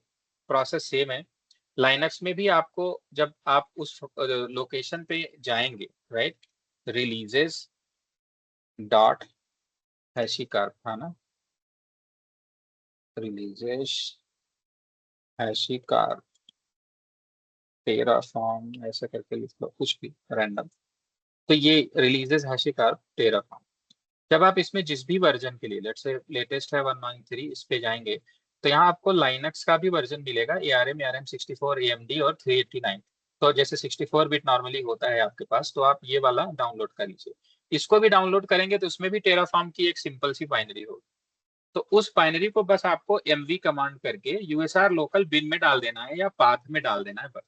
प्रोसेस सेम है। लाइनक्स में भी आपको, जब आप उस लोकेशन पे जाएंगे, राइट, रिलीजेस डॉट हैशिकार्प था ना, रिलीजेस हैशिकार्प टेराफॉर्म ऐसा करके लिख लो, कुछ भी रैंडम। तो ये रिलीजेस हैशिकार्प टेराफॉर्म, जब आप इसमें जिस भी वर्जन के लिए, लेट्स से लेटेस्ट है 193, इस पे जाएंगे तो यहाँ आपको लाइनक्स का भी वर्जन मिलेगा, ARM, ARM64, AMD और 389। तो जैसे 64 बिट नॉर्मली होता है आपके पास, तो आप ये वाला डाउनलोड कर लीजिए। इसको भी डाउनलोड करेंगे तो उसमें भी टेराफॉर्म की एक सिंपल सी बाइनरी होगी। तो उस बाइनरी को बस आपको MV कमांड करके USR लोकल बिन में डाल देना है, या पाथ में डाल देना है बस।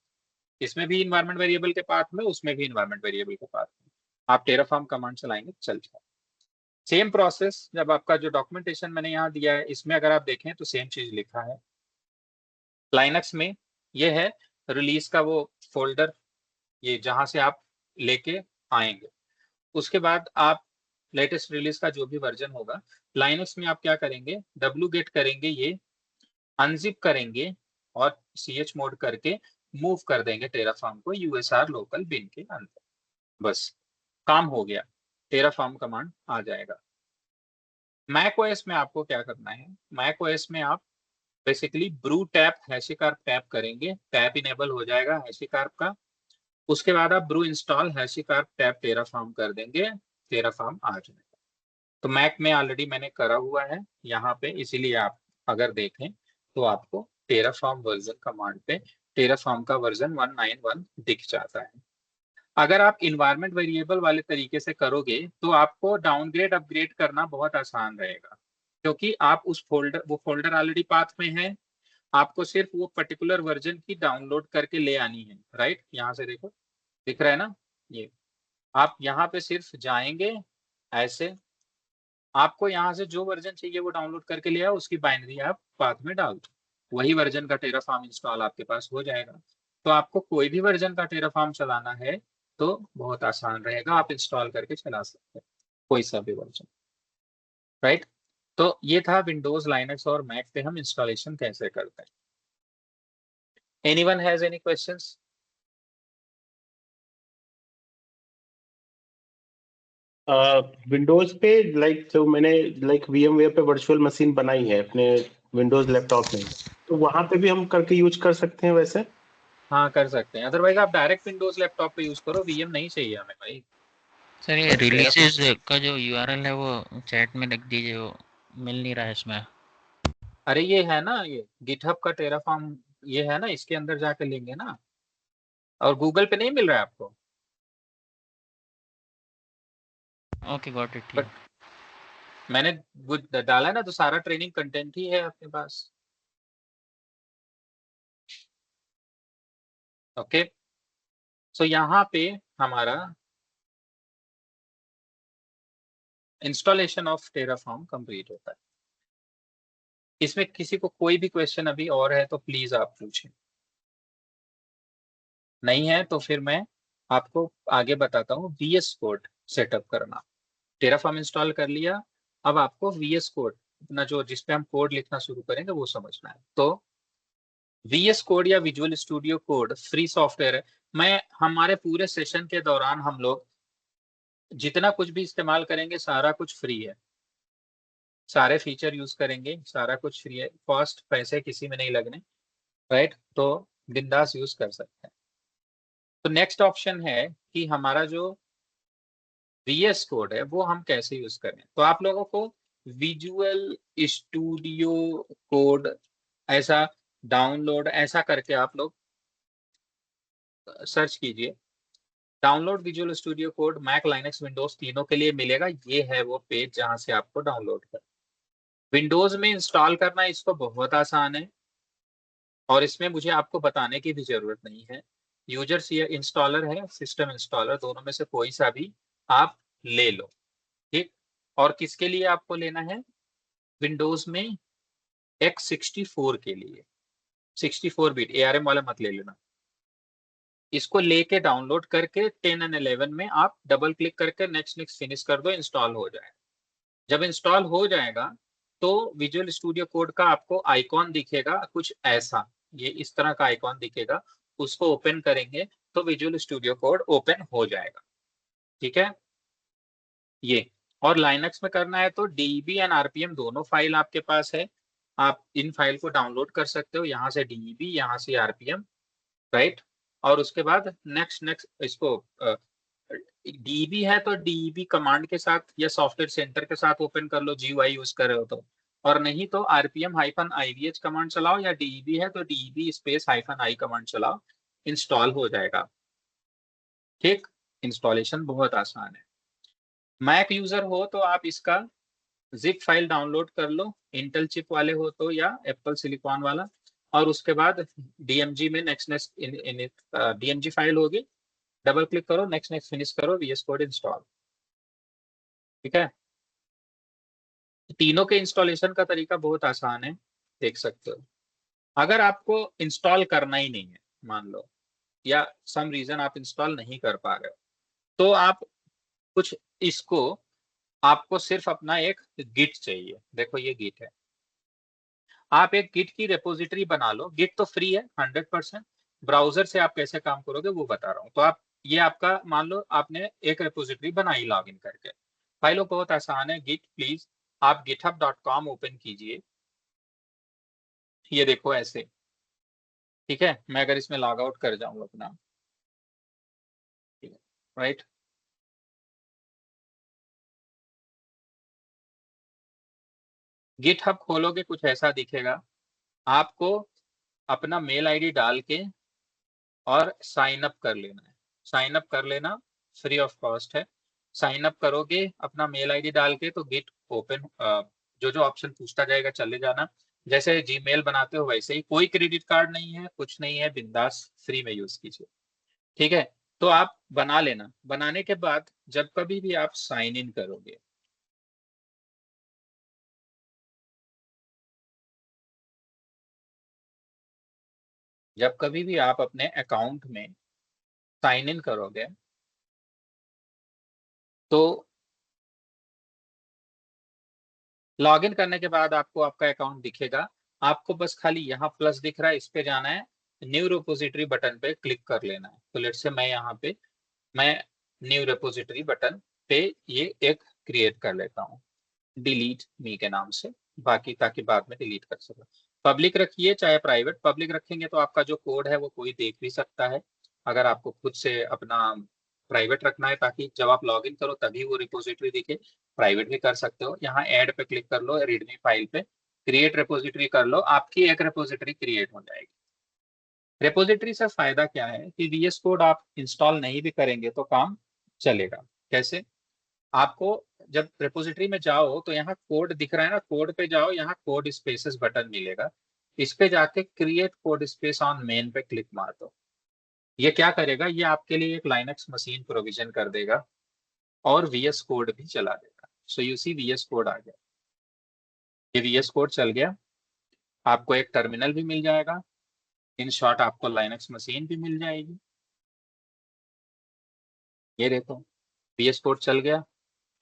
इसमें भी इन्वायरमेंट वेरिएबल के पाथ में, उसमें भी इन्वायरमेंट वेरिएबल के पाथ में आप टेराफॉर्म कमांड चलाएंगे चल जाए। सेम प्रोसेस, जब आपका जो डॉक्यूमेंटेशन मैंने यहाँ दिया है इसमें अगर आप देखें तो सेम चीज लिखा है। लाइनक्स में ये है रिलीज का वो फोल्डर, ये जहां से आप लेके आएंगे। उसके बाद आप लेटेस्ट रिलीज का जो भी वर्जन होगा, लाइनक्स में आप क्या करेंगे, wget करेंगे, ये अनजिप करेंगे और ch मोड करके मूव कर देंगे टेराफॉर्म को USR लोकल बिन के अंदर। बस काम हो गया, टेराफॉर्म कमांड आ जाएगा। मैक ओएस में आपको क्या करना है, मैक ओएस में आप बेसिकली ब्रू टैप हैशिकार्प टैप करेंगे, टैप इनेबल हो जाएगा हैशिकार्प का। उसके बाद आप ब्रू इंस्टॉल हैशिकार्प टैप टेराफॉर्म कर देंगे, टेराफॉर्म आ जाएगा। तो मैक में ऑलरेडी मैंने करा हुआ है यहाँ पे, इसीलिए आप अगर देखें तो आपको टेराफॉर्म वर्जन कमांड पे टेराफॉर्म का वर्जन 191 दिख जाता है। अगर आप इन्वायरमेंट वेरिएबल वाले तरीके से करोगे तो आपको डाउनग्रेड अपग्रेड करना बहुत आसान रहेगा, क्योंकि आप उस फोल्डर, वो फोल्डर ऑलरेडी पाथ में है, आपको सिर्फ वो पर्टिकुलर वर्जन की डाउनलोड करके ले आनी है। राइट, यहाँ से देखो दिख रहा है ना, ये आप यहाँ पे सिर्फ जाएंगे ऐसे, आपको यहाँ से जो वर्जन चाहिए वो डाउनलोड करके ले आओ, उसकी बाइनरी आप पाथ में डाल दो, वही वर्जन का टेराफॉर्म इंस्टॉल आपके पास हो जाएगा। तो आपको कोई भी वर्जन का टेराफॉर्म चलाना है तो बहुत आसान रहेगा, आप इंस्टॉल करके चला सकते हैं कोई सा भी वर्जन। राइट, तो ये था विंडोज, लाइनक्स और मैक पे हम इंस्टॉलेशन कैसे करते हैं। Anyone has any questions? Windows पे लाइक जो मैंने VMware पे वर्चुअल मशीन बनाई है अपने विंडोज लैपटॉप में, तो वहां पे भी हम करके यूज कर सकते हैं वैसे? हाँ कर सकते हैं, अदरवाइज आप डायरेक्ट विंडोज लैपटॉप पे यूज करो, VM नहीं चाहिए हमें भाई। सर ये रिलीजेस का जो URL है वो चैट में लिख दीजिए, वो मिल नहीं रहा है इसमें। अरे ये है ना, ये गिटहब का टेराफॉर्म ये है ना, इसके अंदर जाकर लेंगे ना, और गूगल पे नहीं मिल रहा है आपको? Okay got it. बट मैंने वो डाला है ना, तो सारा ट्रेनिंग कंटेंट ही है आपके पास। ओके, सो यहाँ पे हमारा इंस्टॉलेशन ऑफ टेराफॉर्म कंप्लीट होता है। इसमें किसी को कोई भी क्वेश्चन अभी और है तो प्लीज आप पूछें, नहीं है तो फिर मैं आपको आगे बताता हूँ VS कोड सेटअप करना। टेराफॉर्म इंस्टॉल कर लिया, अब आपको VS कोड अपना जो जिसपे हम कोड लिखना शुरू करेंगे वो समझना है। तो VS कोड या visual Studio code free software है। मैं हमारे पूरे सेशन के दौरान हम लोग जितना कुछ भी इस्तेमाल करेंगे सारा कुछ फ्री है, सारे फीचर यूज करेंगे, सारा कुछ फ्री है, कॉस्ट पैसे किसी में नहीं लगने, राइट। तो बिंदास यूज कर सकते हैं। तो नेक्स्ट ऑप्शन है कि हमारा जो VS कोड है वो हम कैसे यूज करें। तो आप लोगों को विजुअल स्टूडियो कोड ऐसा डाउनलोड ऐसा करके आप लोग सर्च कीजिए, download Visual Studio Code Mac Linux Windows तीनों के लिए मिलेगा। ये है वो पेज जहां से आपको डाउनलोड कर। विंडोज में इंस्टॉल करना इसको बहुत आसान है और इसमें मुझे आपको बताने की भी जरूरत नहीं है। यूजर इंस्टॉलर है, सिस्टम इंस्टॉलर, दोनों में से कोई सा भी आप ले लो, ठीक। और किसके लिए आपको लेना है, विंडोज में x64 के लिए, 64 बिट ARM वाला मत ले लेना। इसको लेके डाउनलोड करके 10 और 11 में आप डबल क्लिक करके नेक्स्ट नेक्स्ट फिनिश कर दो, इंस्टॉल हो जाएगा। जब इंस्टॉल हो जाएगा तो विजुअल स्टूडियो कोड का आपको आइकॉन दिखेगा कुछ ऐसा, ये इस तरह का आइकॉन दिखेगा, उसको ओपन करेंगे तो विजुअल स्टूडियो कोड ओपन हो जाएगा, ठीक है। ये और लाइनक्स में करना है तो DEB एंड RPM दोनों फाइल आपके पास है, आप इन फाइल को डाउनलोड कर सकते हो, यहाँ से DEB यहाँ से RPM, राइट। और उसके बाद नेक्स्ट इसको DEB है तो DEB कमांड के साथ या सॉफ्टवेयर सेंटर के साथ ओपन कर लो, GUI यूज कर रहे हो तो, और नहीं तो RPM-IVH कमांड चलाओ, या DEB है तो DEB -i कमांड चलाओ, इंस्टॉल हो जाएगा, ठीक। इंस्टॉलेशन बहुत आसान है। मैक यूजर हो तो आप इसका जिप फाइल डाउनलोड कर लो, इंटेल चिप वाले हो तो या एप्पल सिलिकॉन वाला, और उसके बाद DMG में नेक्स्ट DMG फाइल होगी, डबल क्लिक करो, नेक्स्ट फिनिश करो, VS कोड इंस्टॉल, ठीक है। तीनों के इंस्टॉलेशन का तरीका बहुत आसान है, देख सकते हो। अगर आपको इंस्टॉल करना ही नहीं है मान लो, या सम रीजन आप इंस्टॉल नहीं कर पा रहे हो, तो आप कुछ इसको आपको सिर्फ अपना एक गिट चाहिए। देखो ये गिट है, आप एक गिट की रेपोजिटरी बना लो। गिट तो फ्री है 100%, ब्राउजर से आप कैसे काम करोगे वो बता रहा हूँ। तो आप ये आपका मान लो आपने एक रेपोजिटरी बनाई लॉगिन करके, फाइलों बहुत आसान है। गिट प्लीज आप github.com ओपन कीजिए, ये देखो ऐसे, ठीक है। मैं अगर इसमें लॉग आउट कर जाऊं अपना, ठीक है, राइट। GitHub खोलोगे कुछ ऐसा दिखेगा, आपको अपना मेल आईडी डाल के और साइन अप कर लेना है। साइन अप कर लेना, फ्री ऑफ कॉस्ट है। साइन अप करोगे अपना मेल आईडी डाल के तो गिट ओपन, जो जो ऑप्शन पूछता जाएगा चले जाना, जैसे जीमेल बनाते हो वैसे ही। कोई क्रेडिट कार्ड नहीं है, कुछ नहीं है, बिंदास फ्री में यूज कीजिए, ठीक है। तो आप बना लेना, बनाने के बाद जब कभी भी आप साइन इन करोगे, जब कभी भी आप अपने अकाउंट में साइन इन करोगे तो लॉगिन करने के बाद आपको आपका अकाउंट दिखेगा। आपको बस खाली यहाँ प्लस दिख रहा है, इस पे जाना है, न्यू रिपोजिटरी बटन पे क्लिक कर लेना है। तो लेट्स से मैं यहाँ पे न्यू रिपोजिटरी बटन पे ये एक क्रिएट कर लेता हूँ, डिलीट मी के नाम से, बाकी ताकि बाद में डिलीट कर सको। पब्लिक रखिए चाहे प्राइवेट, पब्लिक रखेंगे तो आपका जो कोड है वो कोई देख भी सकता है। अगर आपको खुद से अपना प्राइवेट रखना है ताकि जब आप लॉग इन करो तभी वो रिपोजिटरी दिखे, प्राइवेट भी कर सकते हो। यहाँ ऐड पे क्लिक कर लो, रीडमी फाइल पे क्रिएट रिपोजिटरी कर लो, आपकी एक रिपोजिटरी क्रिएट हो जाएगी। रिपोजिटरी से फायदा क्या है कि VS कोड आप इंस्टॉल नहीं भी करेंगे तो काम चलेगा। कैसे, आपको जब रिपोजिटरी में जाओ तो यहाँ कोड दिख रहा है ना, कोड पे जाओ, यहाँ कोड स्पेसेस बटन मिलेगा, इस पे जाके create code space on main पे क्लिक मार दो। ये क्या करेगा, ये आपके लिए एक लाइनक्स मशीन प्रोविजन कर देगा और VS कोड भी चला देगा। So you see VS code आ गया, ये VS कोड चल गया, आपको एक टर्मिनल भी मिल जाएगा, इन शॉर्ट आपको लाइनक्स मशीन भी मिल जाएगी। ये देखो VS कोड चल गया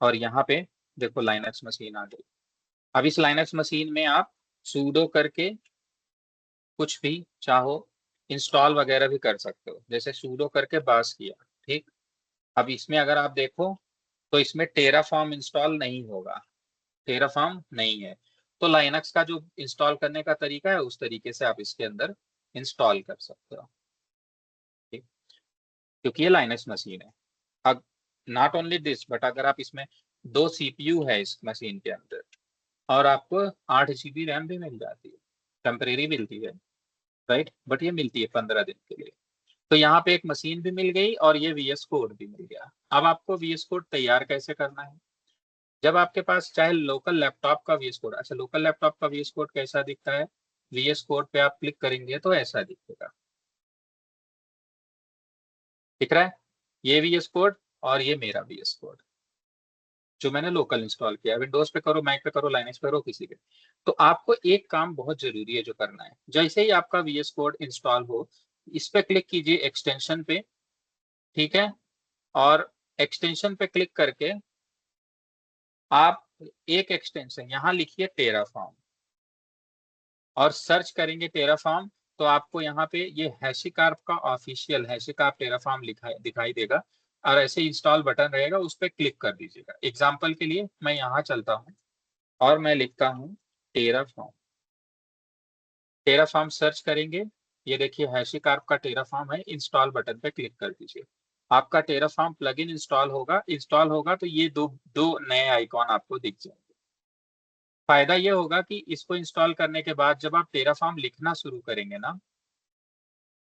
और यहाँ पे देखो लाइनक्स मशीन आ गई। अब इस लाइनक्स मशीन में आप सूडो करके कुछ भी चाहो इंस्टॉल वगैरह भी कर सकते हो, जैसे सूडो करके बास किया, ठीक। अब इसमें अगर आप देखो तो इसमें टेराफॉर्म इंस्टॉल नहीं होगा, टेराफॉर्म नहीं है, तो लाइनक्स का जो इंस्टॉल करने का तरीका है उस तरीके से आप इसके अंदर इंस्टॉल कर सकते हो, ठीक, क्योंकि ये लाइनक्स मशीन है। अब नॉट ओनली दिस बट अगर आप इसमें 2 CPU है इस मशीन के अंदर और आपको 8 GB रैम भी मिल जाती है, टेम्परेरी मिलती है, राइट, बट ये मिलती है 15 दिन के लिए। तो यहाँ पे एक मशीन भी मिल गई और ये VS कोड भी मिल गया। अब आपको VS कोड तैयार कैसे करना है, जब आपके पास चाहे लोकल लैपटॉप का VS कोड, अच्छा लोकल लैपटॉप का VS कोड कैसा दिखता है, VS कोड पे आप क्लिक करेंगे तो ऐसा दिखेगा, दिख रहा है, ये VS कोड और ये मेरा VS कोड जो मैंने लोकल इंस्टॉल किया। विंडोज पे करो, मैक पे करो, लाइनक्स पे करो, किसी पे। तो आपको एक काम बहुत जरूरी है जो करना है, जैसे ही आपका VS कोड इंस्टॉल हो इस पे क्लिक कीजिए एक्सटेंशन पे, ठीक है, और एक्सटेंशन पे क्लिक करके आप एक एक्सटेंशन यहाँ लिखिए टेराफॉर्म और सर्च करेंगे टेराफॉर्म, तो आपको यहाँ पे ये हैशिकार्प का ऑफिशियल हैशिकार्प टेराफॉर्म दिखाई देगा और ऐसे इंस्टॉल बटन रहेगा, उस पर क्लिक कर दीजिएगा। एग्जाम्पल के लिए मैं यहाँ चलता हूँ और मैं लिखता हूँ टेराफॉर्म, टेराफॉर्म सर्च करेंगे, ये देखिए हैशिकार्प का टेराफॉर्म है, इंस्टॉल बटन पे क्लिक कर दीजिए, आपका टेराफॉर्म प्लगइन इंस्टॉल होगा तो ये दो नए आइकॉन आपको दिख जाएंगे। फायदा ये होगा कि इसको इंस्टॉल करने के बाद जब आप टेराफॉर्म लिखना शुरू करेंगे ना,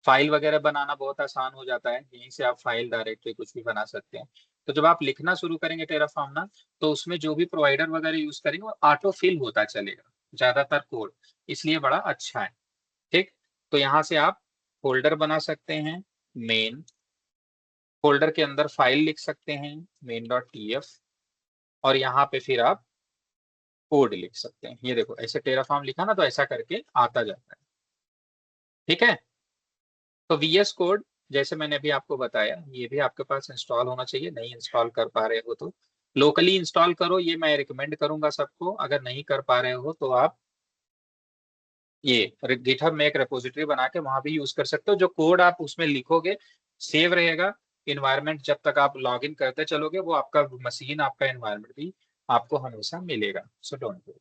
फाइल वगैरह बनाना बहुत आसान हो जाता है, यहीं से आप फाइल डायरेक्टली कुछ भी बना सकते हैं। तो जब आप लिखना शुरू करेंगे टेराफॉर्म ना, तो उसमें जो भी प्रोवाइडर वगैरह यूज करेंगे वो ऑटो फिल होता चलेगा ज्यादातर कोड, इसलिए बड़ा अच्छा है, ठीक। तो यहाँ से आप फोल्डर बना सकते हैं, मेन फोल्डर के अंदर फाइल लिख सकते हैं main.tf और यहाँ पे फिर आप कोड लिख सकते हैं। ये देखो ऐसे टेराफॉर्म लिखा ना तो ऐसा करके आता जाता है, ठीक है। तो VS कोड जैसे मैंने अभी आपको बताया ये भी आपके पास इंस्टॉल होना चाहिए, नहीं इंस्टॉल कर पा रहे हो तो लोकली इंस्टॉल करो, ये मैं रिकमेंड करूंगा सबको। अगर नहीं कर पा रहे हो तो आप ये गिटहब में एक रेपोजिटरी बना के वहां भी यूज कर सकते हो, जो कोड आप उसमें लिखोगे सेव रहेगा, इन्वायरमेंट जब तक आप लॉग इन करते चलोगे वो आपका मशीन आपका इन्वायरमेंट भी आपको हमेशा मिलेगा। So don't worry.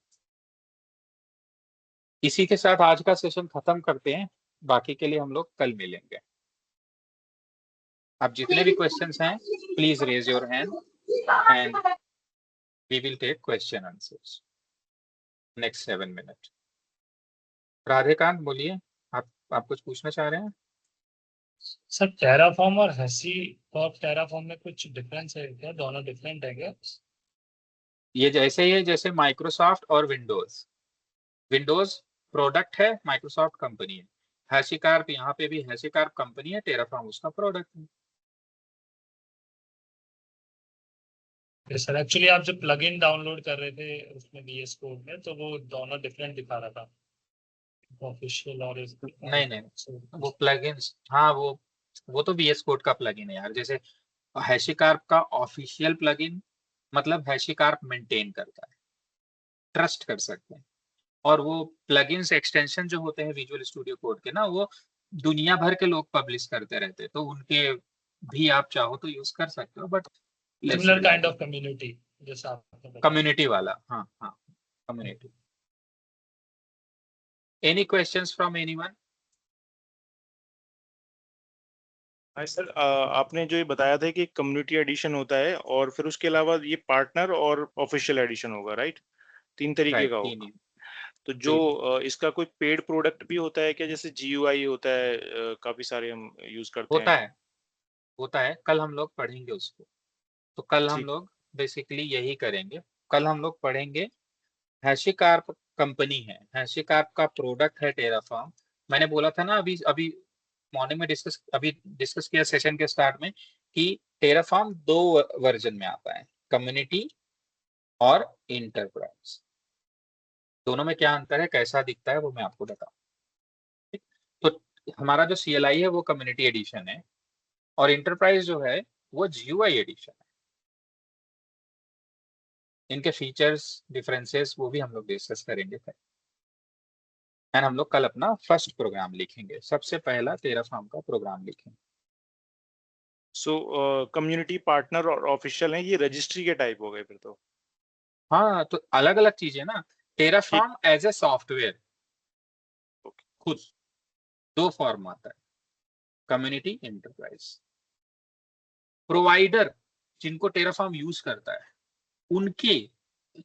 इसी के साथ आज का सेशन खत्म करते हैं, बाकी के लिए हम लोग कल मिलेंगे। अब जितने भी क्वेश्चंस हैं please raise your hand and we will take question answers next 7 minute. Radhekant बोलिए, आप कुछ पूछना चाह रहे हैं? सर टेराफॉर्म और हैशी और टेराफॉर्म में कुछ डिफरेंस है क्या, दोनों डिफरेंट है क्या? ये जैसे ही है जैसे माइक्रोसॉफ्ट और विंडोज प्रोडक्ट है, माइक्रोसॉफ्ट कंपनी है, हैशिकार्प यहाँ पे भी हैशिकार्प कंपनी है, टेराफॉर्म उसका प्रोडक्ट है। सर एक्चुअली आप जब प्लगइन डाउनलोड कर रहे थे उसमें VS कोड में तो वो दोनों डिफरेंट दिखा रहा था, ऑफिशियल और नहीं वो प्लगइन्स, हाँ वो तो VS कोड का प्लगइन है यार। जैसे हैशिकार्प का ऑफिशियल प्लगइन मतलब हैशिकार्प मेंटेन करता है, ट्रस्ट कर सकते हैं, और वो प्लगइन्स एक्सटेंशन जो होते हैं विजुअल स्टूडियो कोड के ना, वो दुनिया भर के लोग पब्लिश करते रहते हैं, तो उनके भी आप चाहो तो यूज कर सकते हो, but similar kind of community जैसा आपने बताया, कम्युनिटी वाला। हाँ community. Any questions from anyone? हाँ सर, आपने जो ये बताया था कि कम्युनिटी एडिशन होता है और फिर उसके अलावा ये पार्टनर और ऑफिशियल एडिशन होगा, राइट? 3 तरीके का होगा। तो जो इसका कोई पेड प्रोडक्ट भी होता है क्या, जैसे GUI होता है, काफी सारे हम यूज करते हैं। होता है, कल हम लोग पढ़ेंगे उसको। तो कल हम लोग बेसिकली यही करेंगे, कल हम लोग पढ़ेंगे हैशिकार्प कंपनी है, हैशिकार्प का प्रोडक्ट है टेराफॉर्म। मैंने बोला था ना अभी मॉर्निंग में डिस्कस किया सेशन के स्टार्ट में कि टेराफॉर्म 2 वर्जन में आता है, कम्युनिटी और इंटरप्राइज। दोनों में क्या अंतर है, कैसा दिखता है, वो मैं आपको बताऊं। तो हमारा जो CLI है वो कम्युनिटी एडिशन है और इंटरप्राइज जो है वो GUI एडिशन है। इनके फीचर्स डिफरेंसेस वो भी हम लोग डिस्कस करेंगे फिर। एंड हम लोग कल अपना फर्स्ट प्रोग्राम लिखेंगे, सबसे पहला टेराफॉर्म का प्रोग्राम लिखेंगे। सो कम्युनिटी पार्टनर और ऑफिशियल है, ये रजिस्ट्री के टाइप हो गए फिर तो। हाँ, तो अलग अलग चीजें ना। टेराफॉर्म एज ए सॉफ्टवेयर खुद दो फॉर्म आता है, कम्युनिटी, एंटरप्राइज। प्रोवाइडर जिनको टेराफॉर्म यूज करता है उनके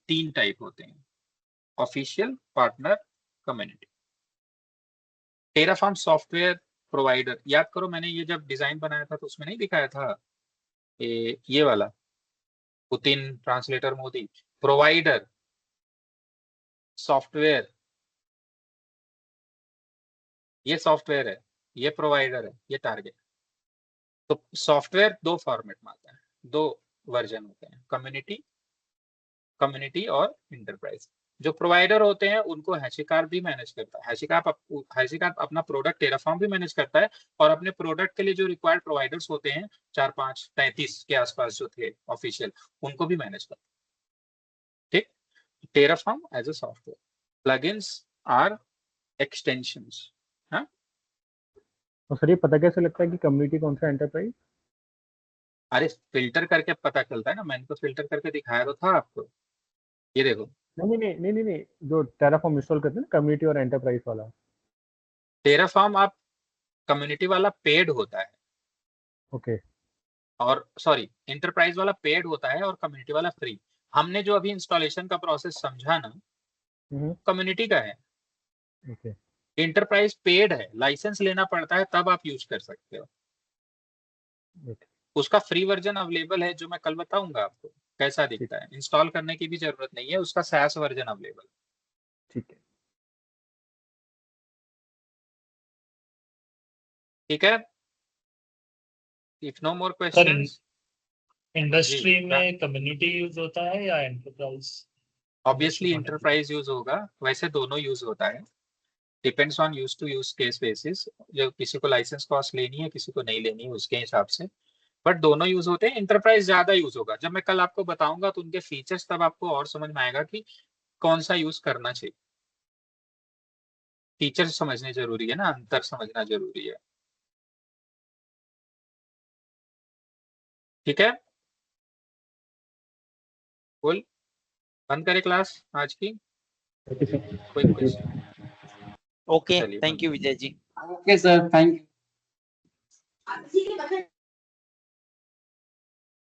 3 टाइप होते हैं, official, partner, community. Terraform software provider, याद करो मैंने ये जब डिजाइन बनाया था तो उसमें नहीं दिखाया था ये वाला Putin translator Modi. Provider software, ये सॉफ्टवेयर है, ये प्रोवाइडर है, ये टारगेट। तो सॉफ्टवेयर 2 फॉर्मेट में आता है, 2 वर्जन होते हैं, कम्युनिटी और इंटरप्राइज। जो प्रोवाइडर होते हैं उनको हैशिकार्प भी मैनेज करता है। हैशिकार्प अपना प्रोडक्ट टेराफॉर्म भी मैनेज करता है और अपने प्रोडक्ट के लिए जो रिक्वायर्ड प्रोवाइडर्स होते हैं 4, 5, 33 के आसपास जो थे ऑफिशियल, उनको भी मैनेज करता है। ठीक, Terraform as a software, plugins are extensions. हाँ, और सर ये पता कैसे लगता है कि कम्युनिटी कौन सा, एंटरप्राइज? अरे फिल्टर करके पता चलता है ना, मैंने तो फिल्टर करके दिखाया तो था आपको। ये देखो, नहीं, जो टेराफॉर्म इंस्टॉल करते हैं ना, कम्युनिटी और एंटरप्राइज वाला। टेराफॉर्म आप कम्युनिटी वाला पेड होता है ओके। और सॉरी इंटरप्राइज वाला पेड होता है और कम्युनिटी वाला फ्री। हमने जो अभी इंस्टॉलेशन का प्रोसेस समझा ना, कम्युनिटी का है। ओके। इंटरप्राइज पेड है, लाइसेंस लेना पड़ता है तब आप यूज कर सकते हो। उसका फ्री वर्जन अवेलेबल है जो मैं कल बताऊंगा आपको कैसा दिखता है। इंस्टॉल करने की भी जरूरत नहीं है, उसका SaaS वर्जन अवेलेबल। ठीक है, ठीक है। If no more sir questions. Industry में कम्युनिटी यूज होता है या एंटरप्राइज? ऑब्वियसली इंटरप्राइज यूज होगा, वैसे दोनों यूज होता है, depends on use to use case basis. जो किसी को लाइसेंस कॉस्ट लेनी है, किसी को नहीं लेनी है, उसके हिसाब से, बट दोनों यूज होते हैं। इंटरप्राइज ज्यादा यूज होगा, जब मैं कल आपको बताऊंगा तो उनके फीचर्स तब आपको और समझ में आएगा कि कौन सा यूज करना चाहिए। फीचर्स समझने जरूरी है ना, अंतर समझना जरूरी है। ठीक है, बोल बंद करें क्लास आज की। कोई question? Okay, thank you Vijay ji. Okay sir, thank you.